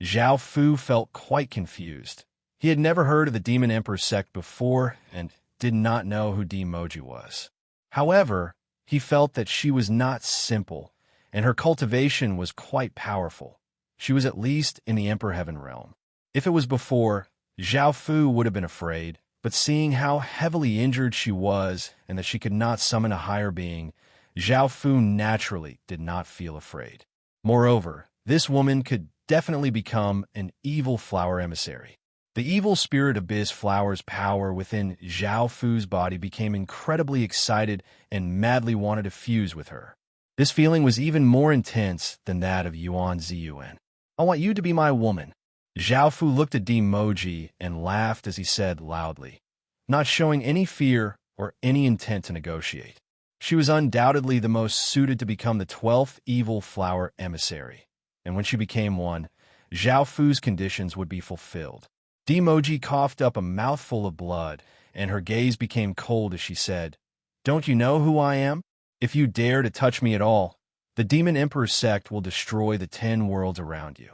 Speaker 1: Zhao Fu felt quite confused. He had never heard of the Demon Emperor's sect before and did not know who Demoji was. However, he felt that she was not simple, and her cultivation was quite powerful. She was at least in the Emperor Heaven realm. If it was before, Zhao Fu would have been afraid, But seeing how heavily injured she was and that she could not summon a higher being, Zhao Fu naturally did not feel afraid. Moreover, this woman could definitely become an evil flower emissary. The evil spirit abyss flower's power within Zhao Fu's body became incredibly excited and madly wanted to fuse with her. This feeling was even more intense than that of Yuan Ziyuan. I want you to be my woman. Zhao Fu looked at Dimoji and laughed as he said loudly, not showing any fear or any intent to negotiate. She was undoubtedly the most suited to become the 12th evil flower emissary, and when she became one, Zhao Fu's conditions would be fulfilled. Dimoji coughed up a mouthful of blood, and her gaze became cold as she said, "Don't you know who I am? If you dare to touch me at all, the Demon Emperor sect will destroy the 10 worlds around you."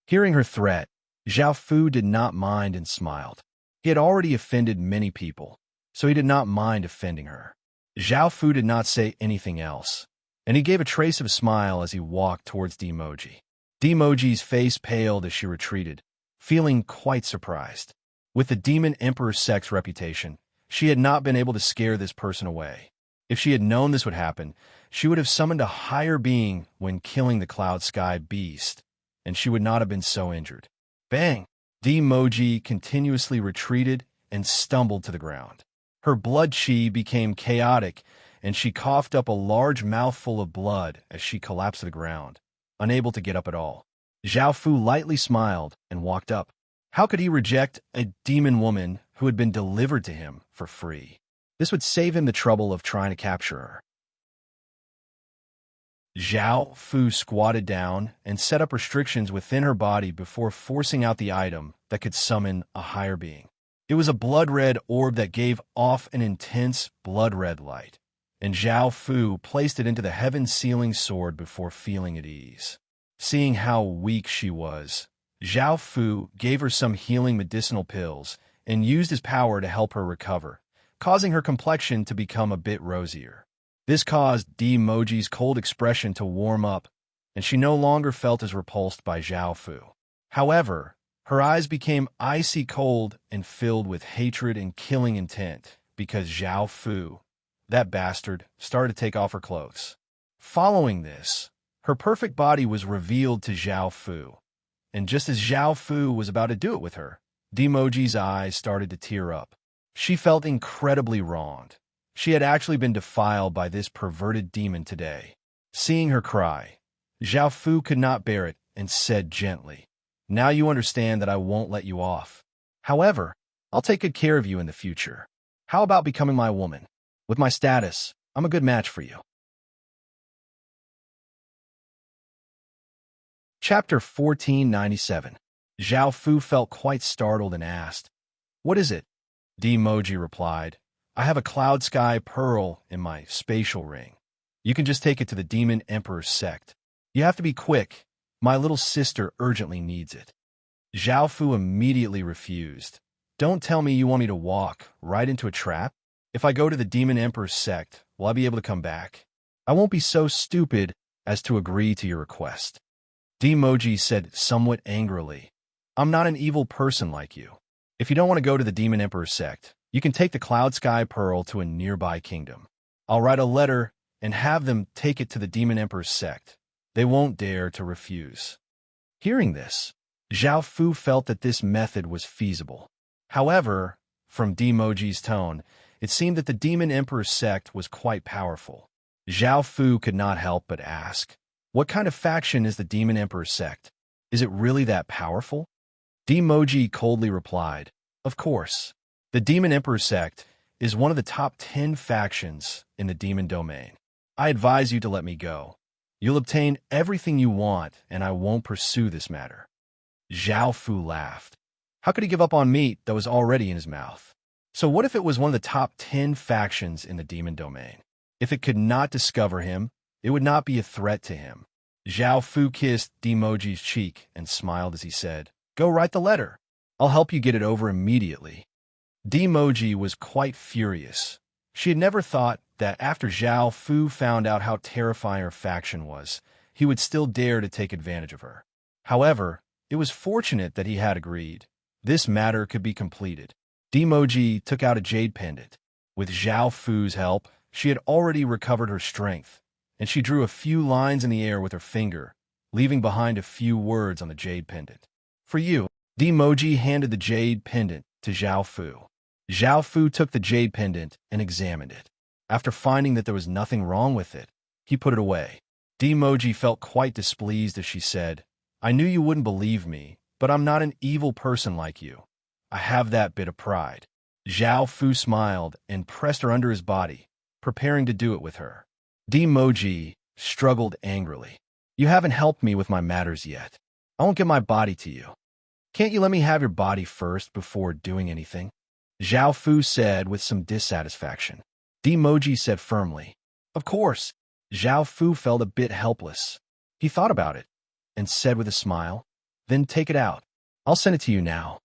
Speaker 1: Hearing her threat, Zhao Fu did not mind and smiled. He had already offended many people, so he did not mind offending her. Zhao Fu did not say anything else, and he gave a trace of a smile as he walked towards Dimoji. Dimoji's face paled as she retreated, feeling quite surprised. With the Demon Emperor sect's reputation, she had not been able to scare this person away. If she had known this would happen, she would have summoned a higher being when killing the Cloud Sky Beast, and she would not have been so injured. Bang! Dimoji continuously retreated and stumbled to the ground. Her blood chi became chaotic, and she coughed up a large mouthful of blood as she collapsed to the ground, unable to get up at all. Zhao Fu lightly smiled and walked up. How could he reject a demon woman who had been delivered to him for free? This would save him the trouble of trying to capture her. Zhao Fu squatted down and set up restrictions within her body before forcing out the item that could summon a higher being. It was a blood-red orb that gave off an intense blood-red light, and Zhao Fu placed it into the heaven-sealing sword before feeling at ease. Seeing how weak she was, Zhao Fu gave her some healing medicinal pills and used his power to help her recover, causing her complexion to become a bit rosier. This caused Dimoji's cold expression to warm up, and she no longer felt as repulsed by Zhao Fu. However, her eyes became icy cold and filled with hatred and killing intent because Zhao Fu, that bastard, started to take off her clothes. Following this, her perfect body was revealed to Zhao Fu, and just as Zhao Fu was about to do it with her, Dimoji's eyes started to tear up. She felt incredibly wronged. She had actually been defiled by this perverted demon today. Seeing her cry, Zhao Fu could not bear it and said gently, "Now you understand that I won't let you off. However, I'll take good care of you in the future. How about becoming my woman? With my status, I'm a good match for you." Chapter 1497. Zhao Fu felt quite startled and asked, "What is it?" Dimoji replied, "I have a Cloud Sky Pearl in my spatial ring. You can just take it to the Demon Emperor's sect. You have to be quick. My little sister urgently needs it." Zhao Fu immediately refused. "Don't tell me you want me to walk right into a trap? If I go to the Demon Emperor's sect, will I be able to come back? I won't be so stupid as to agree to your request." Dimoji said somewhat angrily, "I'm not an evil person like you. If you don't want to go to the Demon Emperor's sect, you can take the Cloud Sky Pearl to a nearby kingdom. I'll write a letter and have them take it to the Demon Emperor's sect. They won't dare to refuse." Hearing this, Zhao Fu felt that this method was feasible. However, from Dimoji's tone, it seemed that the Demon Emperor's sect was quite powerful. Zhao Fu could not help but ask, "What kind of faction is the Demon Emperor's sect? Is it really that powerful?" Dimoji coldly replied, "Of course. The Demon Emperor sect is one of the top 10 factions in the demon domain. I advise you to let me go. You'll obtain everything you want, and I won't pursue this matter." Zhao Fu laughed. How could he give up on meat that was already in his mouth? So what if it was one of the top 10 factions in the demon domain? If it could not discover him, it would not be a threat to him. Zhao Fu kissed Dimoji's cheek and smiled as he said, "Go write the letter. I'll help you get it over immediately." Dimoji was quite furious. She had never thought that after Zhao Fu found out how terrifying her faction was, he would still dare to take advantage of her. However, it was fortunate that he had agreed. This matter could be completed. Dimoji took out a jade pendant. With Zhao Fu's help, she had already recovered her strength, and she drew a few lines in the air with her finger, leaving behind a few words on the jade pendant. For you, Dimoji handed the jade pendant to Zhao Fu. Zhao Fu took the jade pendant and examined it. After finding that there was nothing wrong with it, he put it away. Dimoji felt quite displeased as she said, I knew you wouldn't believe me, but I'm not an evil person like you. I have that bit of pride. Zhao Fu smiled and pressed her under his body, preparing to do it with her. Dimoji struggled angrily. You haven't helped me with my matters yet. I won't give my body to you. Can't you let me have your body first before doing anything? Zhao Fu said with some dissatisfaction. Dimoji said firmly, Of course. Zhao Fu felt a bit helpless. He thought about it and said with a smile, Then take it out. I'll send it to you now.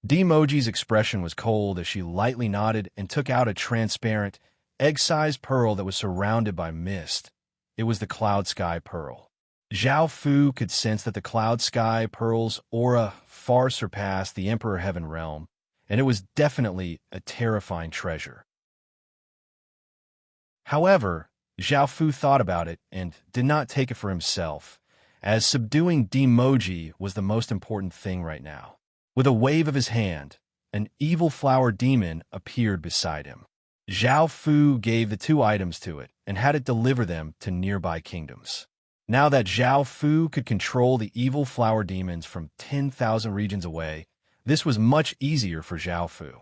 Speaker 1: Dimoji's expression was cold as she lightly nodded and took out a transparent, egg-sized pearl that was surrounded by mist. It was the Cloud Sky Pearl. Zhao Fu could sense that the Cloud Sky Pearl's aura far surpassed the Emperor Heaven realm, and it was definitely a terrifying treasure. However, Zhao Fu thought about it and did not take it for himself, as subduing Dimoji was the most important thing right now. With a wave of his hand, an evil flower demon appeared beside him. Zhao Fu gave the two items to it and had it deliver them to nearby kingdoms. Now that Zhao Fu could control the evil flower demons from 10,000 regions away, this was much easier for Zhao Fu.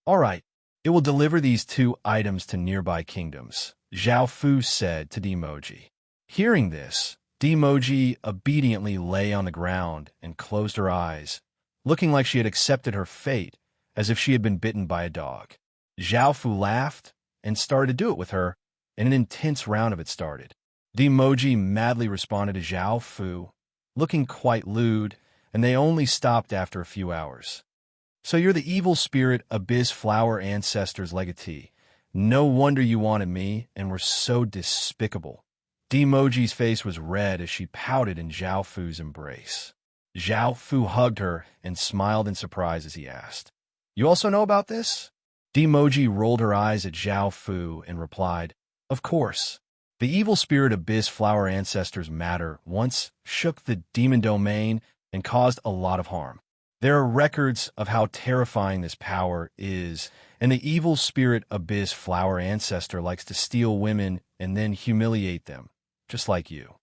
Speaker 1: All right, it will deliver these two items to nearby kingdoms, Zhao Fu said to Dimoji. Hearing this, Dimoji obediently lay on the ground and closed her eyes, looking like she had accepted her fate, as if she had been bitten by a dog. Zhao Fu laughed and started to do it with her, and an intense round of it started. Dimoji madly responded to Zhao Fu, looking quite lewd, and they only stopped after a few hours. So you're the evil spirit Abyss Flower Ancestors legatee. No wonder you wanted me and were so despicable. Dimoji's face was red as she pouted in Zhao Fu's embrace. Zhao Fu hugged her and smiled in surprise as he asked, You also know about this? Dimoji rolled her eyes at Zhao Fu and replied, Of course. The evil spirit Abyss Flower Ancestors matter once shook the demon domain and caused a lot of harm. There are records of how terrifying this power is, and the evil spirit Abyss Flower Ancestor likes to steal women and then humiliate them, just like you.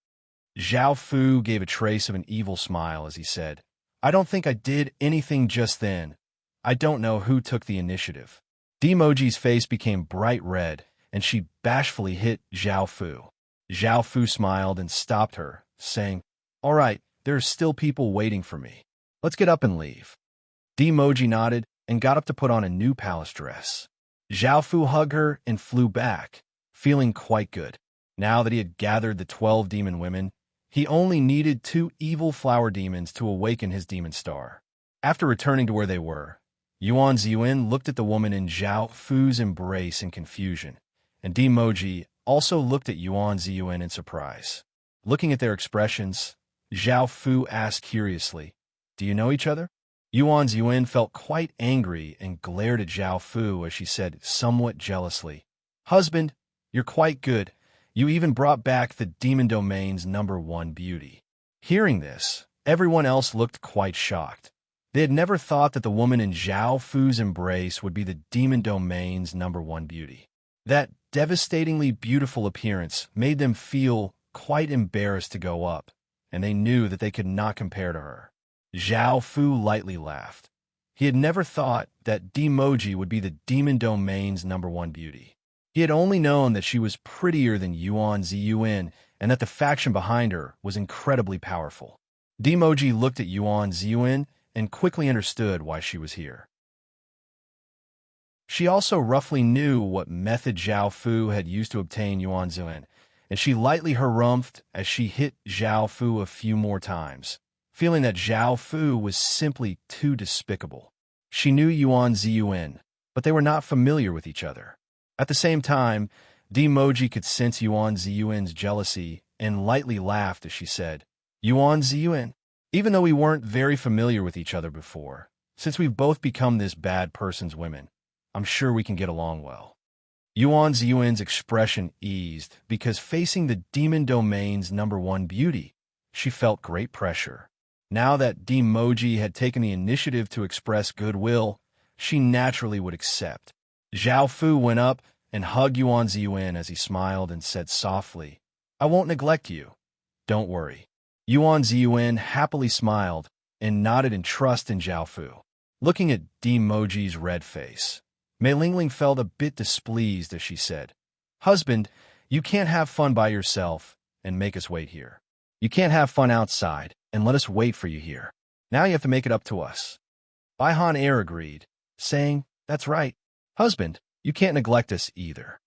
Speaker 1: Zhao Fu gave a trace of an evil smile as he said, I don't think I did anything just then. I don't know who took the initiative. Dimoji's face became bright red, and she bashfully hit Zhao Fu. Zhao Fu smiled and stopped her, saying, All right, there are still people waiting for me. Let's get up and leave. Dimoji nodded and got up to put on a new palace dress. Zhao Fu hugged her and flew back, feeling quite good. Now that he had gathered the 12 demon women, he only needed 2 evil flower demons to awaken his demon star. After returning to where they were, Yuan Ziyuan looked at the woman in Zhao Fu's embrace in confusion, and Dimoji also looked at Yuan Ziyuan in surprise. Looking at their expressions, Zhao Fu asked curiously, Do you know each other? Yuan Ziyuan felt quite angry and glared at Zhao Fu as she said somewhat jealously, Husband, you're quite good. You even brought back the demon domain's #1 beauty. Hearing this, everyone else looked quite shocked. They had never thought that the woman in Zhao Fu's embrace would be the demon domain's #1 beauty. That devastatingly beautiful appearance made them feel quite embarrassed to go up, and they knew that they could not compare to her. Zhao Fu lightly laughed. He had never thought that Dimoji would be the demon domain's #1 beauty. He had only known that she was prettier than Yuan Ziyuan and that the faction behind her was incredibly powerful. Dimoji looked at Yuan Ziyuan and quickly understood why she was here. She also roughly knew what method Zhao Fu had used to obtain Yuan Ziyuan, and she lightly harumphed as she hit Zhao Fu a few more times, feeling that Zhao Fu was simply too despicable. She knew Yuan Ziyuan, but they were not familiar with each other. At the same time, Dimoji could sense Yuan Ziyuan's jealousy and lightly laughed as she said, Yuan Ziyuan, even though we weren't very familiar with each other before, Since we've both become this bad person's women, I'm sure we can get along well. Yuan Ziyuan's expression eased because facing the demon domain's #1 beauty, she felt great pressure. Now that Demoji had taken the initiative to express goodwill, she naturally would accept. Zhao Fu went up and hugged Yuan Ziyuan as he smiled and said softly, "I won't neglect you. Don't worry." Yuan Ziyuan happily smiled and nodded in trust in Zhao Fu. Looking at Demoji's red face, Mei Lingling felt a bit displeased as she said, "Husband, you can't have fun by yourself and make us wait here. You can't have fun outside and let us wait for you here. Now you have to make it up to us." Bai Han Air agreed, saying, "That's right. Husband, you can't neglect us either."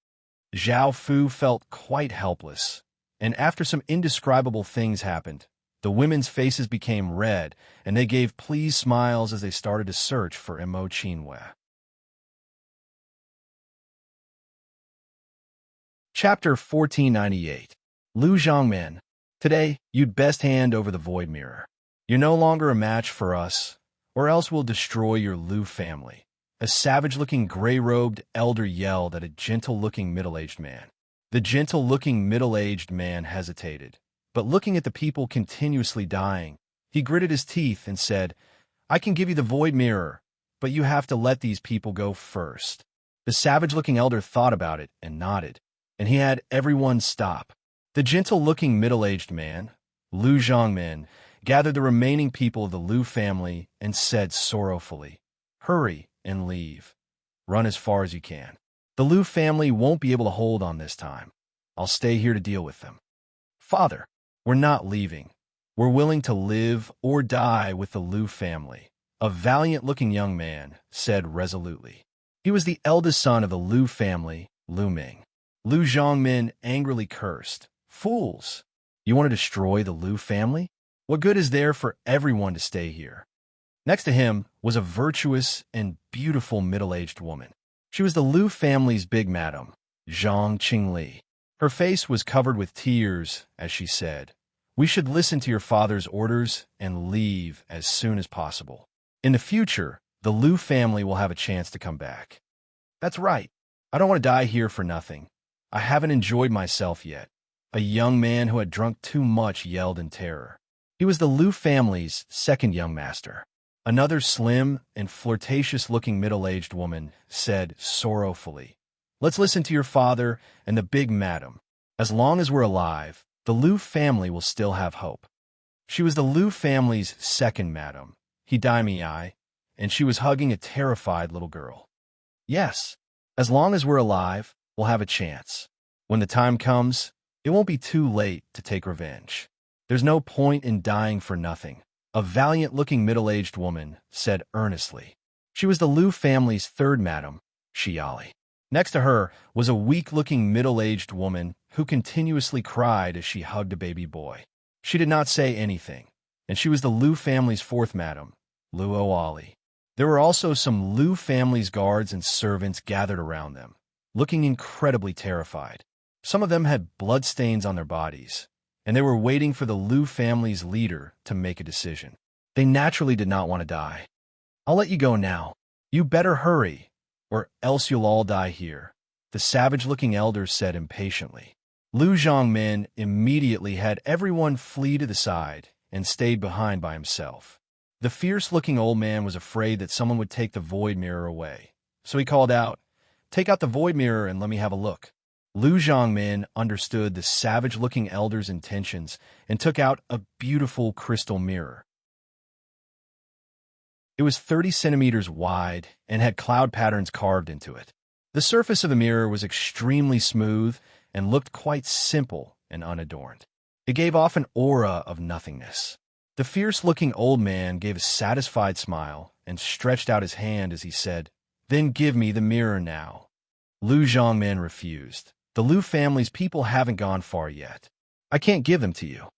Speaker 1: Zhao Fu felt quite helpless, and after some indescribable things happened, the women's faces became red, and they gave pleased smiles as they started to search for Imo Qinhua. Chapter 1498. Lu Zhongmin. Today, you'd best hand over the Void Mirror. You're no longer a match for us, or else we'll destroy your Lu family. A savage-looking gray-robed elder yelled at a gentle-looking middle-aged man. The gentle-looking middle-aged man hesitated, but looking at the people continuously dying, he gritted his teeth and said, "I can give you the Void Mirror, but you have to let these people go first." The savage-looking elder thought about it and nodded, and he had everyone stop. The gentle-looking middle-aged man, Lu Zhongmin, gathered the remaining people of the Lu family and said sorrowfully, "Hurry and leave. Run as far as you can. The Lu family won't be able to hold on this time. I'll stay here to deal with them." "Father, we're not leaving. We're willing to live or die with the Lu family," a valiant-looking young man said resolutely. He was the eldest son of the Lu family, Lu Ming. Lu Zhongmin angrily cursed, "Fools! You want to destroy the Lu family? What good is there for everyone to stay here?" Next to him was a virtuous and beautiful middle-aged woman. She was the Lu family's big madam, Zhang Qingli. Her face was covered with tears as she said, "We should listen to your father's orders and leave as soon as possible. In the future, the Lu family will have a chance to come back." "That's right. I don't want to die here for nothing. I haven't enjoyed myself yet," a young man who had drunk too much yelled in terror. He was the Lu family's second young master. Another slim and flirtatious-looking middle-aged woman said sorrowfully, "Let's listen to your father and the big madam. As long as we're alive, the Lu family will still have hope." She was the Lu family's second madam, Hidai, and she was hugging a terrified little girl. "Yes, as long as we're alive, we'll have a chance. When the time comes, it won't be too late to take revenge. There's no point in dying for nothing," a valiant-looking middle-aged woman said earnestly. She was the Lu family's third madam, Xiali. Next to her was a weak-looking middle-aged woman who continuously cried as she hugged a baby boy. She did not say anything, and she was the Lu family's fourth madam, Luo Ali. There were also some Lu family's guards and servants gathered around them, looking incredibly terrified. Some of them had bloodstains on their bodies, and they were waiting for the Lu family's leader to make a decision. They naturally did not want to die. "I'll let you go now. You better hurry, or else you'll all die here," the savage-looking elder said impatiently. Lu Zhongmin immediately had everyone flee to the side and stayed behind by himself. The fierce-looking old man was afraid that someone would take the Void Mirror away, so he called out, "Take out the Void Mirror and let me have a look." Lu Zhongmin understood the savage-looking elder's intentions and took out a beautiful crystal mirror. It was 30 centimeters wide and had cloud patterns carved into it. The surface of the mirror was extremely smooth and looked quite simple and unadorned. It gave off an aura of nothingness. The fierce-looking old man gave a satisfied smile and stretched out his hand as he said, "Then give me the mirror now." Lu Zhongmin refused. "The Lu family's people haven't gone far yet. I can't give them to you."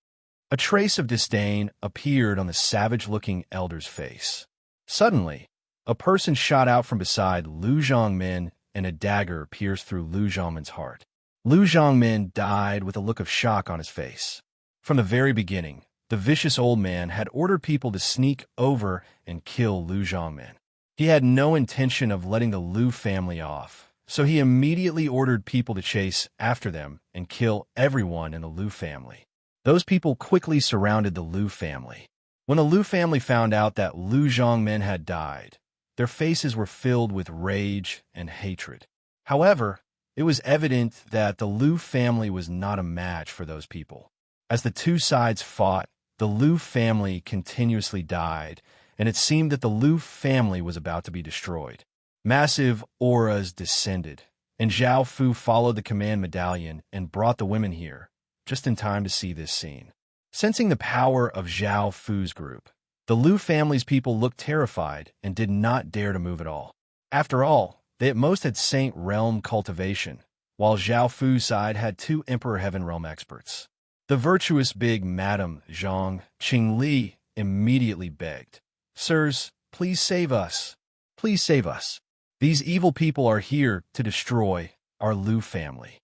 Speaker 1: A trace of disdain appeared on the savage-looking elder's face. Suddenly, a person shot out from beside Lu Zhongmin and a dagger pierced through Lu Zhongmin's heart. Lu Zhongmin died with a look of shock on his face. From the very beginning, the vicious old man had ordered people to sneak over and kill Lu Zhongmin. He had no intention of letting the Lu family off, so he immediately ordered people to chase after them and kill everyone in the Lu family. Those people quickly surrounded the Lu family. When the Lu family found out that Lu Zhongmin had died, their faces were filled with rage and hatred. However, it was evident that the Lu family was not a match for those people. As the two sides fought, the Lu family continuously died, and it seemed that the Lu family was about to be destroyed. Massive auras descended, and Zhao Fu followed the command medallion and brought the women here, just in time to see this scene. Sensing the power of Zhao Fu's group, the Lu family's people looked terrified and did not dare to move at all. After all, they at most had Saint Realm cultivation, while Zhao Fu's side had 2 Emperor Heaven Realm experts. The virtuous big Madame Zhang Qingli immediately begged, "Sirs, please save us. Please save us. These evil people are here to destroy our Lu family."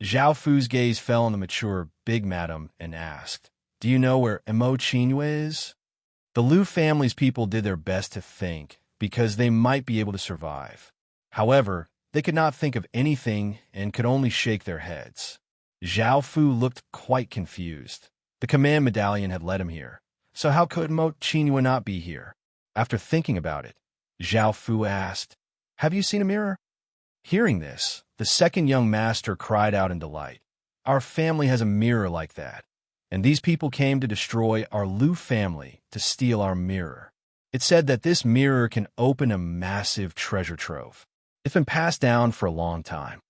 Speaker 1: Zhao Fu's gaze fell on the mature big madam and asked, "Do you know where Emo Qingyue is?" The Lu family's people did their best to think, because they might be able to survive. However, they could not think of anything and could only shake their heads. Zhao Fu looked quite confused. The command medallion had led him here, so how could Emo Qingyue not be here? After thinking about it, Zhao Fu asked, "Have you seen a mirror?" Hearing this, the second young master cried out in delight. "Our family has a mirror like that, and these people came to destroy our Lu family to steal our mirror. It said that this mirror can open a massive treasure trove. It's been passed down for a long time."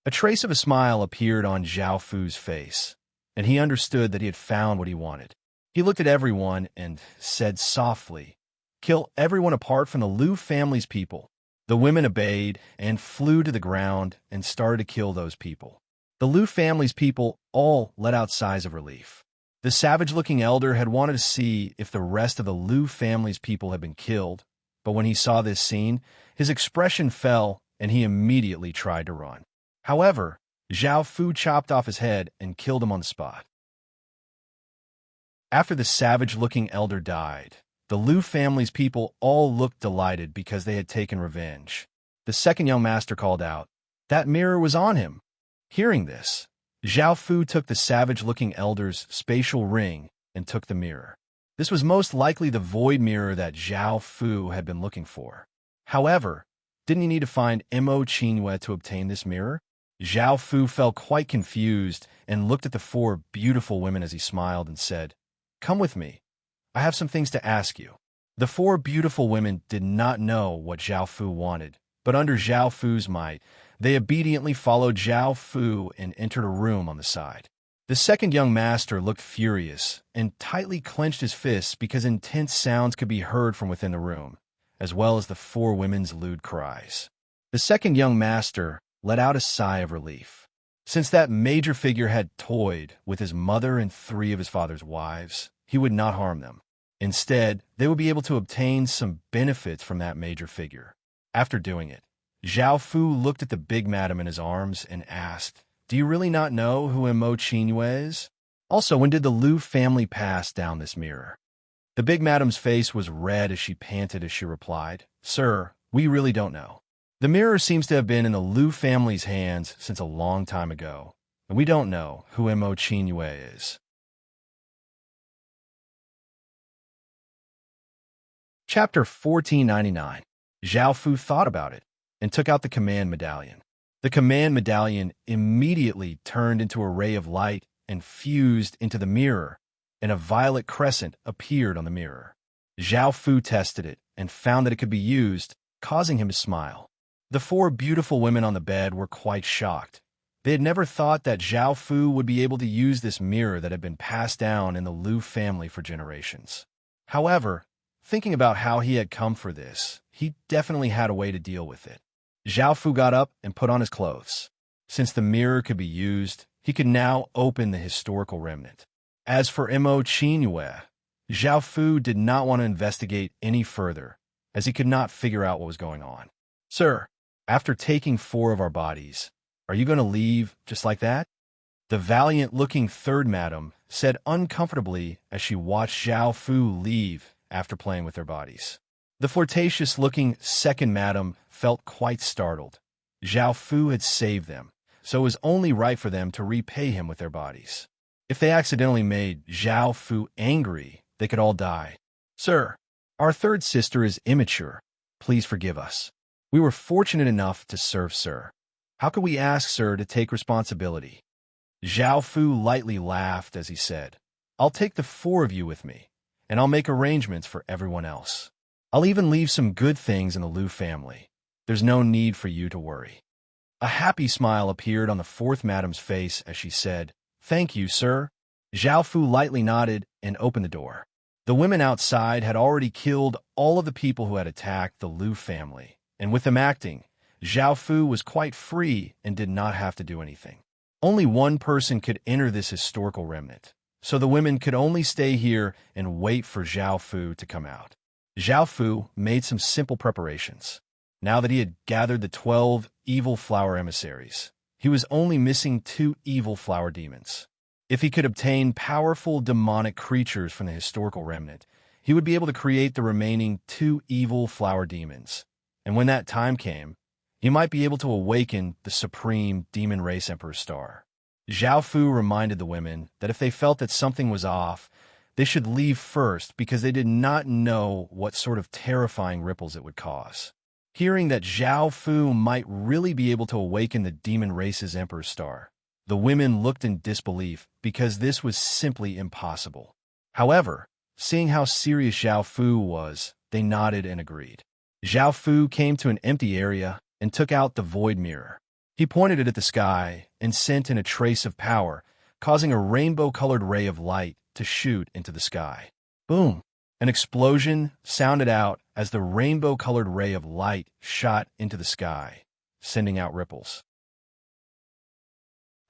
Speaker 1: A trace of a smile appeared on Zhao Fu's face, and he understood that he had found what he wanted. He looked at everyone and said softly, "Kill everyone apart from the Lu family's people." The women obeyed and flew to the ground and started to kill those people. The Lu family's people all let out sighs of relief. The savage-looking elder had wanted to see if the rest of the Lu family's people had been killed, but when he saw this scene, his expression fell and he immediately tried to run. However, Zhao Fu chopped off his head and killed him on the spot. After the savage-looking elder died, the Lu family's people all looked delighted because they had taken revenge. The second young master called out, "That mirror was on him." Hearing this, Zhao Fu took the savage-looking elder's spatial ring and took the mirror. This was most likely the void mirror that Zhao Fu had been looking for. However, didn't he need to find Emo Qingyue to obtain this mirror? Zhao Fu felt quite confused and looked at the 4 beautiful women as he smiled and said, "Come with me. I have some things to ask you." The 4 beautiful women did not know what Zhao Fu wanted, but under Zhao Fu's might, they obediently followed Zhao Fu and entered a room on the side. The second young master looked furious and tightly clenched his fists because intense sounds could be heard from within the room, as well as the 4 women's lewd cries. The second young master let out a sigh of relief. Since that major figure had toyed with his mother and 3 of his father's wives, he would not harm them. Instead, they would be able to obtain some benefits from that major figure. After doing it, Zhao Fu looked at the big madam in his arms and asked, "Do you really not know who Emo Qingyue is? Also, when did the Lu family pass down this mirror?" The big madam's face was red as she panted as she replied, "Sir, we really don't know. The mirror seems to have been in the Lu family's hands since a long time ago, and we don't know who Emo Qingyue is." Chapter 1499. Zhao Fu thought about it and took out the command medallion. The command medallion immediately turned into a ray of light and fused into the mirror, and a violet crescent appeared on the mirror. Zhao Fu tested it and found that it could be used, causing him to smile. The 4 beautiful women on the bed were quite shocked. They had never thought that Zhao Fu would be able to use this mirror that had been passed down in the Lu family for generations. However, thinking about how he had come for this, he definitely had a way to deal with it. Zhao Fu got up and put on his clothes. Since the mirror could be used, he could now open the historical remnant. As for Emo Qingyue, Zhao Fu did not want to investigate any further, as he could not figure out what was going on. "Sir, after taking 4 of our bodies, are you going to leave just like that?" the valiant-looking third madam said uncomfortably as she watched Zhao Fu leave after playing with their bodies. The flirtatious-looking second madam felt quite startled. Zhao Fu had saved them, so it was only right for them to repay him with their bodies. If they accidentally made Zhao Fu angry, they could all die. "Sir, our third sister is immature. Please forgive us. We were fortunate enough to serve Sir. How could we ask Sir to take responsibility?" Zhao Fu lightly laughed as he said, "I'll take the 4 of you with me, and I'll make arrangements for everyone else. I'll even leave some good things in the Liu family. There's no need for you to worry." A happy smile appeared on the fourth madam's face as she said, "Thank you, sir." Zhao Fu lightly nodded and opened the door. The women outside had already killed all of the people who had attacked the Liu family, and with them acting, Zhao Fu was quite free and did not have to do anything. Only one person could enter this historical remnant, so the women could only stay here and wait for Zhao Fu to come out. Zhao Fu made some simple preparations. Now that he had gathered the 12 evil flower emissaries, he was only missing 2 evil flower demons. If he could obtain powerful demonic creatures from the historical remnant, he would be able to create the remaining 2 evil flower demons. And when that time came, he might be able to awaken the supreme demon race Emperor Star. Zhao Fu reminded the women that if they felt that something was off, they should leave first because they did not know what sort of terrifying ripples it would cause. Hearing that Zhao Fu might really be able to awaken the demon race's Emperor Star, the women looked in disbelief because this was simply impossible. However, seeing how serious Zhao Fu was, they nodded and agreed. Zhao Fu came to an empty area and took out the void mirror. He pointed it at the sky and sent in a trace of power, causing a rainbow-colored ray of light to shoot into the sky. Boom! An explosion sounded out as the rainbow-colored ray of light shot into the sky, sending out ripples.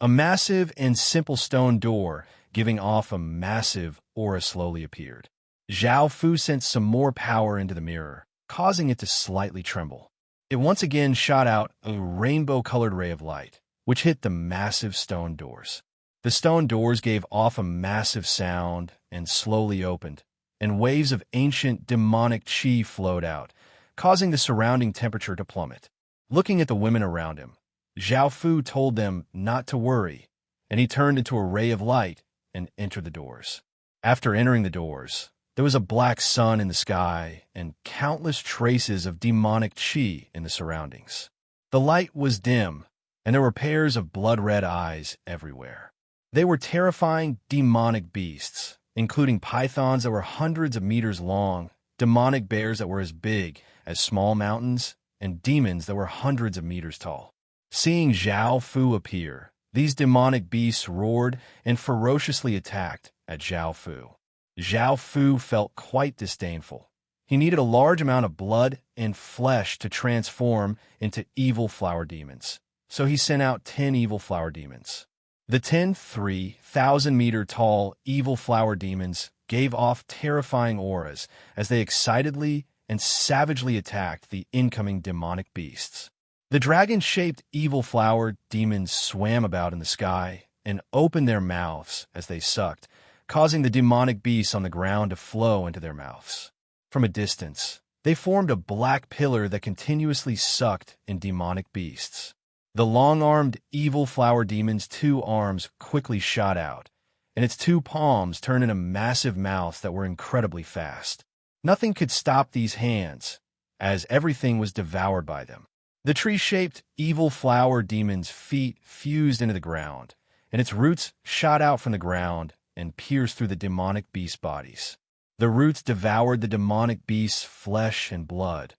Speaker 1: A massive and simple stone door, giving off a massive aura, slowly appeared. Zhao Fu sent some more power into the mirror, causing it to slightly tremble. It once again shot out a rainbow-colored ray of light, which hit the massive stone doors. The stone doors gave off a massive sound and slowly opened, and waves of ancient demonic qi flowed out, causing the surrounding temperature to plummet. Looking at the women around him, Zhao Fu told them not to worry, and he turned into a ray of light and entered the doors. After entering the doors, there was a black sun in the sky and countless traces of demonic qi in the surroundings. The light was dim, and there were pairs of blood-red eyes everywhere. They were terrifying demonic beasts, including pythons that were hundreds of meters long, demonic bears that were as big as small mountains, and demons that were hundreds of meters tall. Seeing Zhao Fu appear, these demonic beasts roared and ferociously attacked at Zhao Fu. Zhao Fu felt quite disdainful. He needed a large amount of blood and flesh to transform into evil flower demons, so he sent out 10 evil flower demons. The 10 3,000-meter-tall evil flower demons gave off terrifying auras as they excitedly and savagely attacked the incoming demonic beasts. The dragon-shaped evil flower demons swam about in the sky and opened their mouths as they sucked, causing the demonic beasts on the ground to flow into their mouths. From a distance, they formed a black pillar that continuously sucked in demonic beasts. The long-armed evil flower demon's 2 arms quickly shot out, and its 2 palms turned into massive mouths that were incredibly fast. Nothing could stop these hands, as everything was devoured by them. The tree-shaped evil flower demon's feet fused into the ground, and its roots shot out from the ground and pierced through the demonic beast bodies. The roots devoured the demonic beast's flesh and blood,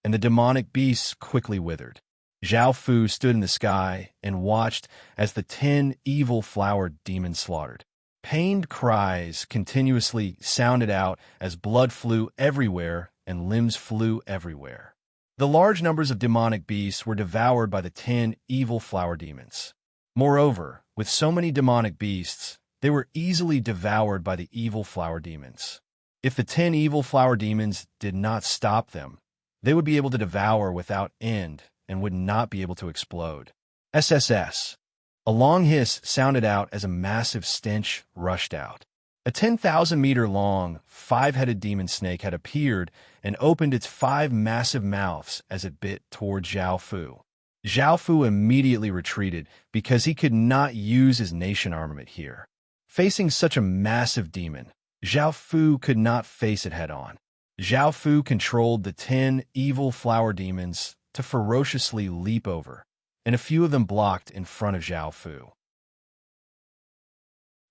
Speaker 1: and the demonic beasts quickly withered. Zhao Fu stood in the sky and watched as the 10 evil flower demons slaughtered. Pained cries continuously sounded out as blood flew everywhere and limbs flew everywhere. The large numbers of demonic beasts were devoured by the 10 evil flower demons. Moreover, with so many demonic beasts, they were easily devoured by the evil flower demons. If the 10 evil flower demons did not stop them, they would be able to devour without end and would not be able to explode. SSS. A long hiss sounded out as a massive stench rushed out. A 10,000-meter-long, five-headed demon snake had appeared and opened its five massive mouths as it bit toward Zhao Fu. Zhao Fu immediately retreated because he could not use his nation armament here. Facing such a massive demon, Zhao Fu could not face it head-on. Zhao Fu controlled the 10 evil flower demons to ferociously leap over, and a few of them blocked in front of Zhao Fu.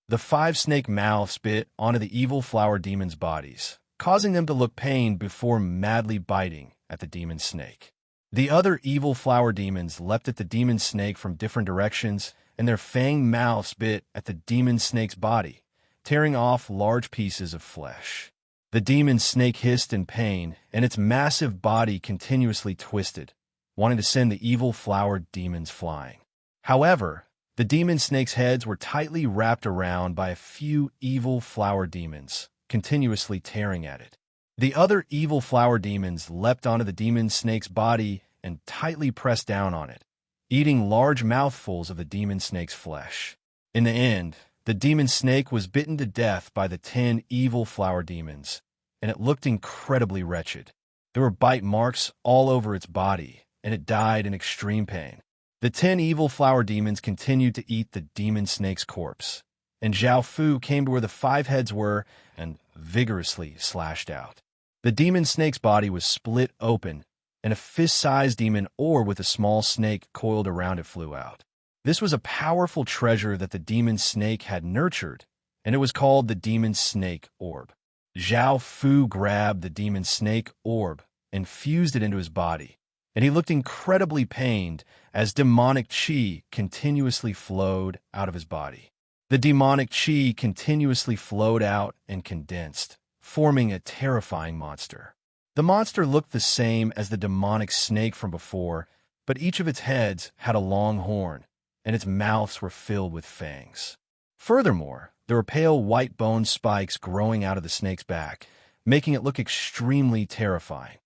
Speaker 1: The five snake mouths bit onto the evil flower demons' bodies, causing them to look pained before madly biting at the demon snake. The other evil flower demons leapt at the demon snake from different directions, and their fanged mouths bit at the demon snake's body, tearing off large pieces of flesh. The demon snake hissed in pain, and its massive body continuously twisted, wanting to send the evil flower demons flying. However, the demon snake's heads were tightly wrapped around by a few evil flower demons, continuously tearing at it. The other evil flower demons leapt onto the demon snake's body and tightly pressed down on it, eating large mouthfuls of the demon snake's flesh. In the end, the demon snake was bitten to death by the 10 evil flower demons, and it looked incredibly wretched. There were bite marks all over its body, and it died in extreme pain. The 10 evil flower demons continued to eat the demon snake's corpse, and Zhao Fu came to where the 5 heads were and vigorously slashed out. The demon snake's body was split open, and a fist-sized demon orb with a small snake coiled around it flew out. This was a powerful treasure that the demon snake had nurtured, and it was called the demon snake orb. Zhao Fu grabbed the demon snake orb and fused it into his body, and he looked incredibly pained as demonic qi continuously flowed out of his body. The demonic qi continuously flowed out and condensed, forming a terrifying monster. The monster looked the same as the demonic snake from before, but each of its heads had a long horn, and its mouths were filled with fangs. Furthermore, there were pale white bone spikes growing out of the snake's back, making it look extremely terrifying.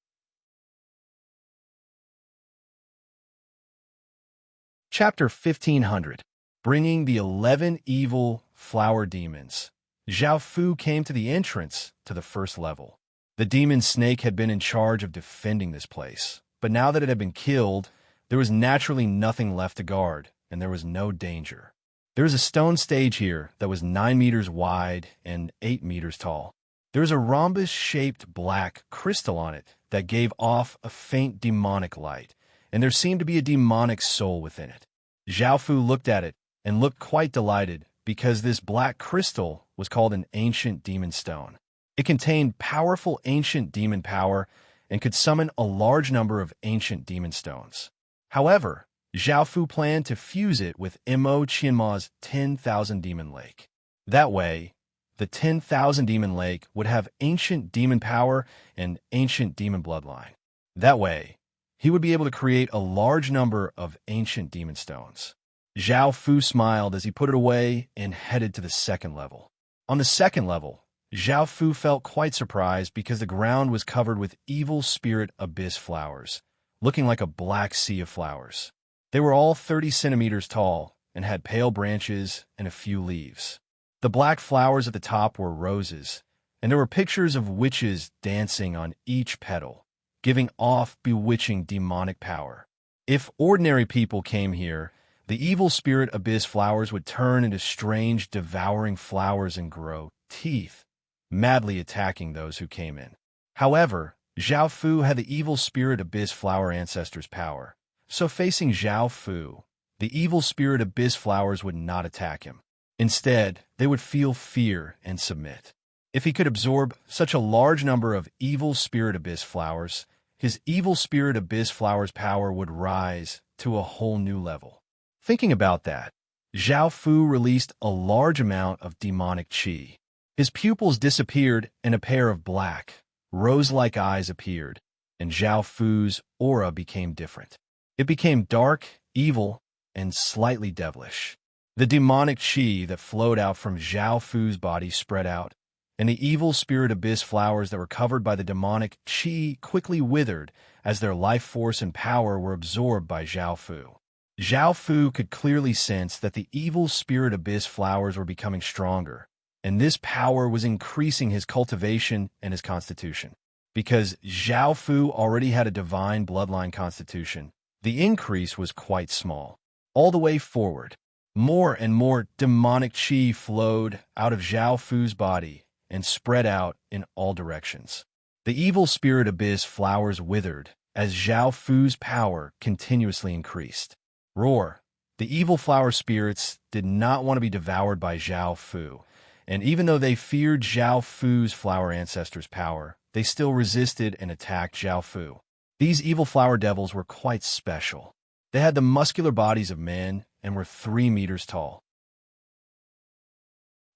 Speaker 1: Chapter 1500. Bringing the 11 evil flower demons. Zhao Fu came to the entrance to the first level. The demon snake had been in charge of defending this place, but now that it had been killed, there was naturally nothing left to guard, and there was no danger. There was a stone stage here that was 9 meters wide and 8 meters tall. There was a rhombus-shaped black crystal on it that gave off a faint demonic light, and there seemed to be a demonic soul within it. Zhao Fu looked at it and looked quite delighted because this black crystal was called an ancient demon stone. It contained powerful ancient demon power and could summon a large number of ancient demon stones. However, Zhao Fu planned to fuse it with Mo Qianma's 10,000 Demon Lake. That way, the 10,000 Demon Lake would have ancient demon power and ancient demon bloodline. That way, he would be able to create a large number of ancient demon stones. Zhao Fu smiled as he put it away and headed to the second level. On the second level, Zhao Fu felt quite surprised because the ground was covered with evil spirit abyss flowers, looking like a black sea of flowers. They were all 30 centimeters tall and had pale branches and a few leaves. The black flowers at the top were roses, and there were pictures of witches dancing on each petal, giving off bewitching demonic power. If ordinary people came here, the evil spirit abyss flowers would turn into strange, devouring flowers and grow teeth, madly attacking those who came in. However, Zhao Fu had the evil spirit abyss flower ancestors' power, so facing Zhao Fu, the evil spirit abyss flowers would not attack him. Instead, they would feel fear and submit. If he could absorb such a large number of evil spirit abyss flowers, his evil spirit abyss flowers' power would rise to a whole new level. Thinking about that, Zhao Fu released a large amount of demonic qi. His pupils disappeared and a pair of black, rose-like eyes appeared, and Zhao Fu's aura became different. It became dark, evil, and slightly devilish. The demonic qi that flowed out from Zhao Fu's body spread out, and the evil spirit abyss flowers that were covered by the demonic qi quickly withered as their life force and power were absorbed by Zhao Fu. Zhao Fu could clearly sense that the evil spirit abyss flowers were becoming stronger, and this power was increasing his cultivation and his constitution. Because Zhao Fu already had a divine bloodline constitution, the increase was quite small. All the way forward, more and more demonic qi flowed out of Zhao Fu's body and spread out in all directions. The evil spirit abyss flowers withered as Zhao Fu's power continuously increased. Roar! The evil flower spirits did not want to be devoured by Zhao Fu, and even though they feared Zhao Fu's flower ancestors' power, they still resisted and attacked Zhao Fu. These evil flower devils were quite special. They had the muscular bodies of men and were 3 meters tall.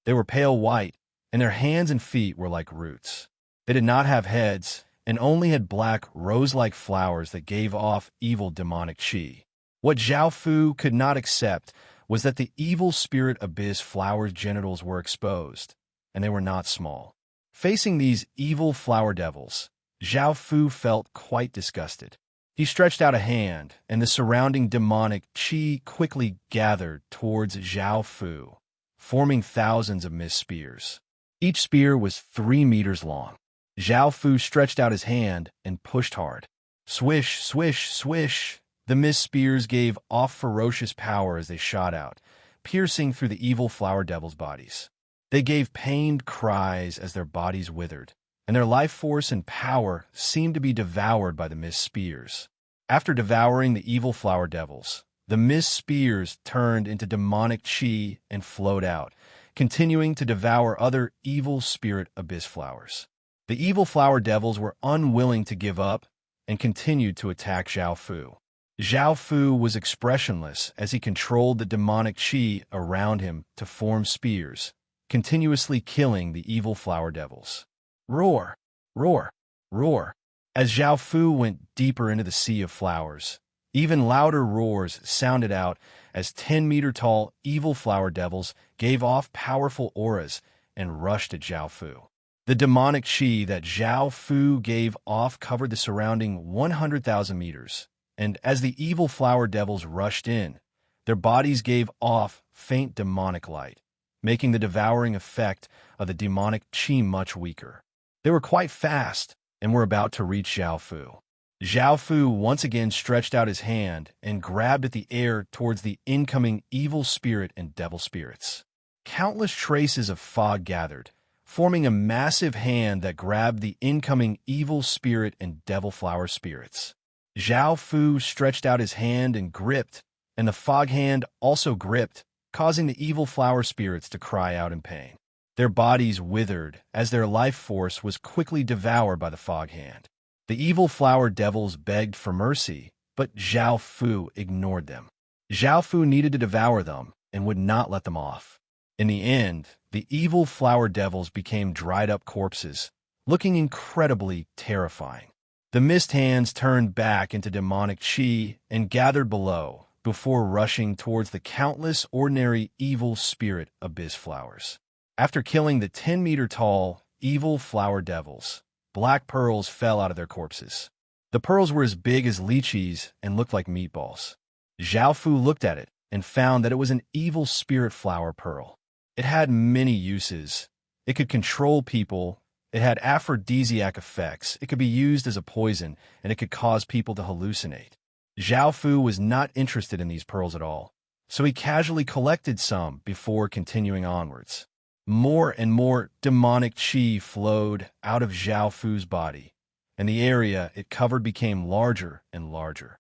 Speaker 1: They were pale white, and their hands and feet were like roots. They did not have heads and only had black rose-like flowers that gave off evil demonic qi. What Zhao Fu could not accept was that the evil spirit abyss flower's genitals were exposed, and they were not small. Facing these evil flower devils, Zhao Fu felt quite disgusted. He stretched out a hand, and the surrounding demonic qi quickly gathered towards Zhao Fu, forming thousands of mist spears. Each spear was 3 meters long. Zhao Fu stretched out his hand and pushed hard. Swish, swish, swish! The mist spears gave off ferocious power as they shot out, piercing through the evil flower devils' bodies. They gave pained cries as their bodies withered, and their life force and power seemed to be devoured by the mist spears. After devouring the evil flower devils, the mist spears turned into demonic qi and flowed out, continuing to devour other evil spirit abyss flowers. The evil flower devils were unwilling to give up and continued to attack Zhao Fu. Zhao Fu was expressionless as he controlled the demonic qi around him to form spears, continuously killing the evil flower devils. Roar! Roar! Roar! As Zhao Fu went deeper into the sea of flowers, even louder roars sounded out as 10-meter-tall evil flower devils gave off powerful auras and rushed at Zhao Fu. The demonic qi that Zhao Fu gave off covered the surrounding 100,000 meters, and as the evil flower devils rushed in, their bodies gave off faint demonic light, making the devouring effect of the demonic qi much weaker. They were quite fast and were about to reach Zhao Fu. Zhao Fu once again stretched out his hand and grabbed at the air towards the incoming evil spirit and devil spirits. Countless traces of fog gathered, forming a massive hand that grabbed the incoming evil spirit and devil flower spirits. Zhao Fu stretched out his hand and gripped, and the fog hand also gripped, causing the evil flower spirits to cry out in pain. Their bodies withered as their life force was quickly devoured by the fog hand. The evil flower devils begged for mercy, but Zhao Fu ignored them. Zhao Fu needed to devour them and would not let them off. In the end, the evil flower devils became dried-up corpses, looking incredibly terrifying. The mist hands turned back into demonic qi and gathered below before rushing towards the countless ordinary evil spirit abyss flowers. After killing the 10-meter-tall evil flower devils, black pearls fell out of their corpses. The pearls were as big as lychees and looked like meatballs. Zhao Fu looked at it and found that it was an evil spirit flower pearl. It had many uses. It could control people. It had aphrodisiac effects. It could be used as a poison, and it could cause people to hallucinate. Zhao Fu was not interested in these pearls at all, so he casually collected some before continuing onwards. More and more demonic qi flowed out of Zhao Fu's body, and the area it covered became larger and larger.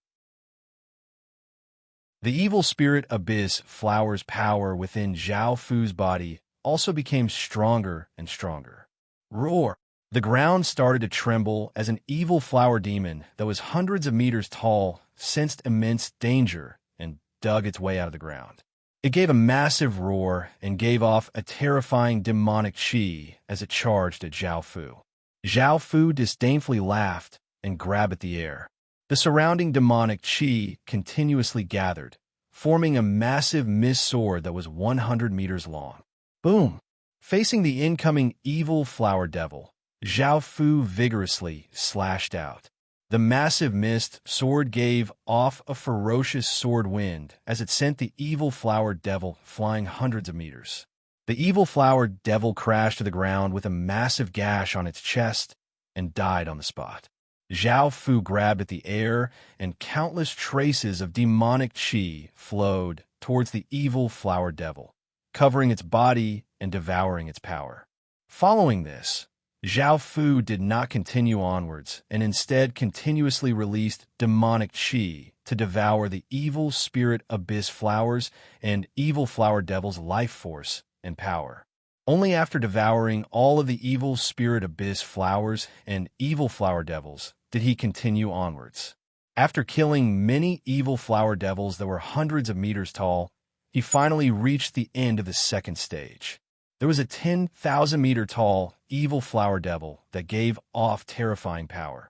Speaker 1: The evil spirit abyss flower's power within Zhao Fu's body also became stronger and stronger. Roar! The ground started to tremble as an evil flower demon that was hundreds of meters tall sensed immense danger and dug its way out of the ground. It gave a massive roar and gave off a terrifying demonic qi as it charged at Zhao Fu. Zhao Fu disdainfully laughed and grabbed at the air. The surrounding demonic qi continuously gathered, forming a massive mist sword that was 100 meters long. Boom! Facing the incoming evil flower devil, Zhao Fu vigorously slashed out. The massive mist sword gave off a ferocious sword wind as it sent the evil flower devil flying hundreds of meters. The evil flower devil crashed to the ground with a massive gash on its chest and died on the spot. Zhao Fu grabbed at the air, and countless traces of demonic qi flowed towards the evil flower devil, covering its body and devouring its power. Following this, Zhao Fu did not continue onwards and instead continuously released demonic qi to devour the evil spirit abyss flowers and evil flower devil's life force and power. Only after devouring all of the evil spirit abyss flowers and evil flower devils did he continue onwards. After killing many evil flower devils that were hundreds of meters tall, he finally reached the end of the second stage. There was a 10,000-meter tall evil flower devil that gave off terrifying power.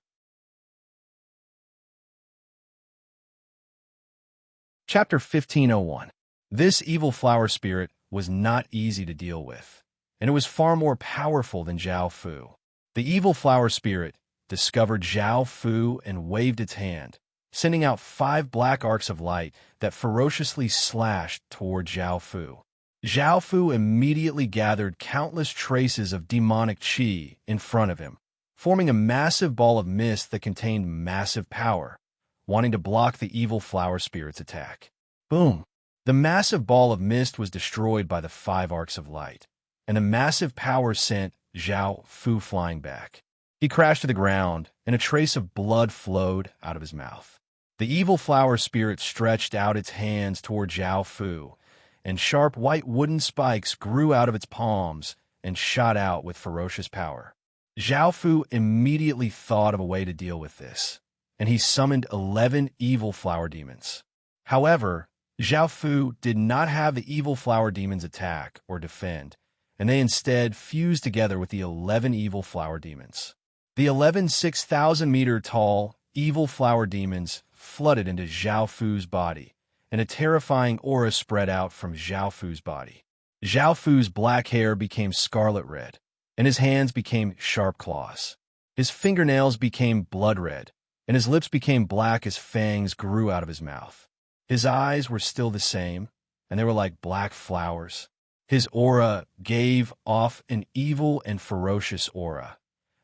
Speaker 1: Chapter 1501. This evil flower spirit was not easy to deal with, and it was far more powerful than Zhao Fu. The evil flower spirit discovered Zhao Fu and waved its hand, sending out 5 black arcs of light that ferociously slashed toward Zhao Fu. Zhao Fu immediately gathered countless traces of demonic qi in front of him, forming a massive ball of mist that contained massive power, wanting to block the evil flower spirit's attack. Boom! The massive ball of mist was destroyed by the 5 arcs of light, and the massive power sent Zhao Fu flying back. He crashed to the ground, and a trace of blood flowed out of his mouth. The evil flower spirit stretched out its hands toward Zhao Fu, and sharp white wooden spikes grew out of its palms and shot out with ferocious power. Zhao Fu immediately thought of a way to deal with this, and he summoned 11 evil flower demons. However, Zhao Fu did not have the evil flower demons attack or defend, and they instead fused together with the 11 evil flower demons. The 11 6,000-meter tall evil flower demons flooded into Zhao Fu's body, and a terrifying aura spread out from Zhao Fu's body. Zhao Fu's black hair became scarlet red, and his hands became sharp claws. His fingernails became blood red, and his lips became black as fangs grew out of his mouth. His eyes were still the same, and they were like black flowers. His aura gave off an evil and ferocious aura,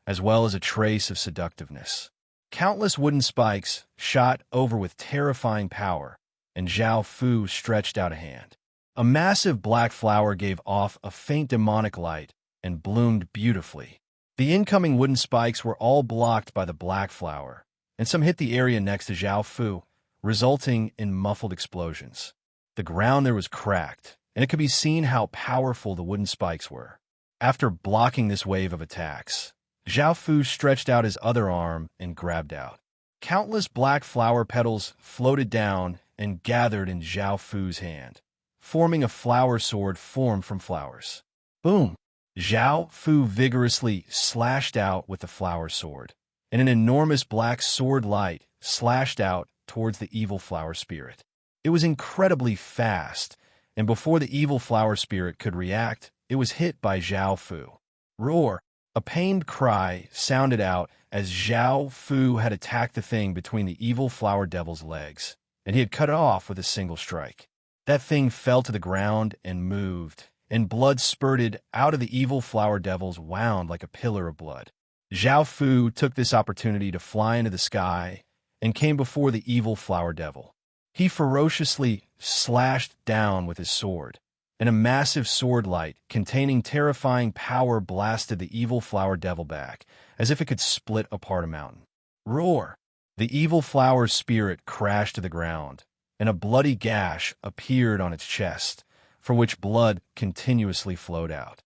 Speaker 1: as well as a trace of seductiveness. Countless wooden spikes shot over with terrifying power, and Zhao Fu stretched out a hand. A massive black flower gave off a faint demonic light and bloomed beautifully. The incoming wooden spikes were all blocked by the black flower, and some hit the area next to Zhao Fu, resulting in muffled explosions. The ground there was cracked, and it could be seen how powerful the wooden spikes were. After blocking this wave of attacks, Zhao Fu stretched out his other arm and grabbed out. Countless black flower petals floated down and gathered in Zhao Fu's hand, forming a flower sword formed from flowers. Boom! Zhao Fu vigorously slashed out with the flower sword, and an enormous black sword light slashed out towards the evil flower spirit. It was incredibly fast, and before the evil flower spirit could react, it was hit by Zhao Fu. Roar! A pained cry sounded out as Zhao Fu had attacked the thing between the evil flower devil's legs, and he had cut it off with a single strike. That thing fell to the ground and moved, and blood spurted out of the evil flower devil's wound like a pillar of blood. Zhao Fu took this opportunity to fly into the sky and came before the evil flower devil. He ferociously slashed down with his sword, and a massive sword light containing terrifying power blasted the evil flower devil back, as if it could split apart a mountain. Roar! The evil flower spirit crashed to the ground, and a bloody gash appeared on its chest, from which blood continuously flowed out.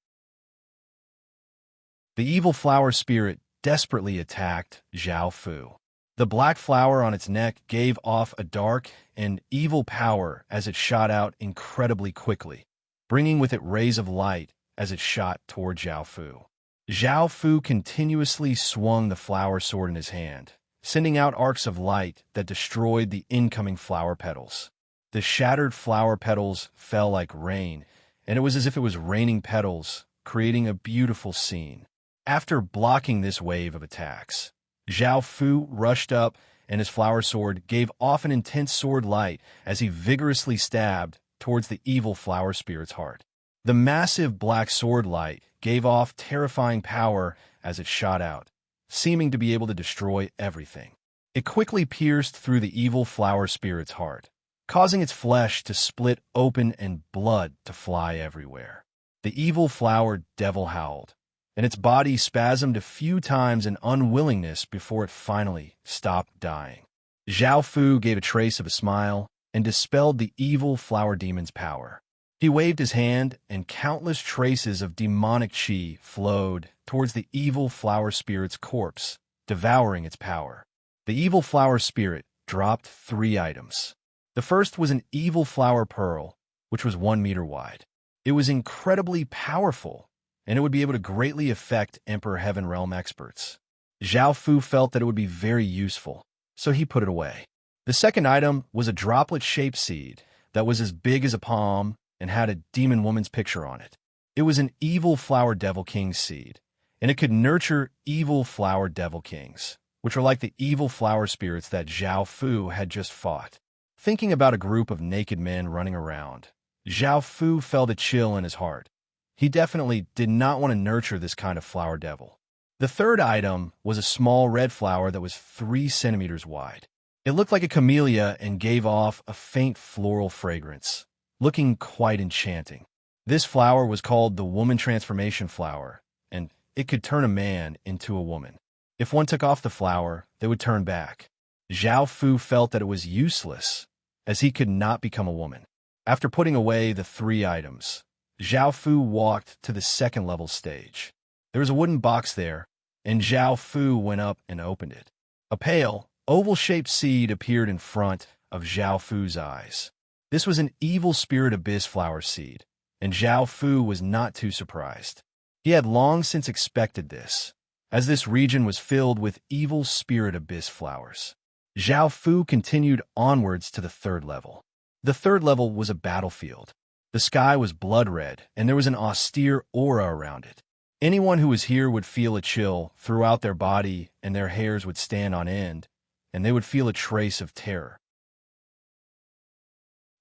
Speaker 1: The evil flower spirit desperately attacked Zhao Fu. The black flower on its neck gave off a dark and evil power as it shot out incredibly quickly, bringing with it rays of light as it shot toward Zhao Fu. Zhao Fu continuously swung the flower sword in his hand, sending out arcs of light that destroyed the incoming flower petals. The shattered flower petals fell like rain, and it was as if it was raining petals, creating a beautiful scene. After blocking this wave of attacks, Zhao Fu rushed up, and his flower sword gave off an intense sword light as he vigorously stabbed towards the evil flower spirit's heart. The massive black sword light gave off terrifying power as it shot out, seeming to be able to destroy everything. It quickly pierced through the evil flower spirit's heart, causing its flesh to split open and blood to fly everywhere. The evil flower devil howled, and its body spasmed a few times in unwillingness before it finally stopped dying. Zhao Fu gave a trace of a smile and dispelled the evil flower demon's power. He waved his hand, and countless traces of demonic qi flowed towards the evil flower spirit's corpse, devouring its power. The evil flower spirit dropped 3 items. The first was an evil flower pearl, which was 1 meter wide. It was incredibly powerful, and it would be able to greatly affect Emperor Heaven Realm experts. Zhao Fu felt that it would be very useful, so he put it away. The second item was a droplet-shaped seed that was as big as a palm and had a demon woman's picture on it. It was an evil flower devil king's seed, and it could nurture evil flower devil kings, which are like the evil flower spirits that Zhao Fu had just fought. Thinking about a group of naked men running around, Zhao Fu felt a chill in his heart. He definitely did not want to nurture this kind of flower devil. The third item was a small red flower that was 3 centimeters wide. It looked like a camellia and gave off a faint floral fragrance, looking quite enchanting. This flower was called the woman transformation flower, and it could turn a man into a woman. If one took off the flower, they would turn back. Zhao Fu felt that it was useless, as he could not become a woman. After putting away the 3 items, Zhao Fu walked to the second-level stage. There was a wooden box there, and Zhao Fu went up and opened it. A pale, oval-shaped seed appeared in front of Zhao Fu's eyes. This was an evil spirit abyss flower seed, and Zhao Fu was not too surprised. He had long since expected this, as this region was filled with evil spirit abyss flowers. Zhao Fu continued onwards to the 3rd level. The 3rd level was a battlefield. The sky was blood red, and there was an austere aura around it. Anyone who was here would feel a chill throughout their body, and their hairs would stand on end, and they would feel a trace of terror.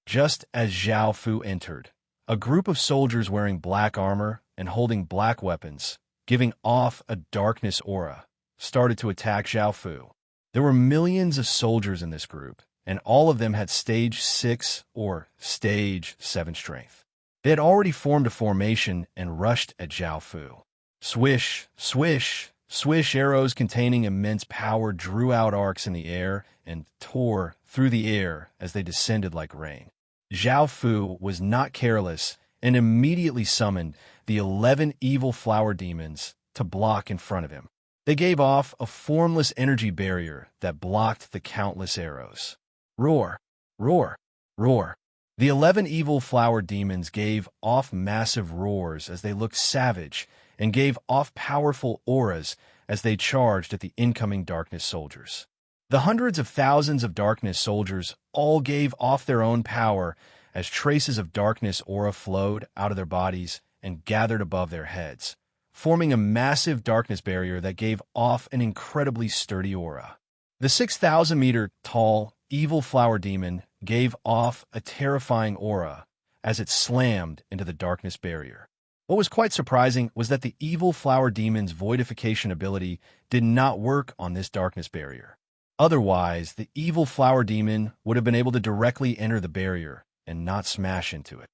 Speaker 1: Just as Zhao Fu entered, a group of soldiers wearing black armor and holding black weapons, giving off a darkness aura, started to attack Zhao Fu. There were millions of soldiers in this group, and all of them had stage 6 or stage 7 strength. They had already formed a formation and rushed at Zhao Fu. Swish, swish, swish, arrows containing immense power drew out arcs in the air and tore through the air as they descended like rain. Zhao Fu was not careless and immediately summoned the 11 evil flower demons to block in front of him. They gave off a formless energy barrier that blocked the countless arrows. Roar, roar, roar. The 11 evil flower demons gave off massive roars as they looked savage and gave off powerful auras as they charged at the incoming darkness soldiers. The hundreds of thousands of darkness soldiers all gave off their own power as traces of darkness aura flowed out of their bodies and gathered above their heads, forming a massive darkness barrier that gave off an incredibly sturdy aura. The 6,000-meter tall evil flower demon gave off a terrifying aura as it slammed into the darkness barrier. What was quite surprising was that the evil flower demon's voidification ability did not work on this darkness barrier. Otherwise, the evil flower demon would have been able to directly enter the barrier and not smash into it.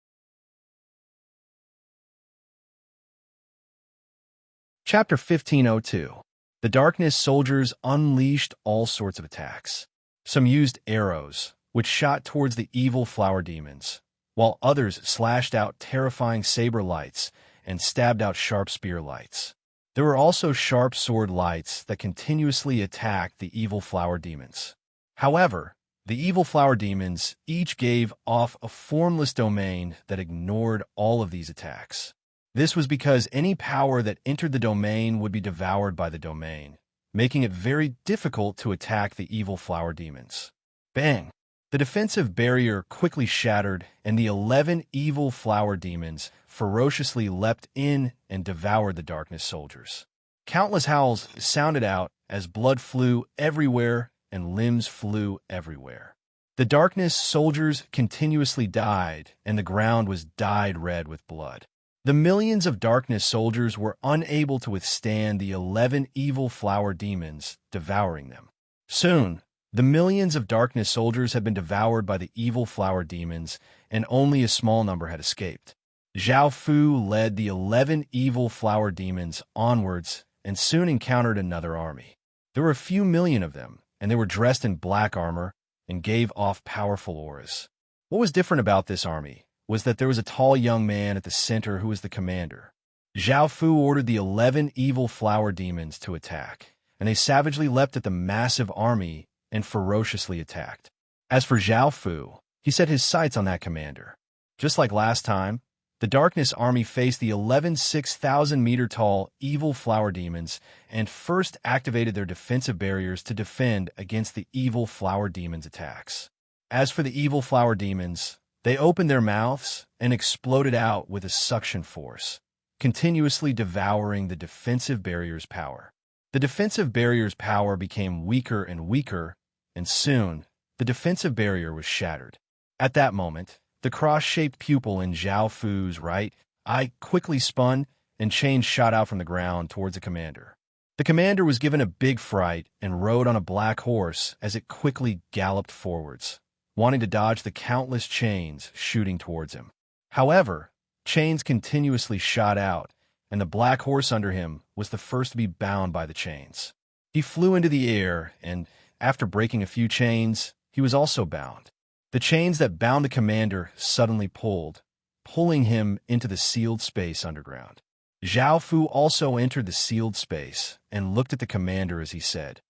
Speaker 1: Chapter 1502. The darkness soldiers unleashed all sorts of attacks. Some used arrows, which shot towards the evil flower demons, while others slashed out terrifying saber lights and stabbed out sharp spear lights. There were also sharp sword lights that continuously attacked the evil flower demons. However, the evil flower demons each gave off a formless domain that ignored all of these attacks. This was because any power that entered the domain would be devoured by the domain, making it very difficult to attack the evil flower demons. Bang! The defensive barrier quickly shattered, and the 11 evil flower demons ferociously leapt in and devoured the darkness soldiers. Countless howls sounded out as blood flew everywhere and limbs flew everywhere. The darkness soldiers continuously died, and the ground was dyed red with blood. The millions of darkness soldiers were unable to withstand the 11 evil flower demons devouring them. Soon, the millions of darkness soldiers had been devoured by the evil flower demons, and only a small number had escaped. Zhao Fu led the 11 evil flower demons onwards and soon encountered another army. There were a few million of them, and they were dressed in black armor and gave off powerful auras. What was different about this army was that there was a tall young man at the center who was the commander. Zhao Fu ordered the 11 evil flower demons to attack, and they savagely leapt at the massive army and ferociously attacked. As for Zhao Fu, he set his sights on that commander. Just like last time, the Darkness Army faced the 11 6,000-meter-tall evil flower demons and first activated their defensive barriers to defend against the evil flower demons' attacks. As for the evil flower demons, they opened their mouths and exploded out with a suction force, continuously devouring the defensive barrier's power. The defensive barrier's power became weaker and weaker, and soon, the defensive barrier was shattered. At that moment, the cross-shaped pupil in Zhao Fu's right eye quickly spun, and chains shot out from the ground towards the commander. The commander was given a big fright and rode on a black horse as it quickly galloped forwards, wanting to dodge the countless chains shooting towards him. However, chains continuously shot out, and the black horse under him was the first to be bound by the chains. He flew into the air, and after breaking a few chains, he was also bound. The chains that bound the commander suddenly pulled, pulling him into the sealed space underground. Zhao Fu also entered the sealed space and looked at the commander as he said,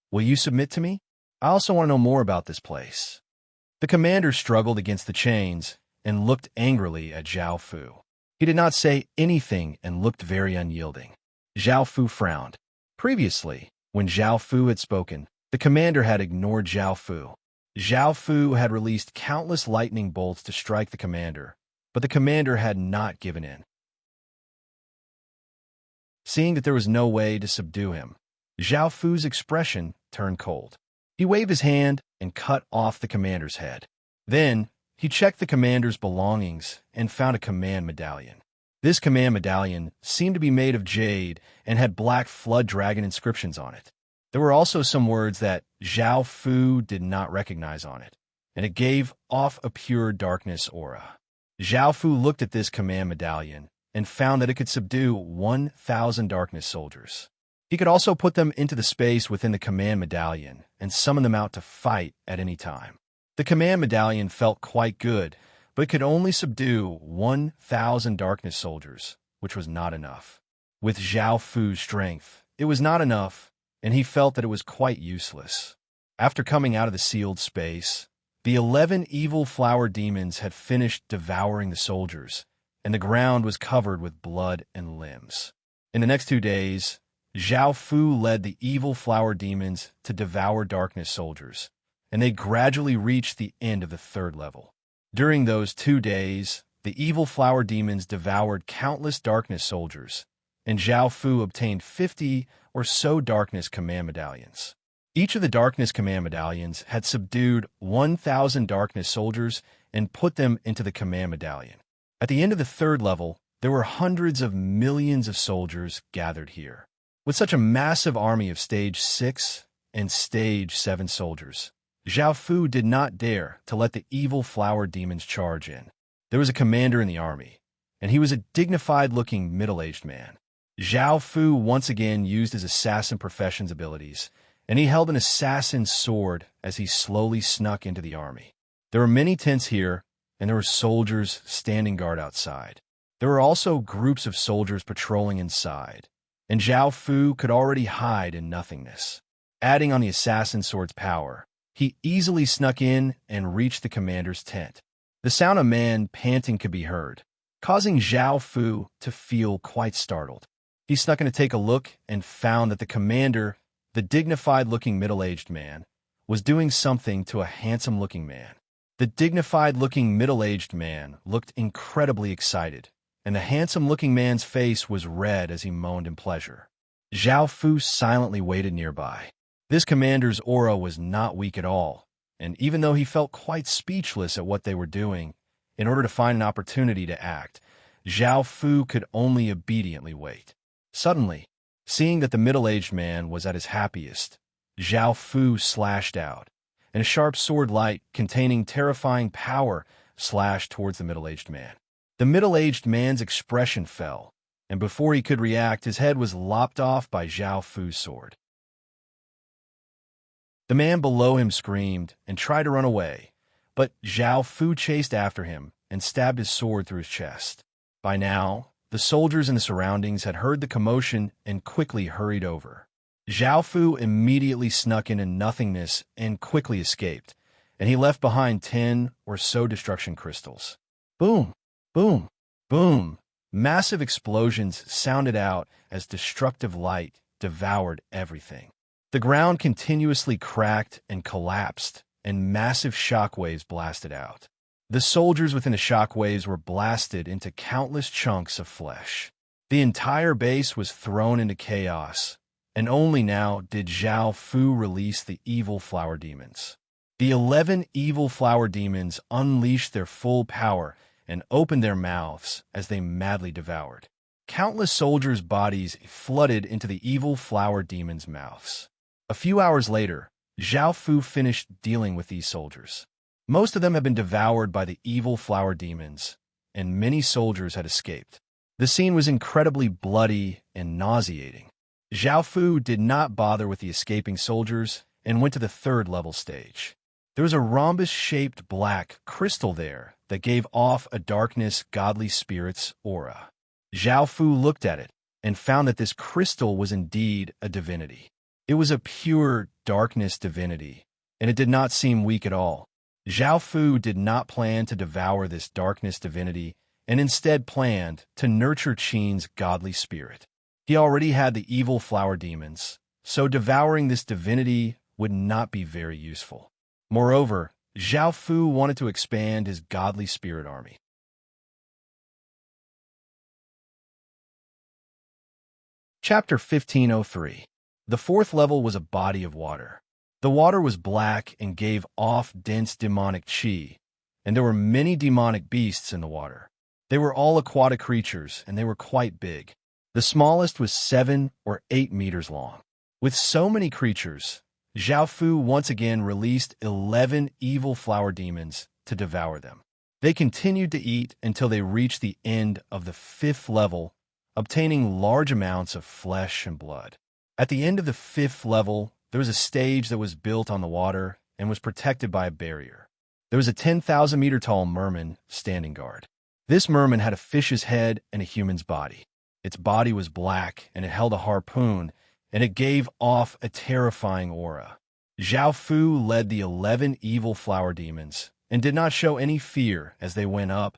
Speaker 1: "Will you submit to me? I also want to know more about this place." The commander struggled against the chains and looked angrily at Zhao Fu. He did not say anything and looked very unyielding. Zhao Fu frowned. Previously, when Zhao Fu had spoken, the commander had ignored Zhao Fu. Zhao Fu had released countless lightning bolts to strike the commander, but the commander had not given in. Seeing that there was no way to subdue him, Zhao Fu's expression turned cold. He waved his hand and cut off the commander's head. Then, he checked the commander's belongings and found a command medallion. This command medallion seemed to be made of jade and had black flood dragon inscriptions on it. There were also some words that Zhao Fu did not recognize on it, and it gave off a pure darkness aura. Zhao Fu looked at this command medallion and found that it could subdue 1,000 darkness soldiers. He could also put them into the space within the command medallion and summon them out to fight at any time. The command medallion felt quite good, but it could only subdue 1,000 darkness soldiers, which was not enough. With Zhao Fu's strength, it was not enough, and he felt that it was quite useless. After coming out of the sealed space, the 11 evil flower demons had finished devouring the soldiers, and the ground was covered with blood and limbs. In the next 2 days, Zhao Fu led the evil flower demons to devour darkness soldiers, and they gradually reached the end of the 3rd level. During those 2 days, the evil flower demons devoured countless darkness soldiers, and Zhao Fu obtained 50 or so darkness command medallions. Each of the darkness command medallions had subdued 1,000 darkness soldiers and put them into the command medallion. At the end of the 3rd level, there were hundreds of millions of soldiers gathered here. With such a massive army of Stage 6 and Stage 7 soldiers, Zhao Fu did not dare to let the evil flower demons charge in. There was a commander in the army, and he was a dignified-looking middle-aged man. Zhao Fu once again used his assassin profession's abilities, and he held an assassin's sword as he slowly snuck into the army. There were many tents here, and there were soldiers standing guard outside. There were also groups of soldiers patrolling inside, and Zhao Fu could already hide in nothingness. Adding on the assassin's sword's power, he easily snuck in and reached the commander's tent. The sound of man panting could be heard, causing Zhao Fu to feel quite startled. He snuck in to take a look and found that the commander, the dignified-looking middle-aged man, was doing something to a handsome-looking man. The dignified-looking middle-aged man looked incredibly excited, and the handsome-looking man's face was red as he moaned in pleasure. Zhao Fu silently waited nearby. This commander's aura was not weak at all, and even though he felt quite speechless at what they were doing, in order to find an opportunity to act, Zhao Fu could only obediently wait. Suddenly, seeing that the middle-aged man was at his happiest, Zhao Fu slashed out, and a sharp sword light containing terrifying power slashed towards the middle-aged man. The middle-aged man's expression fell, and before he could react, his head was lopped off by Zhao Fu's sword. The man below him screamed and tried to run away, but Zhao Fu chased after him and stabbed his sword through his chest. By now, the soldiers in the surroundings had heard the commotion and quickly hurried over. Zhao Fu immediately snuck into nothingness and quickly escaped, and he left behind 10 or so destruction crystals. Boom! Boom! Boom! Massive explosions sounded out as destructive light devoured everything. The ground continuously cracked and collapsed, and massive shockwaves blasted out. The soldiers within the shockwaves were blasted into countless chunks of flesh. The entire base was thrown into chaos, and only now did Zhao Fu release the evil flower demons. The 11 evil flower demons unleashed their full power and opened their mouths as they madly devoured. Countless soldiers' bodies flooded into the evil flower demons' mouths. A few hours later, Zhao Fu finished dealing with these soldiers. Most of them had been devoured by the evil flower demons, and many soldiers had escaped. The scene was incredibly bloody and nauseating. Zhao Fu did not bother with the escaping soldiers and went to the 3rd level stage. There was a rhombus-shaped black crystal there that gave off a darkness godly spirit's aura. Zhao Fu looked at it and found that this crystal was indeed a divinity. It was a pure darkness divinity, and it did not seem weak at all. Zhao Fu did not plan to devour this darkness divinity and instead planned to nurture Qin's godly spirit. He already had the evil flower demons, so devouring this divinity would not be very useful. Moreover, Zhao Fu wanted to expand his godly spirit army. Chapter 1503. The 4th level was a body of water. The water was black and gave off dense demonic qi, and there were many demonic beasts in the water. They were all aquatic creatures, and they were quite big. The smallest was 7 or 8 meters long. With so many creatures, Zhao Fu once again released 11 evil flower demons to devour them. They continued to eat until they reached the end of the 5th level, obtaining large amounts of flesh and blood. At the end of the 5th level, there was a stage that was built on the water and was protected by a barrier. There was a 10,000-meter-tall merman standing guard. This merman had a fish's head and a human's body. Its body was black, and it held a harpoon, and it gave off a terrifying aura. Zhao Fu led the 11 evil flower demons and did not show any fear as they went up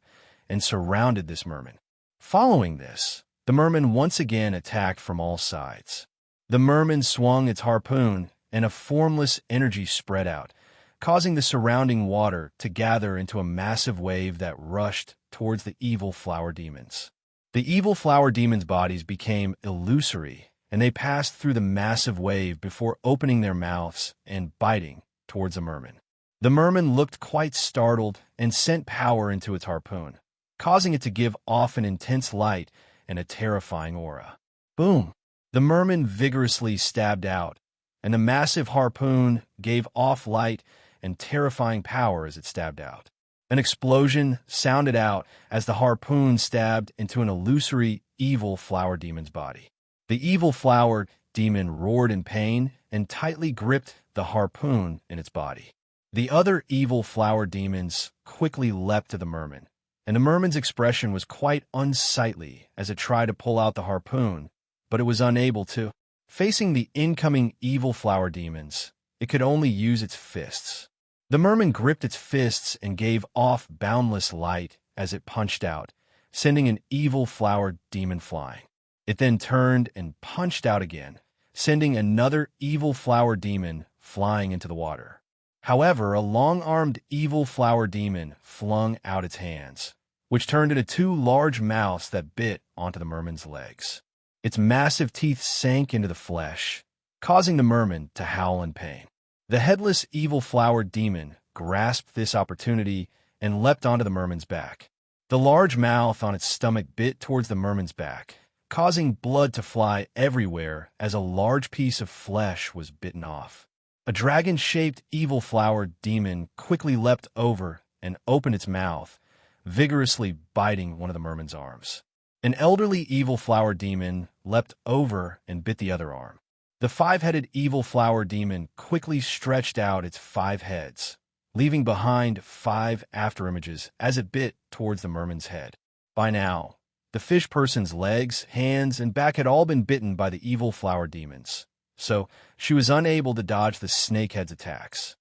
Speaker 1: and surrounded this merman. Following this, the merman once again attacked from all sides. The merman swung its harpoon, and a formless energy spread out, causing the surrounding water to gather into a massive wave that rushed towards the evil flower demons. The evil flower demons' bodies became illusory, and they passed through the massive wave before opening their mouths and biting towards the merman. The merman looked quite startled and sent power into its harpoon, causing it to give off an intense light and a terrifying aura. Boom! The merman vigorously stabbed out, and the massive harpoon gave off light and terrifying power as it stabbed out. An explosion sounded out as the harpoon stabbed into an illusory, evil flower demon's body. The evil flower demon roared in pain and tightly gripped the harpoon in its body. The other evil flower demons quickly leapt to the merman, and the merman's expression was quite unsightly as it tried to pull out the harpoon, but it was unable to. Facing the incoming evil flower demons, it could only use its fists. The merman gripped its fists and gave off boundless light as it punched out, sending an evil flower demon flying. It then turned and punched out again, sending another evil flower demon flying into the water. However, a long-armed evil flower demon flung out its hands, which turned into 2 large mouths that bit onto the merman's legs. Its massive teeth sank into the flesh, causing the merman to howl in pain. The headless evil flower demon grasped this opportunity and leapt onto the merman's back. The large mouth on its stomach bit towards the merman's back, causing blood to fly everywhere as a large piece of flesh was bitten off. A dragon-shaped evil flower demon quickly leapt over and opened its mouth, vigorously biting one of the merman's arms. An elderly evil flower demon leapt over and bit the other arm. The five-headed evil flower demon quickly stretched out its 5 heads, leaving behind 5 afterimages as it bit towards the merman's head. By now, the fish person's legs, hands, and back had all been bitten by the evil flower demons, so she was unable to dodge the snakehead's attacks.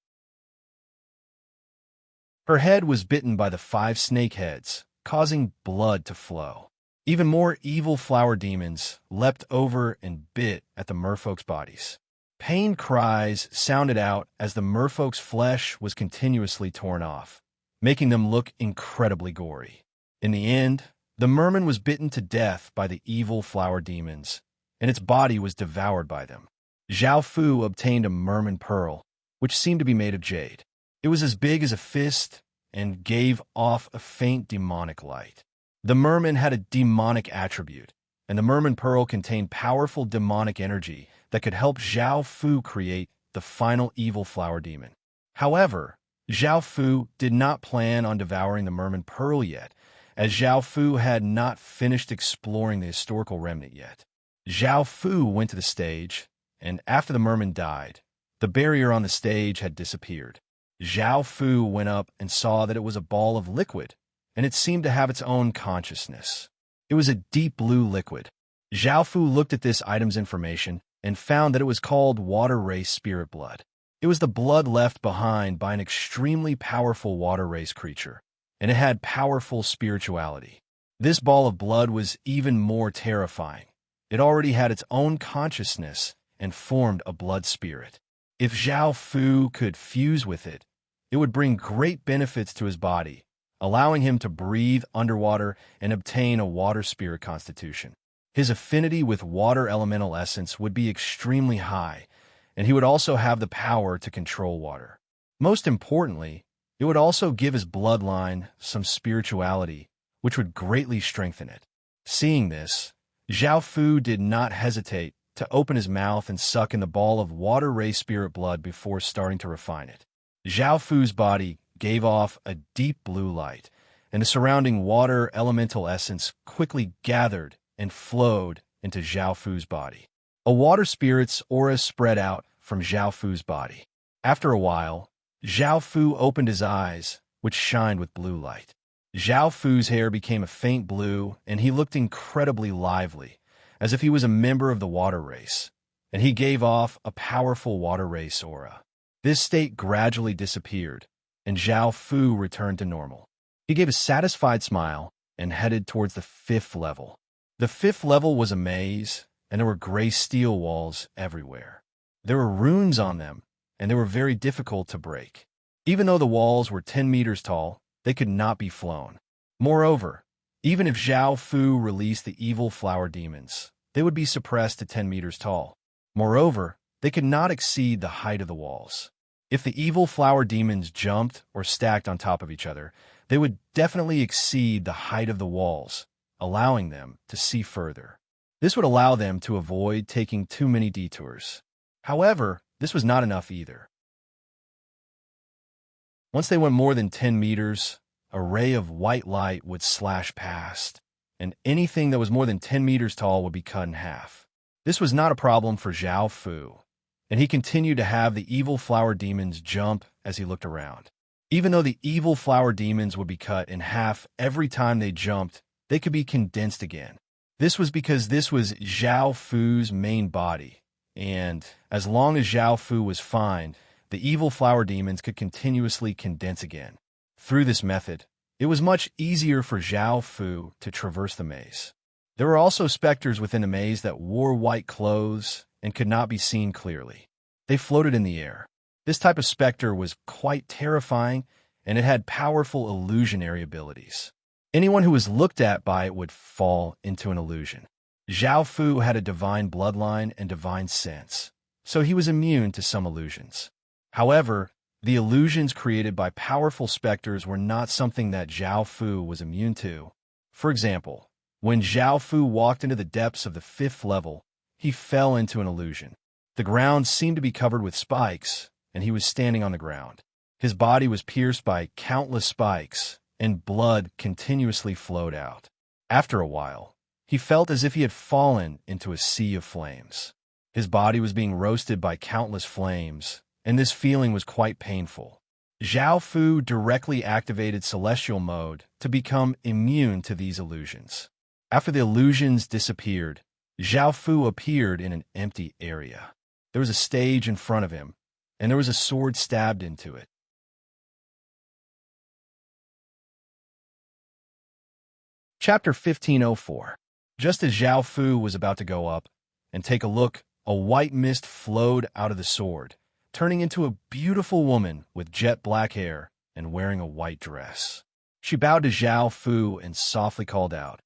Speaker 1: Her head was bitten by the 5 snakeheads, causing blood to flow. Even more evil flower demons leapt over and bit at the merfolk's bodies. Pain cries sounded out as the merfolk's flesh was continuously torn off, making them look incredibly gory. In the end, the merman was bitten to death by the evil flower demons, and its body was devoured by them. Zhao Fu obtained a merman pearl, which seemed to be made of jade. It was as big as a fist and gave off a faint demonic light. The merman had a demonic attribute, and the merman pearl contained powerful demonic energy that could help Zhao Fu create the final evil flower demon. However, Zhao Fu did not plan on devouring the merman pearl yet, as Zhao Fu had not finished exploring the historical remnant yet. Zhao Fu went to the stage, and after the merman died, the barrier on the stage had disappeared. Zhao Fu went up and saw that it was a ball of liquid, and it seemed to have its own consciousness. It was a deep blue liquid. Zhao Fu looked at this item's information and found that it was called water race spirit blood. It was the blood left behind by an extremely powerful water race creature, and it had powerful spirituality. This ball of blood was even more terrifying. It already had its own consciousness and formed a blood spirit. If Zhao Fu could fuse with it, it would bring great benefits to his body, allowing him to breathe underwater and obtain a water spirit constitution. His affinity with water elemental essence would be extremely high, and he would also have the power to control water. Most importantly, it would also give his bloodline some spirituality, which would greatly strengthen it. Seeing this, Zhao Fu did not hesitate to open his mouth and suck in the ball of water race spirit blood before starting to refine it. Zhao Fu's body gave off a deep blue light, and the surrounding water elemental essence quickly gathered and flowed into Zhao Fu's body. A water spirit's aura spread out from Zhao Fu's body. After a while, Zhao Fu opened his eyes, which shined with blue light. Zhao Fu's hair became a faint blue, and he looked incredibly lively, as if he was a member of the water race, and he gave off a powerful water race aura. This state gradually disappeared, and Zhao Fu returned to normal. He gave a satisfied smile and headed towards the 5th level. The 5th level was a maze, and there were gray steel walls everywhere. There were runes on them, and they were very difficult to break. Even though the walls were 10 meters tall, they could not be flown. Moreover, even if Zhao Fu released the evil flower demons, they would be suppressed to 10 meters tall. Moreover, they could not exceed the height of the walls. If the evil flower demons jumped or stacked on top of each other, they would definitely exceed the height of the walls, allowing them to see further. This would allow them to avoid taking too many detours. However, this was not enough either. Once they went more than 10 meters, a ray of white light would slash past, and anything that was more than 10 meters tall would be cut in half. This was not a problem for Zhao Fu, and he continued to have the evil flower demons jump as he looked around. Even though the evil flower demons would be cut in half every time they jumped, they could be condensed again. This was because this was Zhao Fu's main body, and as long as Zhao Fu was fine, the evil flower demons could continuously condense again. Through this method, it was much easier for Zhao Fu to traverse the maze. There were also specters within the maze that wore white clothes and could not be seen clearly. They floated in the air. This type of specter was quite terrifying, and it had powerful illusionary abilities. Anyone who was looked at by it would fall into an illusion. Zhao Fu had a divine bloodline and divine sense, so he was immune to some illusions. However, the illusions created by powerful specters were not something that Zhao Fu was immune to. For example, when Zhao Fu walked into the depths of the 5th level, he fell into an illusion. The ground seemed to be covered with spikes, and he was standing on the ground. His body was pierced by countless spikes, and blood continuously flowed out. After a while, he felt as if he had fallen into a sea of flames. His body was being roasted by countless flames, and this feeling was quite painful. Zhao Fu directly activated Celestial Mode to become immune to these illusions. After the illusions disappeared, Zhao Fu appeared in an empty area. There was a stage in front of him, and there was a sword stabbed into it. Chapter 1504. Just as Zhao Fu was about to go up and take a look, a white mist flowed out of the sword, turning into a beautiful woman with jet black hair and wearing a white dress. She bowed to Zhao Fu and softly called out,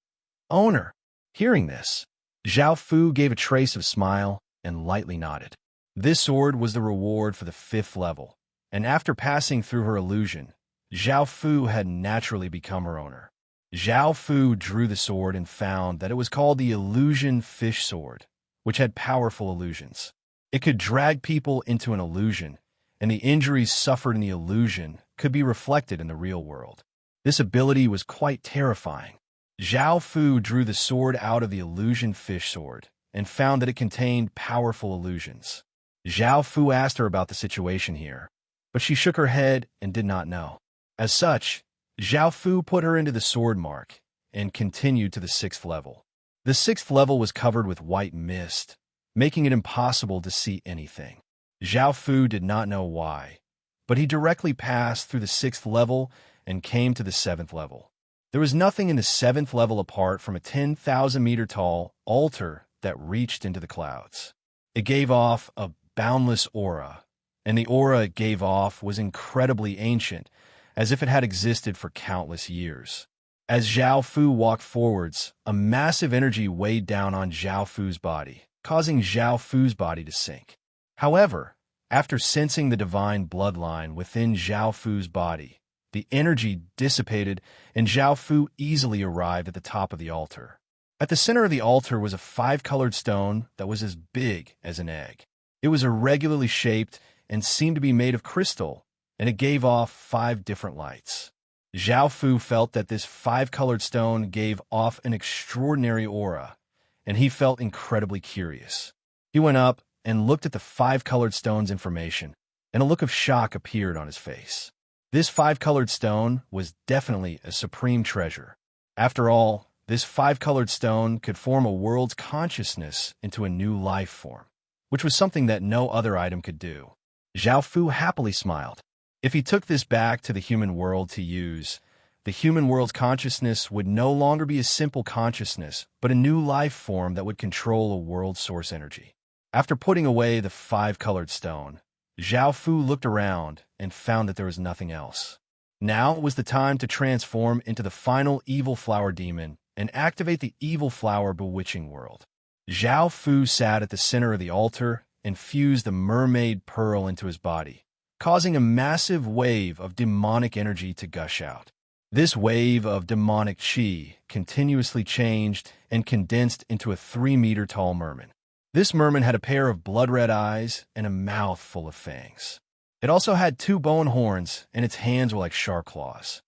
Speaker 1: "Owner." Hearing this, Zhao Fu gave a trace of smile and lightly nodded. This sword was the reward for the 5th level, and after passing through her illusion, Zhao Fu had naturally become her owner. Zhao Fu drew the sword and found that it was called the Illusion Fish Sword, which had powerful illusions. It could drag people into an illusion, and the injuries suffered in the illusion could be reflected in the real world. This ability was quite terrifying. Zhao Fu drew the sword out of the Illusion Fish Sword and found that it contained powerful illusions. Zhao Fu asked her about the situation here, but she shook her head and did not know. As such, Zhao Fu put her into the sword mark and continued to the 6th level. The 6th level was covered with white mist, making it impossible to see anything. Zhao Fu did not know why, but he directly passed through the 6th level and came to the 7th level. There was nothing in the 7th level apart from a 10,000-meter-tall altar that reached into the clouds. It gave off a boundless aura, and the aura it gave off was incredibly ancient, as if it had existed for countless years. As Zhao Fu walked forwards, a massive energy weighed down on Zhao Fu's body, causing Zhao Fu's body to sink. However, after sensing the divine bloodline within Zhao Fu's body, the energy dissipated and Zhao Fu easily arrived at the top of the altar. At the center of the altar was a 5-colored stone that was as big as an egg. It was irregularly shaped and seemed to be made of crystal, and it gave off 5 different lights. Zhao Fu felt that this 5-colored stone gave off an extraordinary aura, and he felt incredibly curious. He went up and looked at the 5-colored stone's information, and a look of shock appeared on his face. This 5-colored stone was definitely a supreme treasure. After all, this 5-colored stone could form a world's consciousness into a new life form, which was something that no other item could do. Zhao Fu happily smiled. If he took this back to the human world to use, the human world's consciousness would no longer be a simple consciousness, but a new life form that would control a world source energy. After putting away the 5-colored stone, Zhao Fu looked around and found that there was nothing else. Now was the time to transform into the final evil flower demon and activate the evil flower bewitching world. Zhao Fu sat at the center of the altar and fused the mermaid pearl into his body, causing a massive wave of demonic energy to gush out. This wave of demonic chi continuously changed and condensed into a 3-meter-tall merman. This merman had a pair of blood-red eyes and a mouth full of fangs. It also had 2 bone horns, and its hands were like shark claws.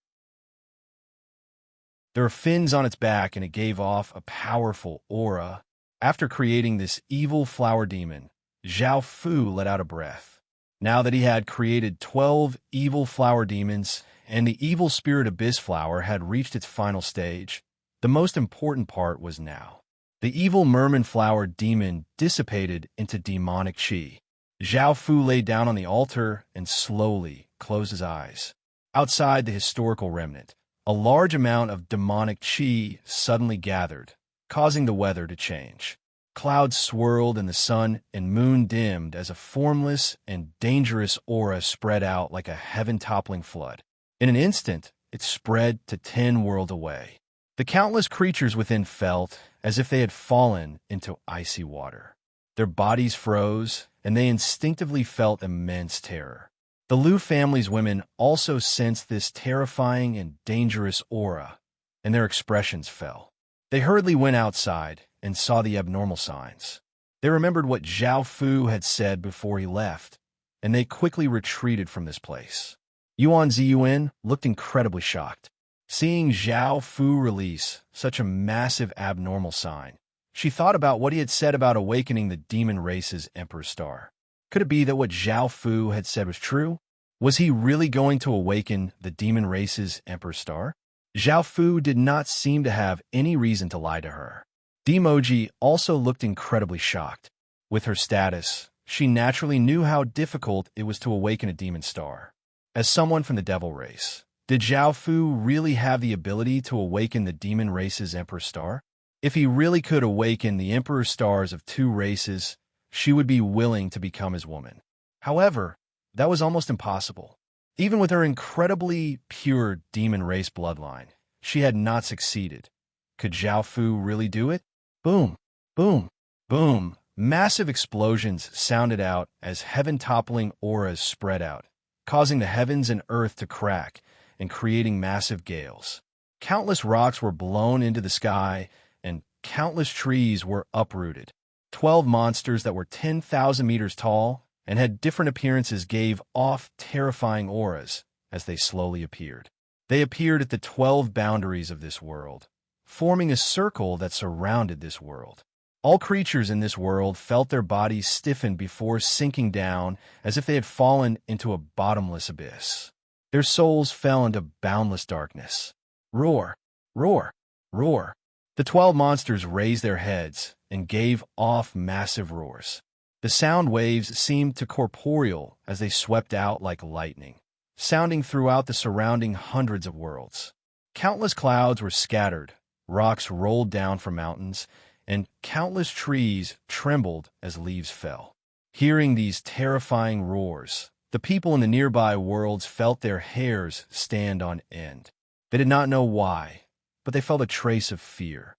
Speaker 1: There were fins on its back, and it gave off a powerful aura. After creating this evil flower demon, Zhao Fu let out a breath. Now that he had created 12 evil flower demons, and the evil spirit abyss flower had reached its final stage, the most important part was now. The evil merman flower demon dissipated into demonic chi. Zhao Fu lay down on the altar and slowly closed his eyes. Outside the historical remnant, a large amount of demonic chi suddenly gathered, causing the weather to change. Clouds swirled and the sun and moon dimmed as a formless and dangerous aura spread out like a heaven-toppling flood. In an instant, it spread to 10 worlds away. The countless creatures within felt as if they had fallen into icy water. Their bodies froze, and they instinctively felt immense terror. The Liu family's women also sensed this terrifying and dangerous aura, and their expressions fell. They hurriedly went outside and saw the abnormal signs. They remembered what Zhao Fu had said before he left, and they quickly retreated from this place. Yuan Ziyuan looked incredibly shocked. Seeing Zhao Fu release such a massive abnormal sign, she thought about what he had said about awakening the demon race's Emperor Star. Could it be that what Zhao Fu had said was true? Was he really going to awaken the demon race's Emperor Star? Zhao Fu did not seem to have any reason to lie to her. Demoji also looked incredibly shocked. With her status, she naturally knew how difficult it was to awaken a demon star. As someone from the devil race, did Zhao Fu really have the ability to awaken the demon race's Emperor Star? If he really could awaken the Emperor Stars of two races, she would be willing to become his woman. However, that was almost impossible. Even with her incredibly pure demon race bloodline, she had not succeeded. Could Zhao Fu really do it? Boom, boom, boom. Massive explosions sounded out as heaven-toppling auras spread out, causing the heavens and earth to crack and creating massive gales. Countless rocks were blown into the sky, and countless trees were uprooted. 12 monsters that were 10,000 meters tall and had different appearances gave off terrifying auras as they slowly appeared. They appeared at the 12 boundaries of this world, forming a circle that surrounded this world. All creatures in this world felt their bodies stiffen before sinking down as if they had fallen into a bottomless abyss. Their souls fell into boundless darkness. Roar, roar, roar. The 12 monsters raised their heads and gave off massive roars. The sound waves seemed to corporeal as they swept out like lightning, sounding throughout the surrounding hundreds of worlds. Countless clouds were scattered, rocks rolled down from mountains, and countless trees trembled as leaves fell. Hearing these terrifying roars, the people in the nearby worlds felt their hairs stand on end. They did not know why, but they felt a trace of fear.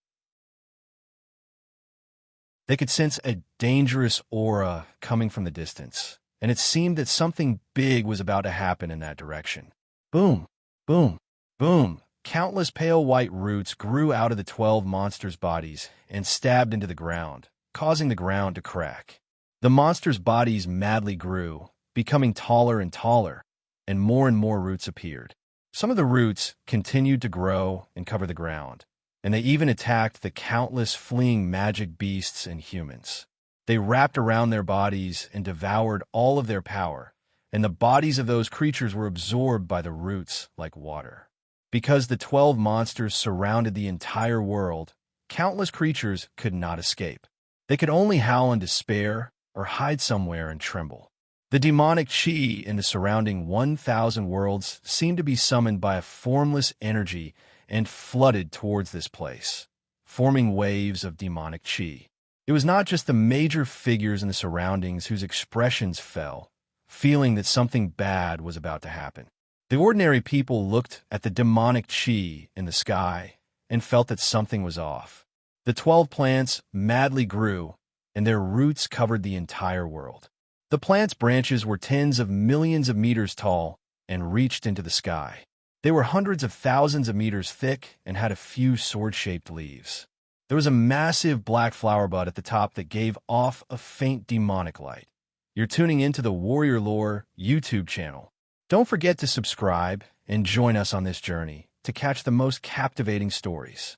Speaker 1: They could sense a dangerous aura coming from the distance, and it seemed that something big was about to happen in that direction. Boom, boom, boom. Countless pale white roots grew out of the 12 monsters' bodies and stabbed into the ground, causing the ground to crack. The monsters' bodies madly grew, becoming taller and taller, and more roots appeared. Some of the roots continued to grow and cover the ground, and they even attacked the countless fleeing magic beasts and humans. They wrapped around their bodies and devoured all of their power, and the bodies of those creatures were absorbed by the roots like water. Because the 12 monsters surrounded the entire world, countless creatures could not escape. They could only howl in despair or hide somewhere and tremble. The demonic chi in the surrounding 1,000 worlds seemed to be summoned by a formless energy and flooded towards this place, forming waves of demonic chi. It was not just the major figures in the surroundings whose expressions fell, feeling that something bad was about to happen. The ordinary people looked at the demonic chi in the sky and felt that something was off. The 12 plants madly grew, and their roots covered the entire world. The plant's branches were tens of millions of meters tall and reached into the sky. They were hundreds of thousands of meters thick and had a few sword-shaped leaves. There was a massive black flower bud at the top that gave off a faint demonic light. You're tuning into the Warrior Lore YouTube channel. Don't forget to subscribe and join us on this journey to catch the most captivating stories.